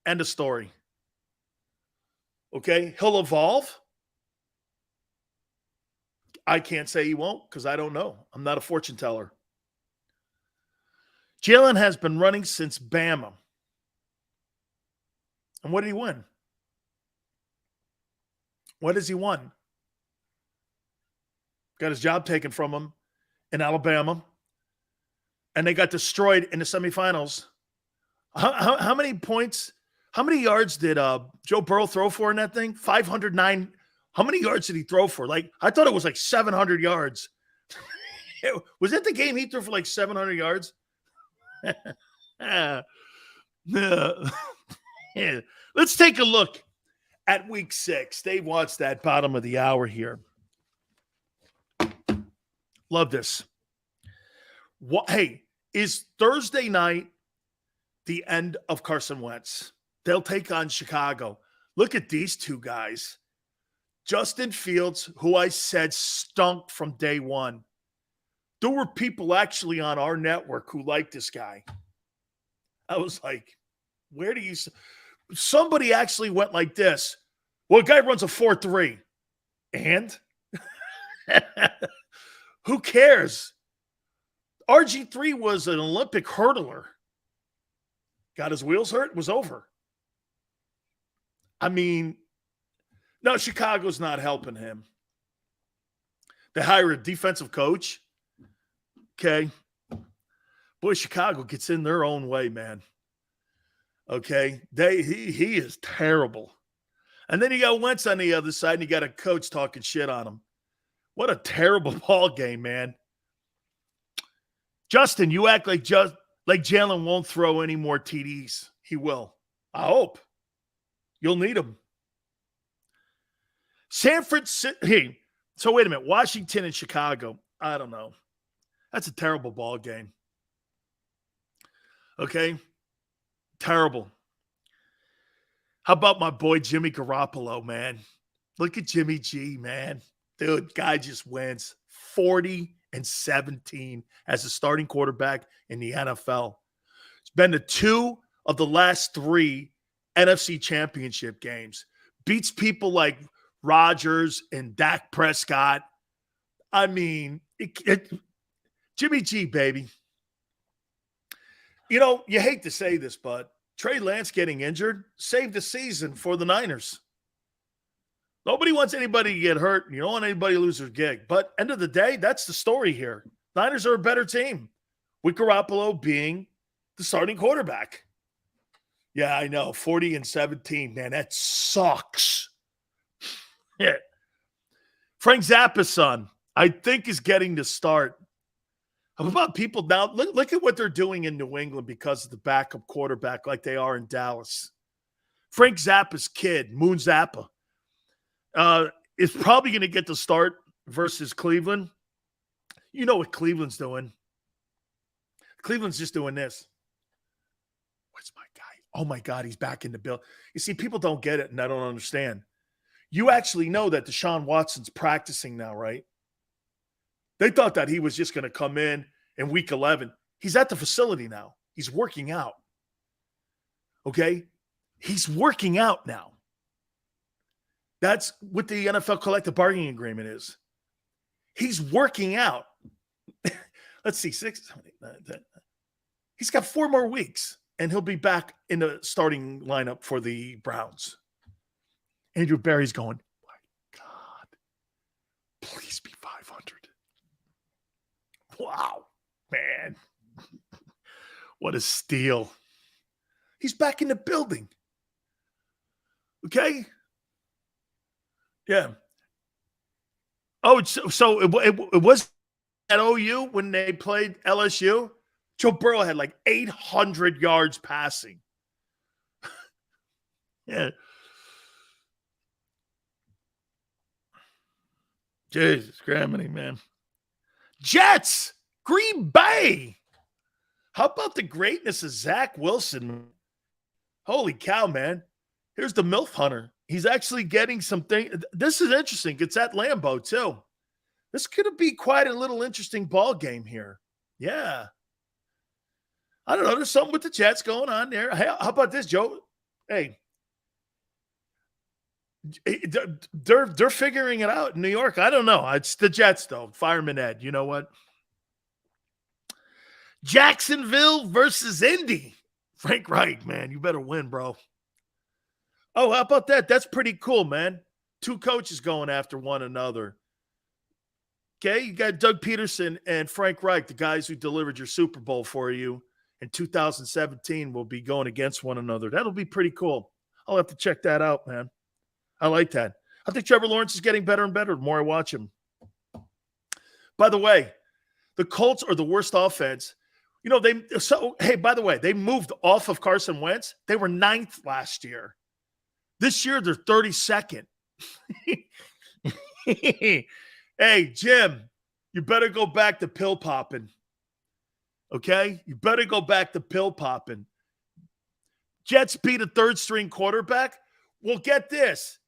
End of story. Okay? He'll evolve. I can't say he won't because I don't know. I'm not a fortune teller. Jalen has been running since Bama. And what did he win? What has he won? Got his job taken from him in Alabama. And they got destroyed in the semifinals. How many points, how many yards did Joe Burrow throw for in that thing? 509. How many yards did he throw for? Like, I thought it was like 700 yards. Was it the game he threw for like 700 yards? Yeah. Let's take a look at week 6. Dave wants that bottom of the hour here. Love this. Hey, is Thursday night the end of Carson Wentz? They'll take on Chicago. Look at these two guys. Justin Fields, who I said stunk from day one. There were people actually on our network who liked this guy. I was like, where do you – somebody actually went like this. Well, a guy runs a 4.3. And? Who cares? RG3 was an Olympic hurdler. Got his wheels hurt, was over. I mean, no, Chicago's not helping him. They hire a defensive coach. Okay. Boy, Chicago gets in their own way, man. Okay. He is terrible. And then you got Wentz on the other side, and you got a coach talking shit on him. What a terrible ball game, man. Justin, you act like Jalen won't throw any more TDs. He will. I hope. You'll need him. San Francisco. Hey, so wait a minute. Washington and Chicago. I don't know. That's a terrible ball game. Okay? Terrible. How about my boy Jimmy Garoppolo, man? Look at Jimmy G, man. Dude, guy just wins 40-17 as a starting quarterback in the NFL. It's been to 2 of the last 3 NFC championship games. Beats people like Rodgers and Dak Prescott. I mean, Jimmy G, baby. You know, you hate to say this, but Trey Lance getting injured saved the season for the Niners. Nobody wants anybody to get hurt. You don't want anybody to lose their gig. But end of the day, that's the story here. Niners are a better team with Garoppolo being the starting quarterback. Yeah, I know. 40-17, man, that sucks. Yeah. Frank Zappa's son, I think, is getting the start. How about people now? Look at what they're doing in New England because of the backup quarterback like they are in Dallas. Frank Zappa's kid, Moon Zappa, is probably going to get the start versus Cleveland. You know what Cleveland's doing. Cleveland's just doing this. Where's my guy? Oh, my God, he's back in the bill. You see, people don't get it, and I don't understand. You actually know that Deshaun Watson's practicing now, right? They thought that he was just going to come in week 11. He's at the facility now. He's working out. Okay? He's working out now. That's what the NFL collective bargaining agreement is. He's working out. Let's see, 6, 7, 8, 9, 10. He's got 4 more weeks, and he'll be back in the starting lineup for the Browns. Andrew Berry's going, my God, please be 500. Wow, man. What a steal. He's back in the building. Okay? Yeah. Oh, so it was at OU when they played LSU. Joe Burrow had like 800 yards passing. Yeah. Jesus, Grammy, man. Jets, Green Bay. How about the greatness of Zach Wilson? Holy cow, man. Here's the MILF Hunter. He's actually getting something. This is interesting. It's at Lambeau, too. This could be quite a little interesting ball game here. Yeah. I don't know. There's something with the Jets going on there. Hey, how about this, Joe? Hey. They're figuring it out in New York. I don't know. It's the Jets, though. Fireman Ed. You know what? Jacksonville versus Indy. Frank Reich, man. You better win, bro. Oh, how about that? That's pretty cool, man. 2 coaches going after one another. Okay, you got Doug Peterson and Frank Reich, the guys who delivered your Super Bowl for you in 2017, will be going against one another. That'll be pretty cool. I'll have to check that out, man. I like that. I think Trevor Lawrence is getting better and better the more I watch him. By the way, the Colts are the worst offense. You know, by the way, they moved off of Carson Wentz. They were 9th last year. This year, they're 32nd. Hey, Jim, you better go back to pill popping. Okay? You better go back to pill popping. Jets beat a 3rd-string quarterback? Well, get this.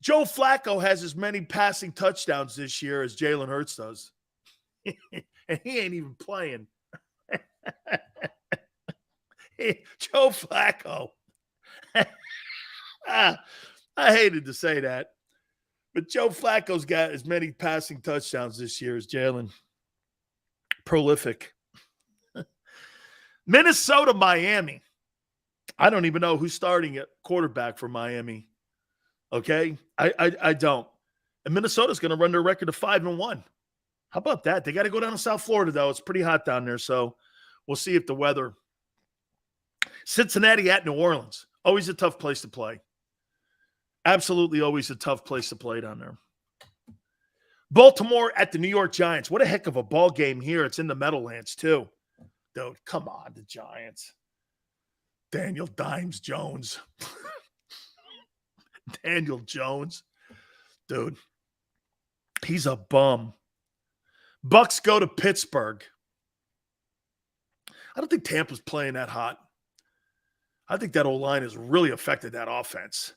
Joe Flacco has as many passing touchdowns this year as Jalen Hurts does. And he ain't even playing. Joe Flacco. I hated to say that. But Joe Flacco's got as many passing touchdowns this year as Jalen. Prolific. Minnesota, Miami. I don't even know who's starting at quarterback for Miami. Okay? I don't. And Minnesota's going to run their record to 5-1. How about that? They got to go down to South Florida, though. It's pretty hot down there, so we'll see if the weather. Cincinnati at New Orleans. Always a tough place to play. Absolutely always a tough place to play down there. Baltimore at the New York Giants. What a heck of a ball game here. It's in the Meadowlands, too. Dude, come on, the Giants. Daniel Dimes Jones. Daniel Jones. Dude, he's a bum. Bucks go to Pittsburgh. I don't think Tampa's playing that hot. I think that O-line has really affected that offense.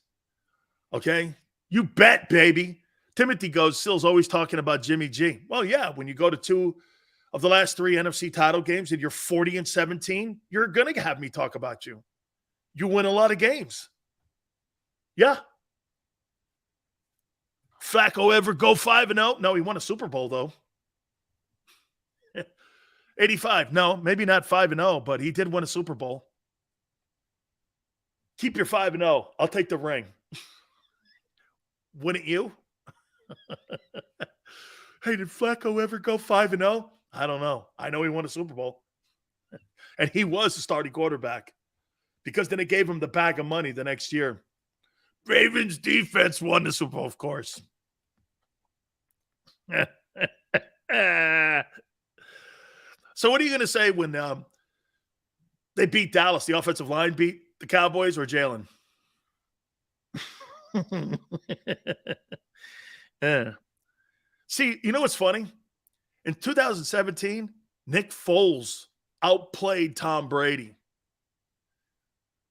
Okay? You bet, baby. Timothy goes, Sill's always talking about Jimmy G. Well, yeah, when you go to 2 of the last 3 NFC title games and you're 40-17, you're going to have me talk about you. You win a lot of games. Yeah. Flacco ever go 5-0? No, he won a Super Bowl, though. 85. No, maybe not 5-0, but he did win a Super Bowl. Keep your 5-0. I'll take the ring. Wouldn't you? Hey, did Flacco ever go 5-0? I don't know. I know he won a Super Bowl. And he was the starting quarterback because then it gave him the bag of money the next year. Ravens defense won the Super Bowl, of course. So what are you going to say when they beat Dallas? The offensive line beat the Cowboys or Jalen? Yeah. See, you know what's funny? In 2017, Nick Foles outplayed Tom Brady.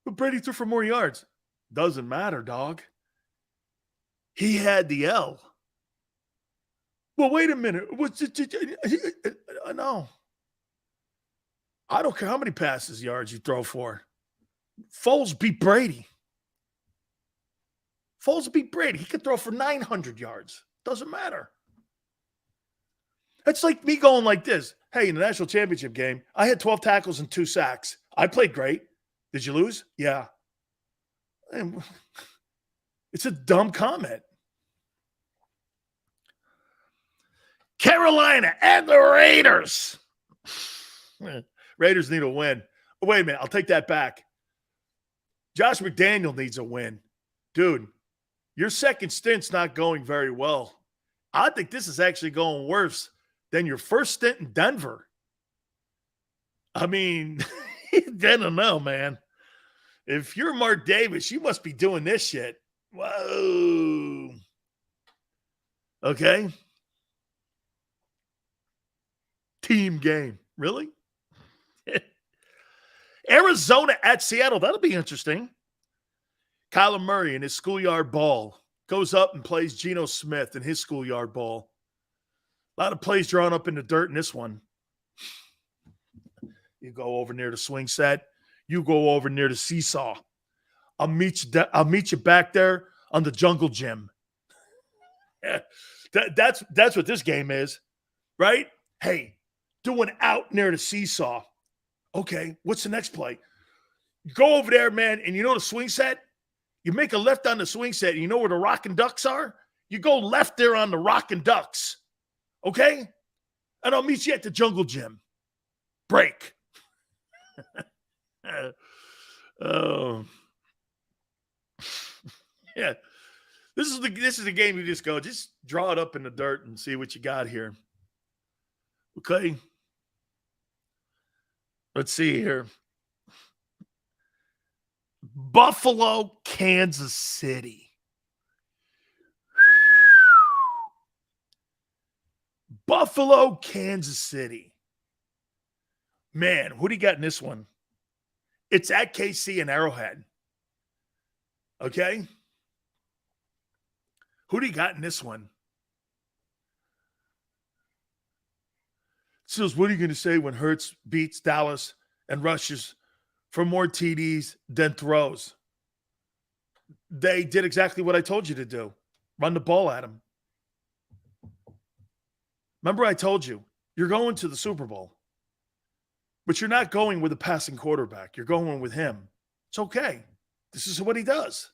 But Brady threw for more yards. Doesn't matter, dog. He had the L. Well, wait a minute. No. I don't care how many passes yards you throw for. Foles beat Brady. Foles beat Brady. He could throw for 900 yards. Doesn't matter. It's like me going like this. Hey, in the national championship game, I had 12 tackles and 2 sacks. I played great. Did you lose? Yeah. It's a dumb comment. Carolina and the Raiders. Raiders need a win. Oh, wait a minute. I'll take that back. Josh McDaniel needs a win. Dude, your second stint's not going very well. I think this is actually going worse than your first stint in Denver. I mean, I don't know, man. If you're Mark Davis, you must be doing this shit. Whoa. Okay. Team game. Really? Arizona at Seattle. That'll be interesting. Kyler Murray in his schoolyard ball goes up and plays Geno Smith in his schoolyard ball. A lot of plays drawn up in the dirt in this one. You go over near the swing set. You go over near the seesaw. I'll meet you back there on the jungle gym. That's what this game is, right? Hey, doing out near the seesaw. Okay, what's the next play? You go over there, man, and you know the swing set? You make a left on the swing set, and you know where the rockin' ducks are? You go left there on the rockin' ducks. Okay? And I'll meet you at the jungle gym. Break. Oh. Yeah. This is the game you just go, just draw it up in the dirt and see what you got here. Okay? Let's see here. Buffalo, Kansas City. Buffalo, Kansas City. Man, who do you got in this one? It's at KC and Arrowhead. Okay? Who do you got in this one? Sills, what are you going to say when Hurts beats Dallas and rushes for more TDs than throws? They did exactly what I told you to do. Run the ball at him. Remember I told you, you're going to the Super Bowl. But you're not going with a passing quarterback. You're going with him. It's okay. This is what he does.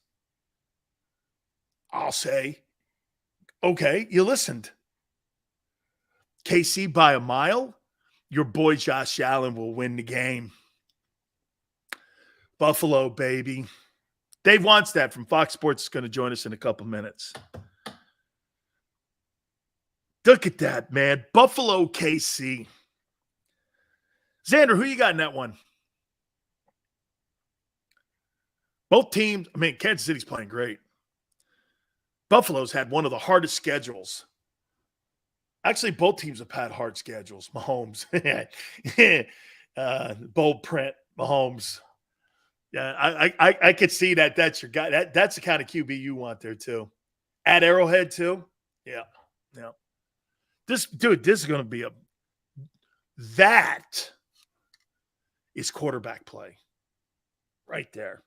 I'll say, okay, you listened. KC by a mile, your boy Josh Allen will win the game. Buffalo, baby. Dave Wannstedt from Fox Sports is going to join us in a couple minutes. Look at that, man. Buffalo, KC. Xander, who you got in that one? Both teams, I mean, Kansas City's playing great. Buffalo's had one of the hardest schedules. Actually, both teams have had hard schedules. Mahomes. Bold print, Mahomes. Yeah, I could see that. That's your guy. That's the kind of QB you want there, too. At Arrowhead, too? Yeah. This is going to be that is quarterback play right there.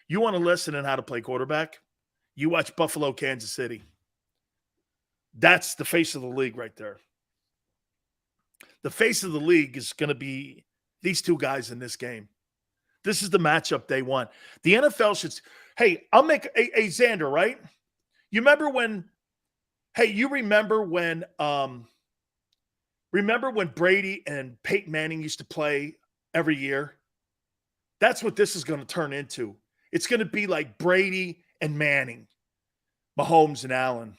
You want to listen on how to play quarterback? You watch Buffalo, Kansas City. That's the face of the league right there. The face of the league is going to be these two guys in this game. This is the matchup they want. The NFL should – hey, I'll make a Xander, right? You remember when – hey, you remember when Brady and Peyton Manning used to play every year? That's what this is going to turn into. It's going to be like Brady and Manning, Mahomes and Allen.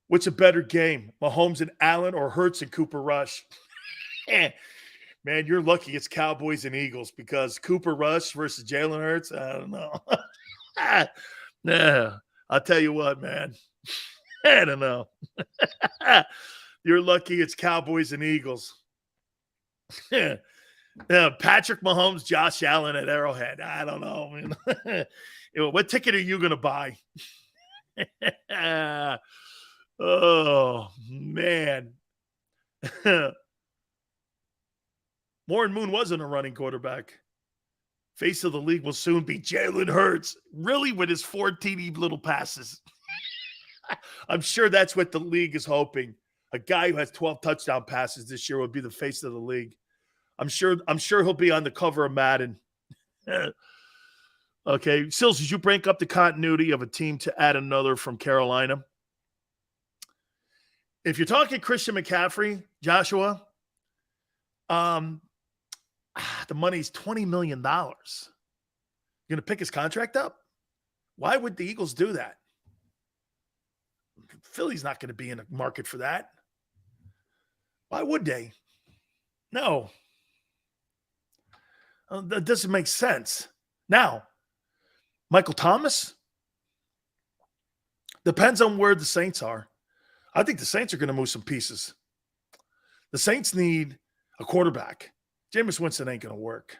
What's a better game, Mahomes and Allen or Hurts and Cooper Rush? Man, you're lucky it's Cowboys and Eagles because Cooper Rush versus Jalen Hurts, I don't know. Nah, I'll tell you what, man. I don't know. You're lucky it's Cowboys and Eagles. Patrick Mahomes, Josh Allen at Arrowhead. I don't know, man. What ticket are you going to buy? Oh, man. Warren Moon wasn't a running quarterback. Face of the league will soon be Jalen Hurts, really, with his 4 TD little passes. I'm sure that's what the league is hoping. A guy who has 12 touchdown passes this year will be the face of the league. I'm sure he'll be on the cover of Madden. Okay, Sills, did you break up the continuity of a team to add another from Carolina? If you're talking Christian McCaffrey, Joshua, the money's $20 million. You're going to pick his contract up? Why would the Eagles do that? Philly's not going to be in a market for that. Why would they? No. That doesn't make sense. Now, Michael Thomas? Depends on where the Saints are. I think the Saints are going to move some pieces. The Saints need a quarterback. Jameis Winston ain't going to work.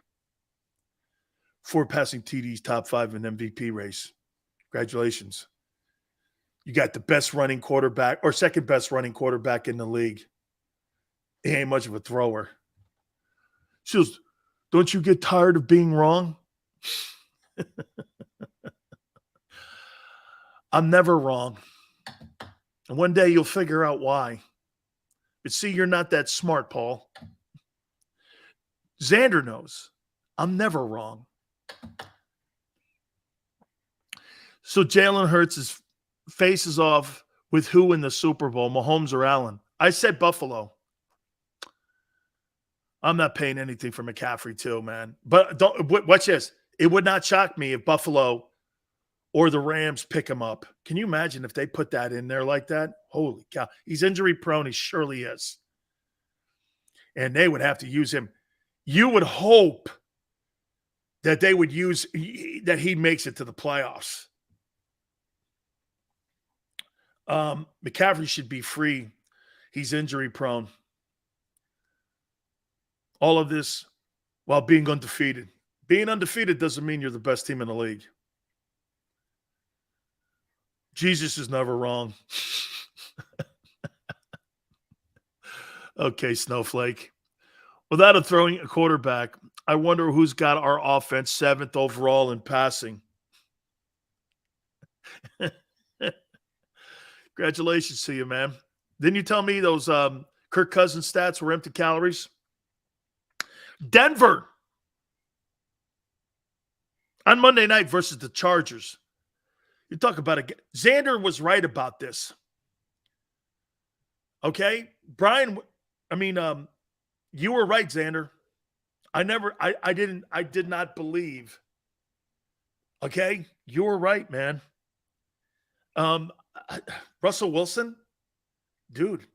4 passing TDs, top 5 in MVP race. Congratulations. You got the best running quarterback or second best running quarterback in the league. He ain't much of a thrower. She goes, don't you get tired of being wrong? I'm never wrong. And one day you'll figure out why. But see, you're not that smart, Paul. Xander knows. I'm never wrong. So Jalen Hurts faces off with who in the Super Bowl, Mahomes or Allen? I said Buffalo. I'm not paying anything for McCaffrey too, man. But watch this. It would not shock me if Buffalo or the Rams pick him up. Can you imagine if they put that in there like that? Holy cow. He's injury prone. He surely is. And they would have to use him. You would hope that they would use that he makes it to the playoffs. McCaffrey should be free. He's injury prone. All of this while being undefeated. Being undefeated doesn't mean you're the best team in the league. Jesus is never wrong. Okay, Snowflake. Without a throwing a quarterback, I wonder who's got our offense 7th overall in passing. Congratulations to you, man. Didn't you tell me those Kirk Cousins stats were empty calories? Denver on Monday night versus the Chargers. You talk about it. Xander was right about this. Okay? Brian, you were right, Xander. I did not believe. Okay? You were right, man. Russell Wilson, dude,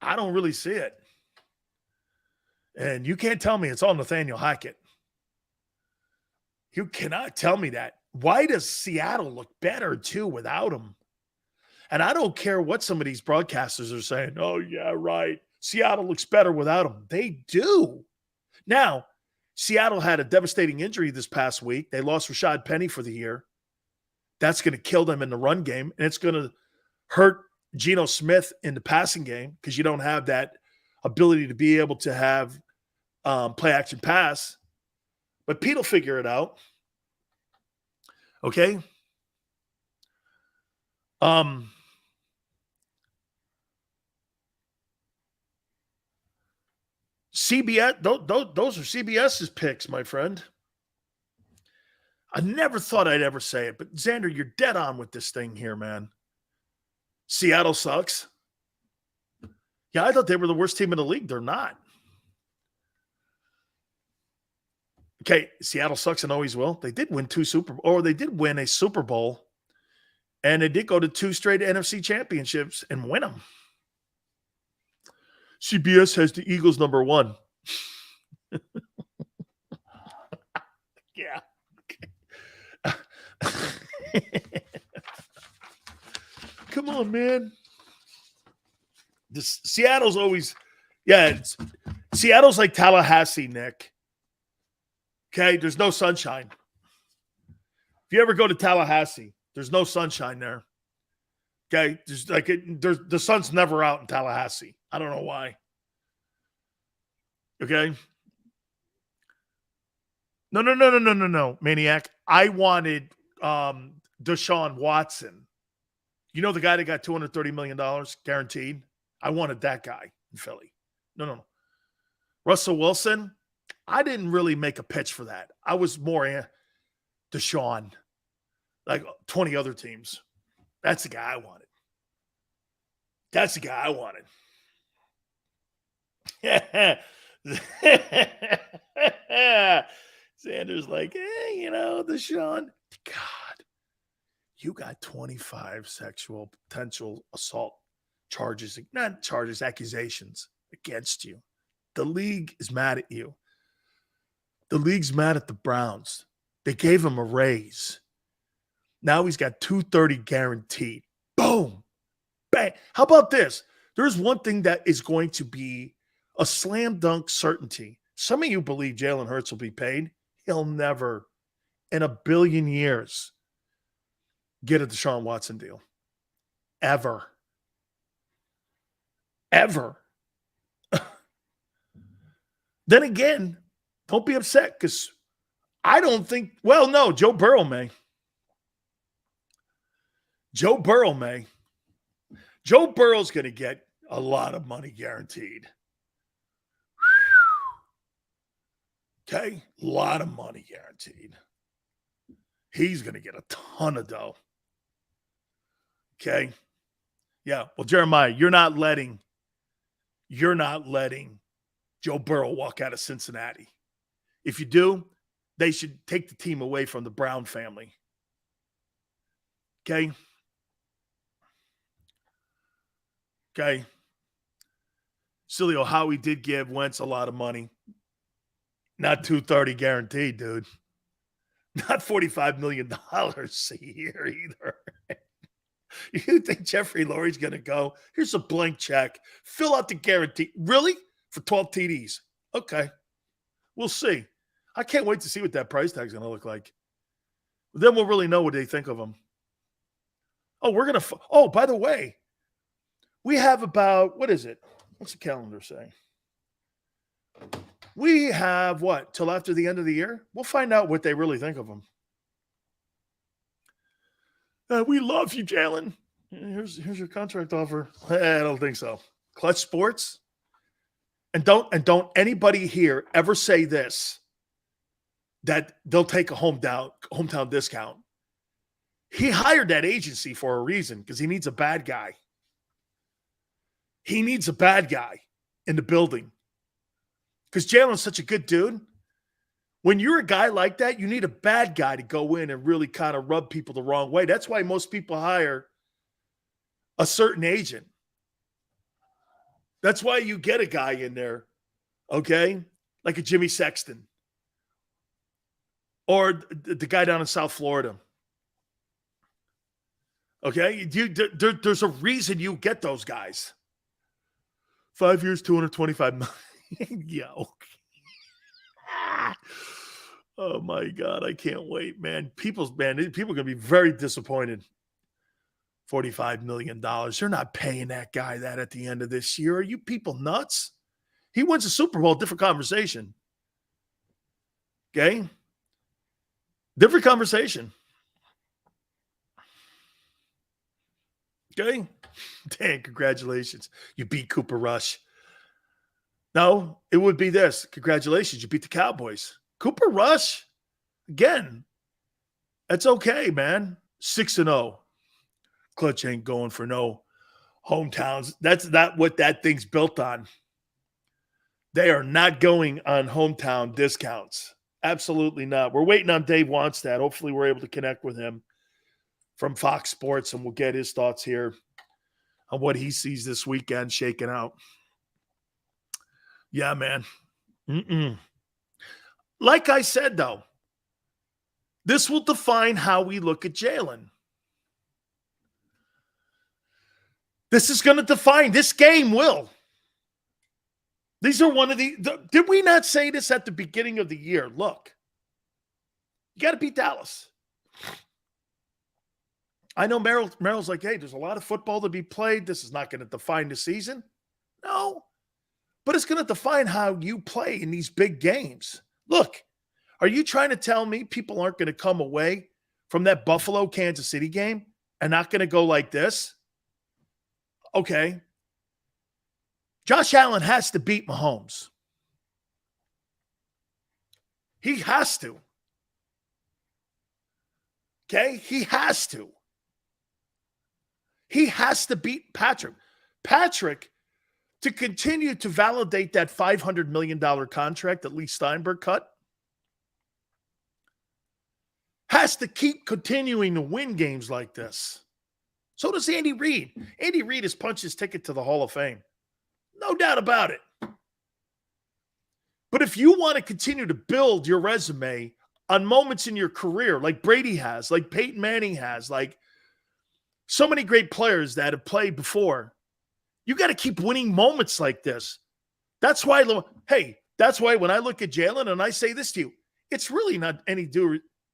I don't really see it. And you can't tell me it's all Nathaniel Hackett. You cannot tell me that. Why does Seattle look better, too, without him? And I don't care what some of these broadcasters are saying. Oh, yeah, right. Seattle looks better without him. They do. Now, Seattle had a devastating injury this past week. They lost Rashad Penny for the year. That's going to kill them in the run game, and it's going to hurt Geno Smith in the passing game because you don't have that ability to be able to have play action pass. But Pete will figure it out. Okay? CBS, those are CBS's picks, my friend. I never thought I'd ever say it, but Xander, you're dead on with this thing here, man. Seattle sucks. Yeah, I thought they were the worst team in the league. They're not. Okay, Seattle sucks and always will. They did win they did win a Super Bowl, and they did go to 2 straight NFC championships and win them. CBS has the Eagles number 1. Yeah. Come on, man. Seattle's always, Seattle's like Tallahassee, Nick. Okay, there's no sunshine. If you ever go to Tallahassee, there's no sunshine there. Okay, the sun's never out in Tallahassee. I don't know why. Okay. No, Maniac. I wanted Deshaun Watson. You know the guy that got $230 million guaranteed? I wanted that guy in Philly. No. Russell Wilson, I didn't really make a pitch for that. I was more Deshaun, like 20 other teams. That's the guy I wanted. Sanders like, Deshaun. God, you got 25 sexual potential assault accusations against you. The league is mad at you. The league's mad at the Browns. They gave him a raise. Now he's got $230 guaranteed. Boom. Bang. How about this? There's one thing that is going to be a slam dunk certainty. Some of you believe Jalen Hurts will be paid. He'll never, in a billion years, get a Deshaun Watson deal. Ever. Then again, don't be upset because I don't think, Joe Burrow may. Joe Burrow's going to get a lot of money guaranteed. Okay? A lot of money guaranteed. He's going to get a ton of dough. Okay? Yeah. Well, Jeremiah, you're not letting Joe Burrow walk out of Cincinnati. If you do, they should take the team away from the Brown family. Okay? Sileo, Howie did give Wentz a lot of money. Not $230 guaranteed, dude. Not $45 million a year either. You think Jeffrey Lurie's going to go, here's a blank check, fill out the guarantee. Really? For 12 TDs. Okay. We'll see. I can't wait to see what that price tag is going to look like. Then we'll really know what they think of him. By the way, we have about, what is it? What's the calendar say? We have what? Till after the end of the year? We'll find out what they really think of him. We love you, Jalen. Here's your contract offer. I don't think so. Clutch Sports. And don't anybody here ever say this, that they'll take a hometown discount. He hired that agency for a reason because he needs a bad guy. He needs a bad guy in the building. Because Jalen's such a good dude. When you're a guy like that, you need a bad guy to go in and really kind of rub people the wrong way. That's why most people hire a certain agent. That's why you get a guy in there, okay, like a Jimmy Sexton or the guy down in South Florida. Okay, there's a reason you get those guys. 5 years, $225 million. Yo. Oh my God, I can't wait, man. People are going to be very disappointed. $45 million. They're not paying that guy that at the end of this year. Are you people nuts? He wins a Super Bowl, different conversation. Okay? Different conversation. Okay? Dan, congratulations. You beat Cooper Rush. No, it would be this. Congratulations, you beat the Cowboys. Cooper Rush, again, that's okay, man. 6-0. Clutch ain't going for no hometowns. That's not what that thing's built on. They are not going on hometown discounts. Absolutely not. We're waiting on Dave Wannstedt. Hopefully we're able to connect with him from Fox Sports, and we'll get his thoughts here on what he sees this weekend shaking out. Yeah, man. Like I said, though, this will define how we look at Jalen. This is going to define, this game will. These are one of did we not say this at the beginning of the year? Look, you got to beat Dallas. I know Merrill's like, hey, there's a lot of football to be played. This is not going to define the season. No, but it's going to define how you play in these big games. Look, Are you trying to tell me people aren't going to come away from that Buffalo-Kansas City game and not going to go like this? Okay. Josh Allen has to beat Mahomes. He has to. Okay? He has to. He has to beat Patrick. Patrick, to continue to validate that $500 million contract that Lee Steinberg cut, has to keep continuing to win games like this. So does Andy Reid. Andy Reid has punched his ticket to the Hall of Fame. No doubt about it. But if you want to continue to build your resume on moments in your career like Brady has, like Peyton Manning has, like so many great players that have played before, you got to keep winning moments like this. That's why, that's why when I look at Jalen and I say this to you, it's really not any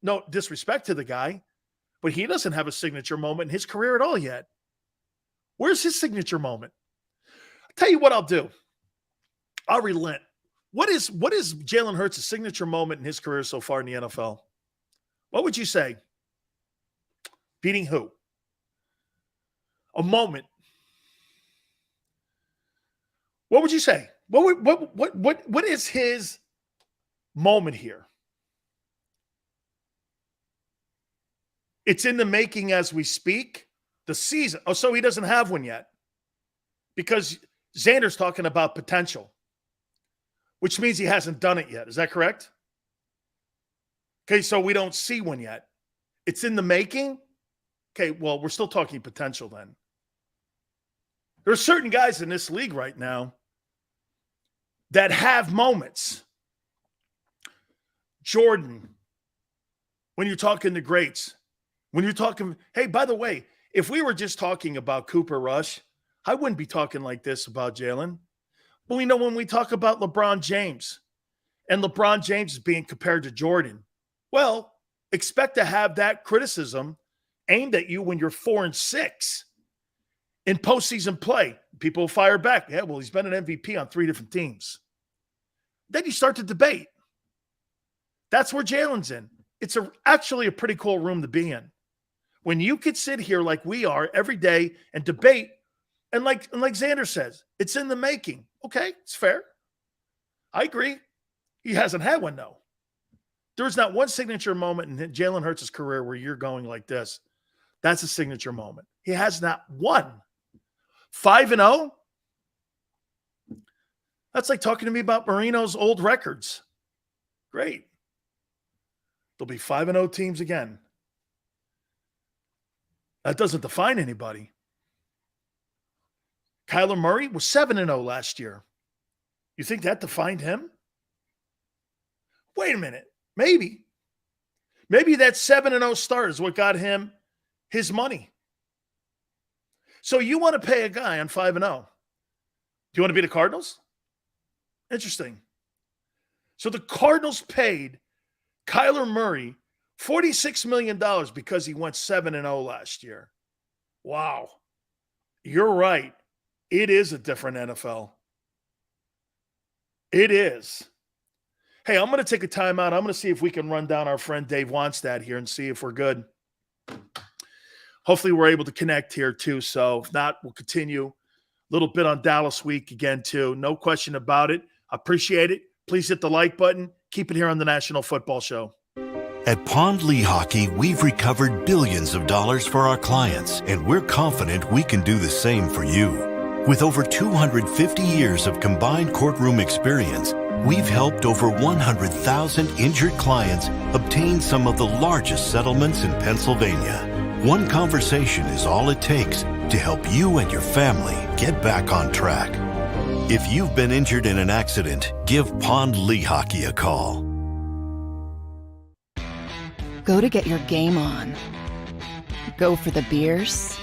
no disrespect to the guy, but he doesn't have a signature moment in his career at all yet. Where's his signature moment? I'll tell you what I'll do. I'll relent. What is Jalen Hurts' signature moment in his career so far in the NFL? What would you say? Beating who? A moment. What would you say? What is his moment here? It's in the making as we speak. The season. Oh, so he doesn't have one yet. Because Xander's talking about potential, which means he hasn't done it yet. Is that correct? Okay, so we don't see one yet. It's in the making? Okay, well, we're still talking potential then. There are certain guys in this league right now that have moments. Jordan, when you're talking the greats, when you're talking, hey, by the way, if we were just talking about Cooper Rush, I wouldn't be talking like this about Jalen. But we know when we talk about LeBron James and LeBron James is being compared to Jordan, well, expect to have that criticism aimed at you when you're 4-6 in postseason play. People will fire back. Yeah, well, he's been an MVP on 3 different teams. Then you start to debate. That's where Jalen's in. It's actually a pretty cool room to be in. When you could sit here like we are every day and debate, and like Xander says, it's in the making. Okay, it's fair. I agree. He hasn't had one, though. There's not one signature moment in Jalen Hurts' career where you're going like this. That's a signature moment. He has not one. 5-0? That's like talking to me about Marino's old records. Great. There'll be 5-0 teams again. That doesn't define anybody. Kyler Murray was 7-0 last year. You think that defined him? Wait a minute. Maybe. Maybe that 7-0 start is what got him his money. So you want to pay a guy on 5-0. Do you want to be the Cardinals? Interesting. So the Cardinals paid Kyler Murray $46 million because he went 7-0 last year. Wow. You're right. It is a different NFL. It is. Hey, I'm going to take a timeout. I'm going to see if we can run down our friend Dave Wannstedt here and see if we're good. Hopefully we're able to connect here too. So if not, we'll continue a little bit on Dallas week again too. No question about it. I appreciate it. Please hit the like button. Keep it here on the National Football Show. At Pond Lehocky, we've recovered billions of dollars for our clients, and we're confident we can do the same for you. With over 250 years of combined courtroom experience, we've helped over 100,000 injured clients obtain some of the largest settlements in Pennsylvania. One conversation is all it takes to help you and your family get back on track. If you've been injured in an accident, give Pond Lehocky a call. Go to get your game on. Go for the beers.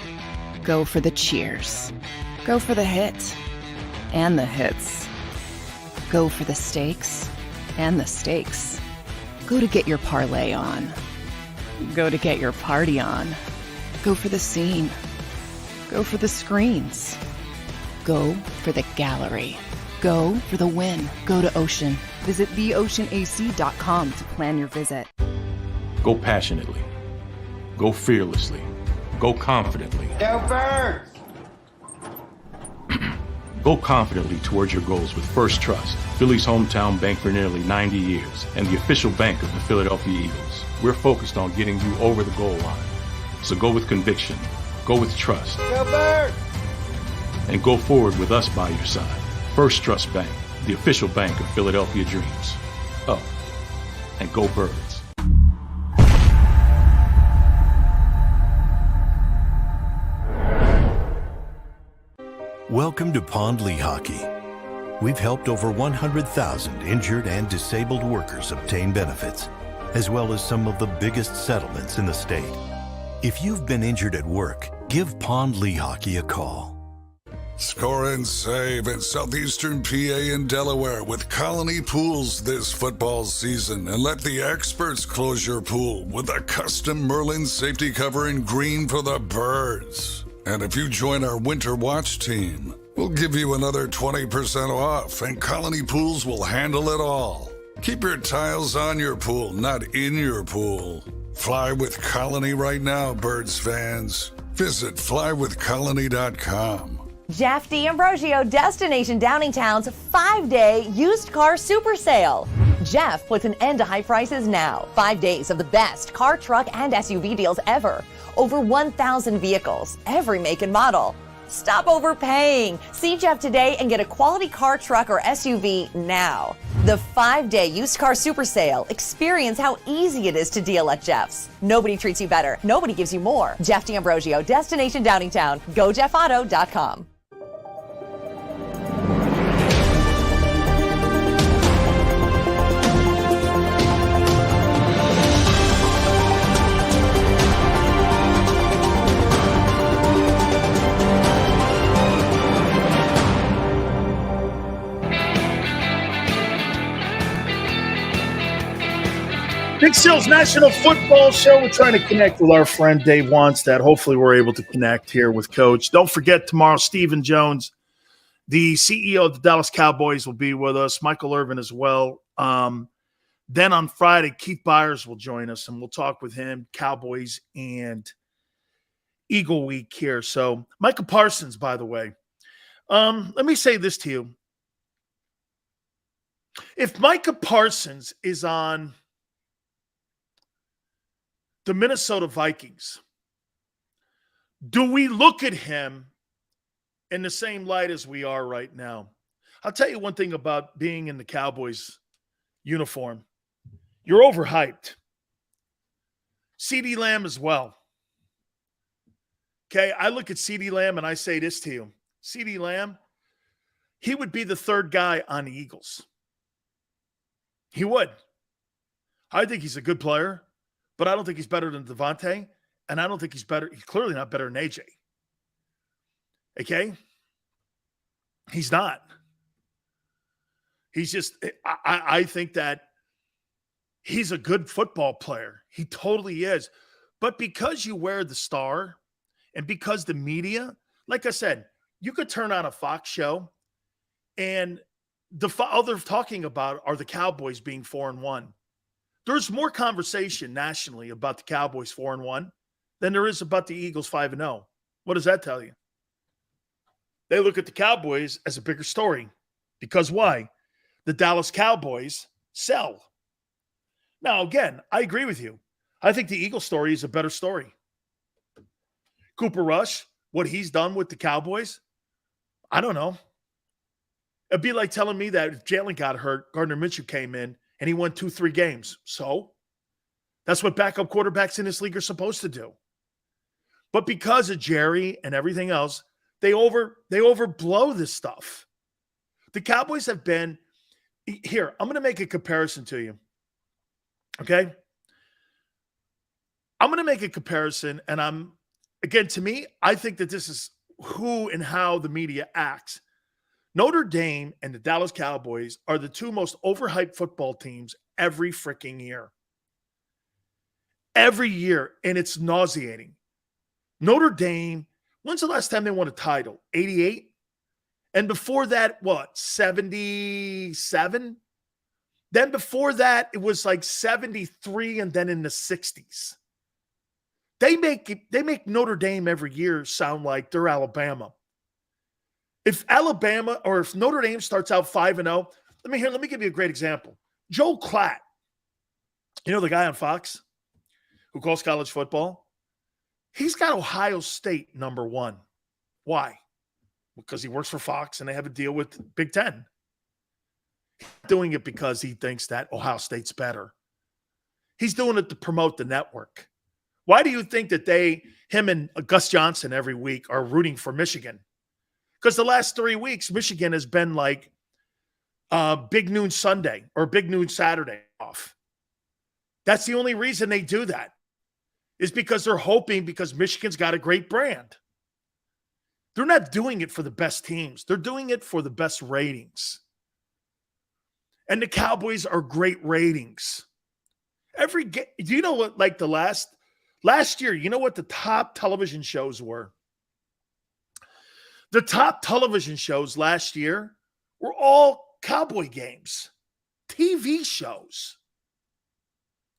Go for the cheers. Go for the hit and the hits. Go for the stakes and the stakes. Go to get your parlay on. Go to get your party on. Go for the scene. Go for the screens. Go for the gallery. Go for the win. Go to Ocean. Visit theoceanac.com to plan your visit. Go passionately. Go fearlessly. Go confidently. Go Birds! Go confidently towards your goals with First Trust, Philly's hometown bank for nearly 90 years, and the official bank of the Philadelphia Eagles. We're focused on getting you over the goal line. So go with conviction. Go with trust. Go Birds! And go forward with us by your side. First Trust Bank, the official bank of Philadelphia dreams. Oh, and go Birds. Welcome to Pond Lehocky. We've helped over 100,000 injured and disabled workers obtain benefits, as well as some of the biggest settlements in the state. If you've been injured at work, give Pond Lehocky a call. Score and save in southeastern PA and Delaware with Colony Pools this football season, and let the experts close your pool with a custom Merlin safety cover in green for the birds. And if you join our Winter Watch team, we'll give you another 20% off, and Colony Pools will handle it all. Keep your tiles on your pool, not in your pool. Fly with Colony right now, Birds fans. Visit flywithcolony.com. Jeff D'Ambrosio, Destination Downingtown's 5-day used car super sale. Jeff puts an end to high prices now. 5 days of the best car, truck, and SUV deals ever. Over 1,000 vehicles, every make and model. Stop overpaying. See Jeff today and get a quality car, truck, or SUV now. The 5-day used car super sale. Experience how easy it is to deal at Jeff's. Nobody treats you better. Nobody gives you more. Jeff D'Ambrosio, Destination Downingtown. GoJeffAuto.com. Big Sales National Football Show. We're trying to connect with our friend Dave Wanstead. Hopefully we're able to connect here with Coach. Don't forget tomorrow, Stephen Jones, the CEO of the Dallas Cowboys, will be with us. Michael Irvin as well. Then on Friday, Keith Byers will join us, and we'll talk with him, Cowboys and Eagle Week here. So Micah Parsons, by the way. Let me say this to you. If Micah Parsons is on the Minnesota Vikings, do we look at him in the same light as we are right now? I'll tell you one thing about being in the Cowboys uniform. You're overhyped. CeeDee Lamb as well. Okay, I look at CeeDee Lamb and I say this to you. CeeDee Lamb, he would be the third guy on the Eagles. He would. I think he's a good player. But I don't think he's better than Devontae, and I don't think he's clearly not better than AJ. Okay? He's not. He's just, I think that he's a good football player. He totally is. But because you wear the star, and because the media, like I said, you could turn on a Fox show, and all they're talking about are the Cowboys being 4-1. There's more conversation nationally about the Cowboys 4-1 than there is about the Eagles 5-0. What does that tell you? They look at the Cowboys as a bigger story. Because why? The Dallas Cowboys sell. Now, again, I agree with you. I think the Eagles story is a better story. Cooper Rush, what he's done with the Cowboys, I don't know. It'd be like telling me that if Jalen got hurt, Gardner Minshew came in, and he won 2-3 games. So that's what backup quarterbacks in this league are supposed to do. But because of Jerry and everything else, they overblow this stuff. The Cowboys have been here. I'm going to make a comparison to you. Okay? I'm going to make a comparison, and to me, I think that this is who and how the media acts. Notre Dame and the Dallas Cowboys are the two most overhyped football teams every freaking year. Every year, and it's nauseating. Notre Dame, when's the last time they won a title? 88? And before that, what, 77? Then before that, it was like 73 and then in the 60s. They make Notre Dame every year sound like they're Alabama. If Alabama or if Notre Dame starts out 5-0, let me give you a great example. Joe Klatt, you know the guy on Fox who calls college football? He's got Ohio State number 1. Why? Because he works for Fox and they have a deal with Big Ten. He's doing it because he thinks that Ohio State's better. He's doing it to promote the network. Why do you think that him and Gus Johnson every week are rooting for Michigan? Because the last 3 weeks, Michigan has been like Big Noon Sunday or Big Noon Saturday off. That's the only reason they do that, is because they're hoping because Michigan's got a great brand. They're not doing it for the best teams. They're doing it for the best ratings. And the Cowboys are great ratings. Do you know what, like the last year, you know what the top television shows were? The top television shows last year were all Cowboy games, TV shows.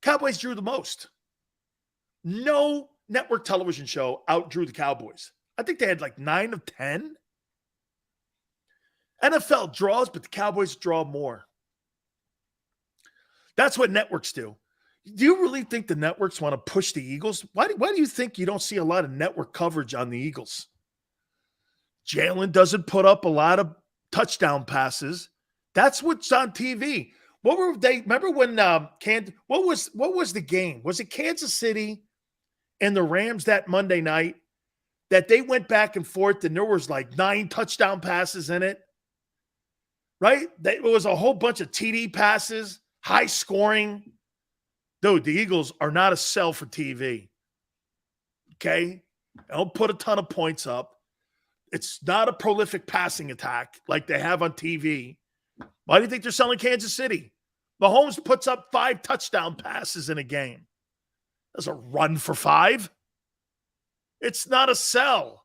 Cowboys drew the most. No network television show outdrew the Cowboys. I think they had like 9 of 10. NFL draws, but the Cowboys draw more. That's what networks do. Do you really think the networks want to push the Eagles? Why do you think you don't see a lot of network coverage on the Eagles? Jalen doesn't put up a lot of touchdown passes. That's what's on TV. What were they? Remember when what was the game? Was it Kansas City and the Rams that Monday night that they went back and forth and there was like 9 touchdown passes in it? Right? It was a whole bunch of TD passes, high scoring. Dude, the Eagles are not a sell for TV. Okay? They don't put a ton of points up. It's not a prolific passing attack like they have on TV. Why do you think they're selling Kansas City? Mahomes puts up 5 touchdown passes in a game. That's a run for 5. It's not a sell.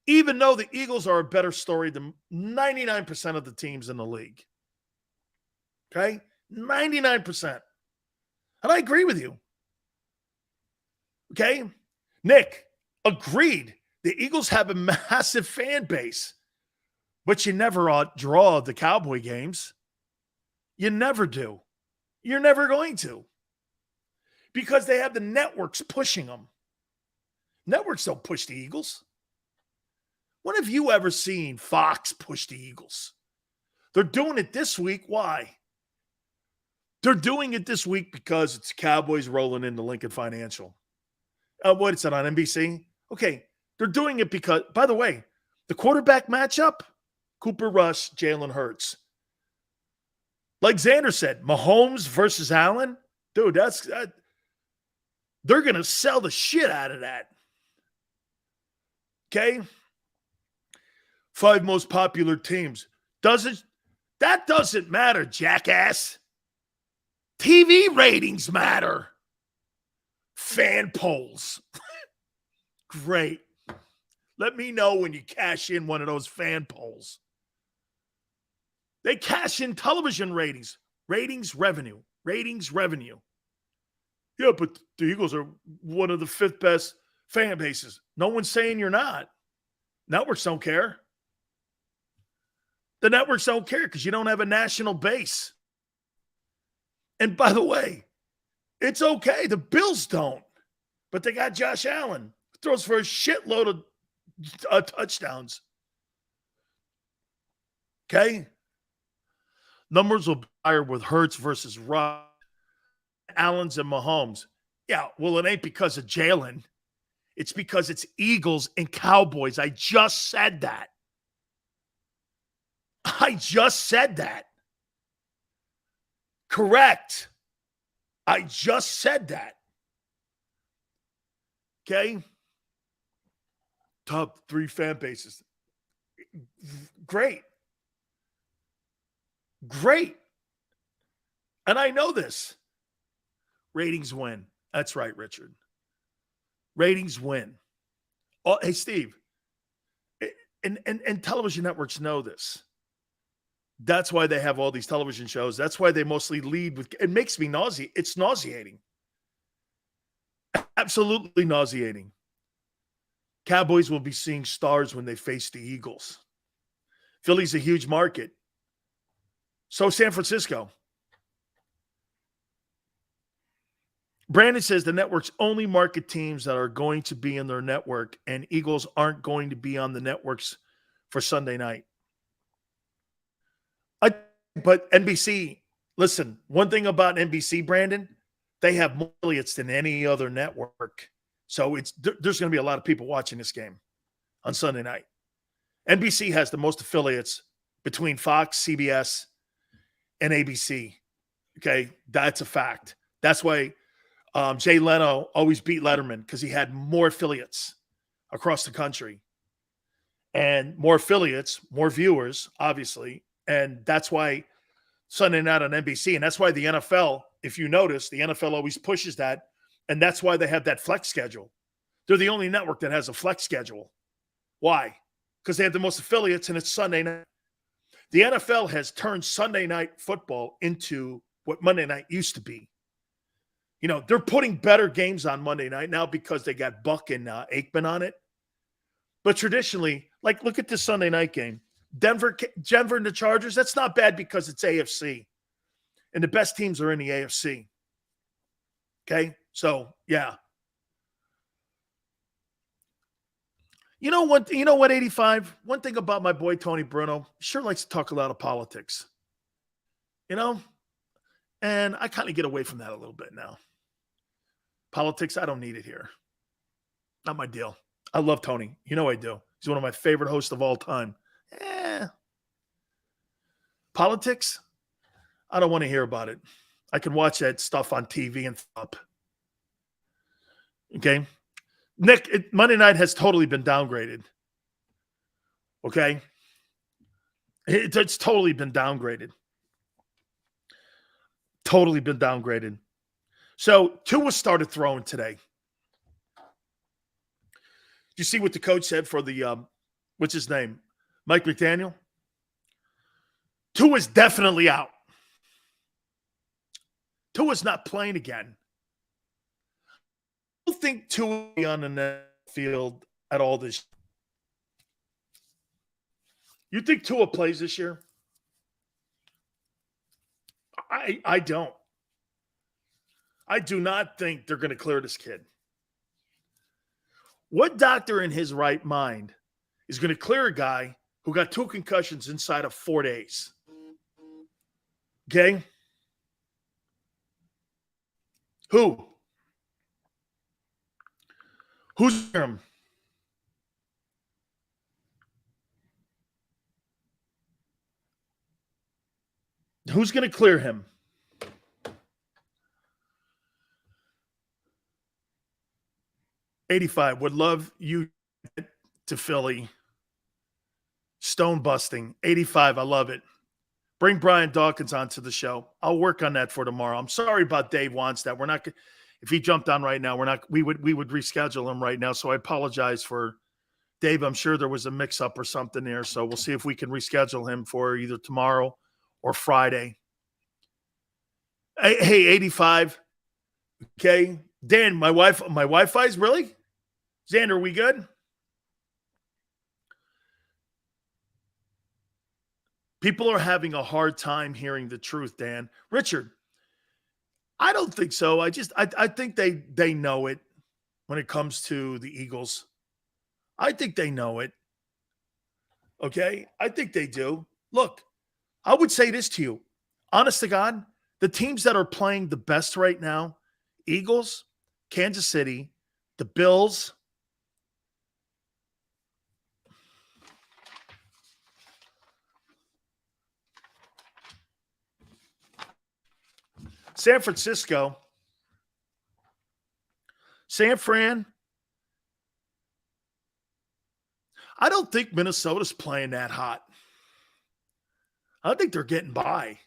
Even though the Eagles are a better story than 99% of the teams in the league. Okay? 99%. And I agree with you. Okay? Nick, agreed. The Eagles have a massive fan base, but you never draw the Cowboy games. You never do. You're never going to. Because they have the networks pushing them. Networks don't push the Eagles. When have you ever seen Fox push the Eagles? They're doing it this week. Why? They're doing it this week because it's Cowboys rolling into Lincoln Financial. What is it on NBC? Okay, they're doing it because, by the way, the quarterback matchup, Cooper Rush, Jalen Hurts. Like Xander said, Mahomes versus Allen, dude, they're going to sell the shit out of that. Okay? 5 most popular teams. That doesn't matter, jackass. TV ratings matter. Fan polls. Great. Let me know when you cash in one of those fan polls. They cash in television ratings. Ratings revenue. Yeah, but the Eagles are one of the 5th best fan bases. No one's saying you're not. Networks don't care. The networks don't care because you don't have a national base. And by the way, it's okay. The Bills don't. But they got Josh Allen. Throws for a shitload of touchdowns. Okay? Numbers will be higher with Hurts versus Rush. Allen's and Mahomes. Yeah, well, it ain't because of Jalen. It's because it's Eagles and Cowboys. I just said that. Correct. I just said that. Okay? Top 3 fan bases. Great. And I know this. Ratings win. That's right, Richard. Ratings win. Oh, hey, Steve. and television networks know this. That's why they have all these television shows. That's why they mostly lead with, it makes me nauseated. It's nauseating. Absolutely nauseating. Cowboys will be seeing stars when they face the Eagles. Philly's a huge market. So San Francisco. Brandon says the networks only market teams that are going to be in their network, and Eagles aren't going to be on the networks for Sunday night. But NBC, listen, one thing about NBC, Brandon, they have more affiliates than any other network. So there's going to be a lot of people watching this game on Sunday night. NBC has the most affiliates between Fox, CBS, and ABC. Okay, that's a fact. That's why Jay Leno always beat Letterman, because he had more affiliates across the country. And more affiliates, more viewers, obviously. And that's why Sunday night on NBC. And that's why the NFL, if you notice, the NFL always pushes that. And that's why they have that flex schedule. They're the only network that has a flex schedule. Why? Because they have the most affiliates, and it's Sunday night. The NFL has turned Sunday night football into what Monday night used to be. You know, they're putting better games on Monday night now because they got Buck and Aikman on it. But traditionally, like, look at this Sunday night game. Denver and the Chargers, that's not bad because it's AFC. And the best teams are in the AFC. Okay? So, yeah. You know what, 85? One thing about my boy Tony Bruno, he sure likes to talk a lot of politics. You know? And I kind of get away from that a little bit now. Politics, I don't need it here. Not my deal. I love Tony. You know I do. He's one of my favorite hosts of all time. Politics, I don't want to hear about it. I can watch that stuff on TV and up. Okay? Nick, Monday night has totally been downgraded. Okay? It's totally been downgraded. Totally been downgraded. So Tua started throwing today. Did you see what the coach said for the, what's his name? Mike McDaniel? Tua's definitely out. Tua's not playing again. I don't think Tua will be on the field at all this year. You think Tua plays this year? I don't. I do not think they're going to clear this kid. What doctor in his right mind is going to clear a guy who got 2 concussions inside of 4 days? Okay? Who? Who's him? Who's going to clear him? $85 would love you to Philly. Stone busting. $85, I love it. Bring Brian Dawkins onto the show. I'll work on that for tomorrow. I'm sorry about Dave wants that. We're not. If he jumped on right now, we would reschedule him right now. So I apologize for Dave. I'm sure there was a mix-up or something there. So we'll see if we can reschedule him for either tomorrow or Friday. Hey, 85. Okay. Dan, my Wi-Fi's really? Xander, are we good? People are having a hard time hearing the truth, Dan. Richard, I don't think so. I think they know it when it comes to the Eagles. I think they know it. Okay? I think they do. Look, I would say this to you. Honest to God, the teams that are playing the best right now, Eagles, Kansas City, the Bills, San Francisco, San Fran. I don't think Minnesota's playing that hot. I don't think they're getting by.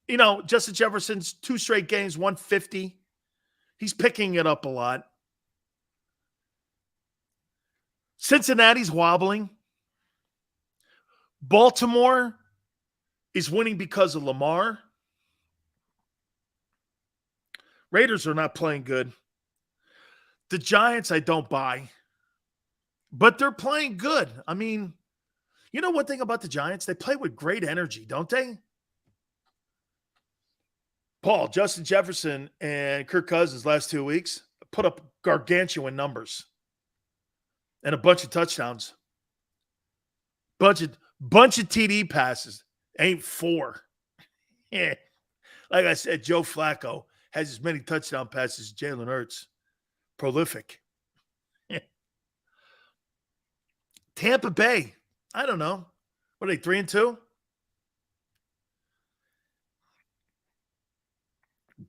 You know, Justin Jefferson's 2 straight games, 150. He's picking it up a lot. Cincinnati's wobbling. Baltimore is winning because of Lamar. Raiders are not playing good. The Giants, I don't buy. But they're playing good. I mean, you know one thing about the Giants? They play with great energy, don't they? Paul, Justin Jefferson, and Kirk Cousins last 2 weeks put up gargantuan numbers and a bunch of touchdowns. Bunch of TD passes. Ain't 4. Yeah. Like I said, Joe Flacco has as many touchdown passes as Jalen Hurts. Prolific. Tampa Bay. I don't know. What are they, 3-2?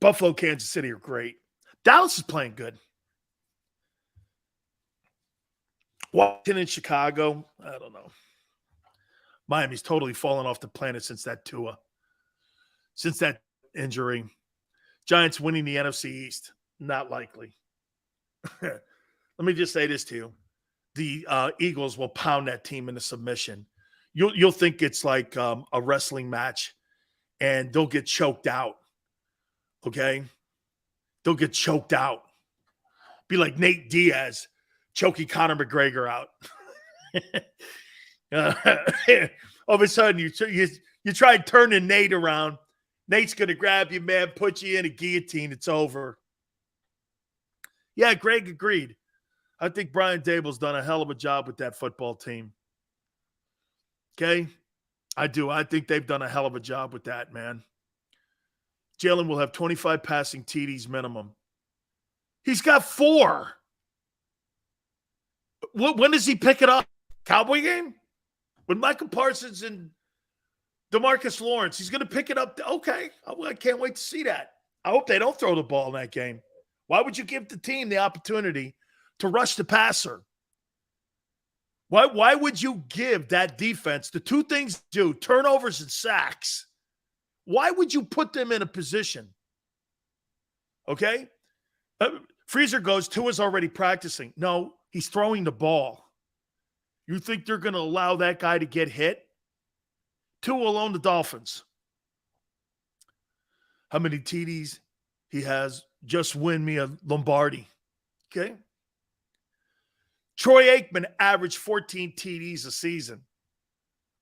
Buffalo, Kansas City are great. Dallas is playing good. Washington and Chicago, I don't know. Miami's totally fallen off the planet since that injury. Giants winning the NFC East, not likely. Let me just say this to you. The Eagles will pound that team into submission. You'll think it's like a wrestling match, and they'll get choked out. Okay? They'll get choked out. Be like Nate Diaz choking Conor McGregor out. All of a sudden, you try turning Nate around. Nate's going to grab you, man, put you in a guillotine. It's over. Yeah, Greg agreed. I think Brian Dable's done a hell of a job with that football team. Okay? I do. I think they've done a hell of a job with that, man. Jalen will have 25 passing TDs minimum. He's got 4. When does he pick it up? Cowboy game? With Michael Parsons and DeMarcus Lawrence. He's going to pick it up. Okay. I can't wait to see that. I hope they don't throw the ball in that game. Why would you give the team the opportunity to rush the passer? Why would you give that defense the two things to do, turnovers and sacks? Why would you put them in a position? Okay? Freezer goes, Tua's already practicing. No, he's throwing the ball. You think they're going to allow that guy to get hit? Tua will own the Dolphins. How many TDs he has? Just win me a Lombardi. Okay? Troy Aikman averaged 14 TDs a season.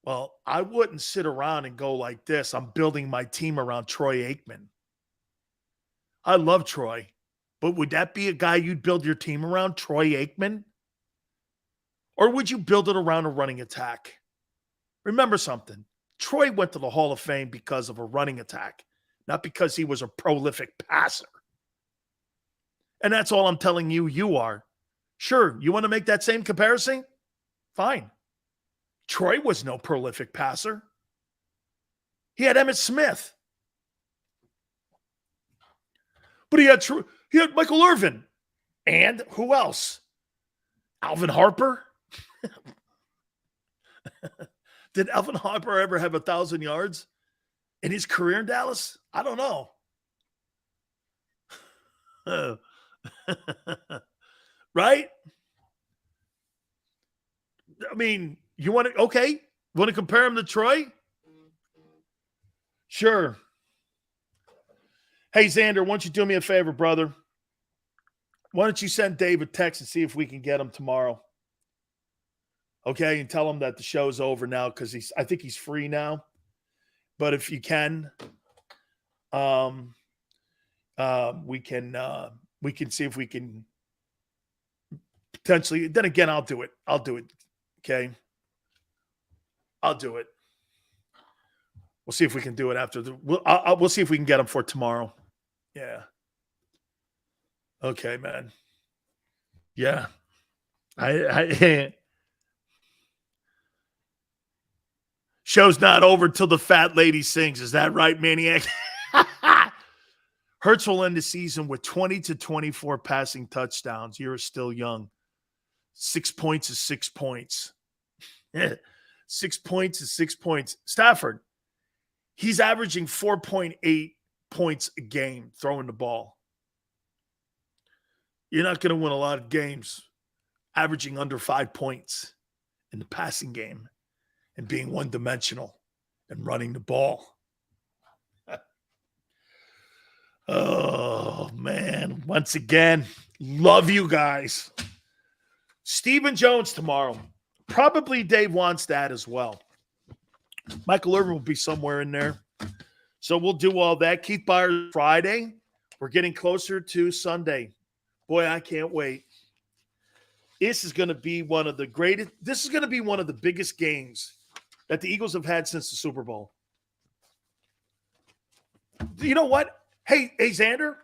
Well, I wouldn't sit around and go like this. I'm building my team around Troy Aikman. I love Troy, but would that be a guy you'd build your team around, Troy Aikman? Or would you build it around a running attack? Remember something. Troy went to the Hall of Fame because of a running attack, not because he was a prolific passer. And that's all I'm telling you, you are. Sure, you want to make that same comparison? Fine. Troy was no prolific passer. He had Emmitt Smith. But he had Michael Irvin. And who else? Alvin Harper? Did Alvin Harper ever have 1,000 yards in his career in Dallas? I don't know. Right? I mean, you want to compare him to Troy? Sure. Hey, Xander, why don't you do me a favor, brother? Why don't you send Dave a text and see if we can get him tomorrow? Okay, and tell him that the show's over now because I think he's free now. But if you can, we can see if we can potentially. Then again, I'll do it. Okay, I'll do it. We'll see if we can do it after we'll see if we can get him for tomorrow. Yeah. Okay, man. Yeah. I Show's not over till the fat lady sings. Is that right, Maniac? Hurts will end the season with 20 to 24 passing touchdowns. You're still young. 6 points is 6 points. 6 points is 6 points. Stafford, he's averaging 4.8 points a game throwing the ball. You're not going to win a lot of games averaging under 5 points in the passing game and being one-dimensional and running the ball. Oh, man. Once again, love you guys. Stephen Jones tomorrow. Probably Dave wants that as well. Michael Irvin will be somewhere in there. So we'll do all that. Keith Byers Friday. We're getting closer to Sunday. Boy, I can't wait. This is going to be one of the greatest. This is going to be one of the biggest games that the Eagles have had since the Super Bowl. You know what? Hey, Xander,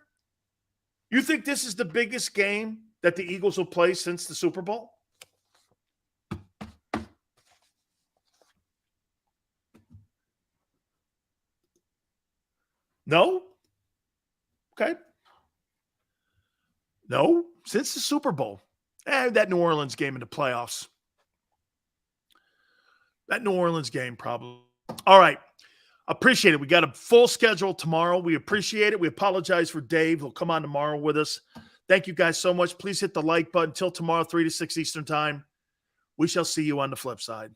you think this is the biggest game that the Eagles will play since the Super Bowl? No? Okay. No, since the Super Bowl. That New Orleans game in the playoffs. That New Orleans game probably. All right. Appreciate it. We got a full schedule tomorrow. We appreciate it. We apologize for Dave. He'll come on tomorrow with us. Thank you guys so much. Please hit the like button. Till tomorrow, 3 to 6 Eastern time. We shall see you on the flip side.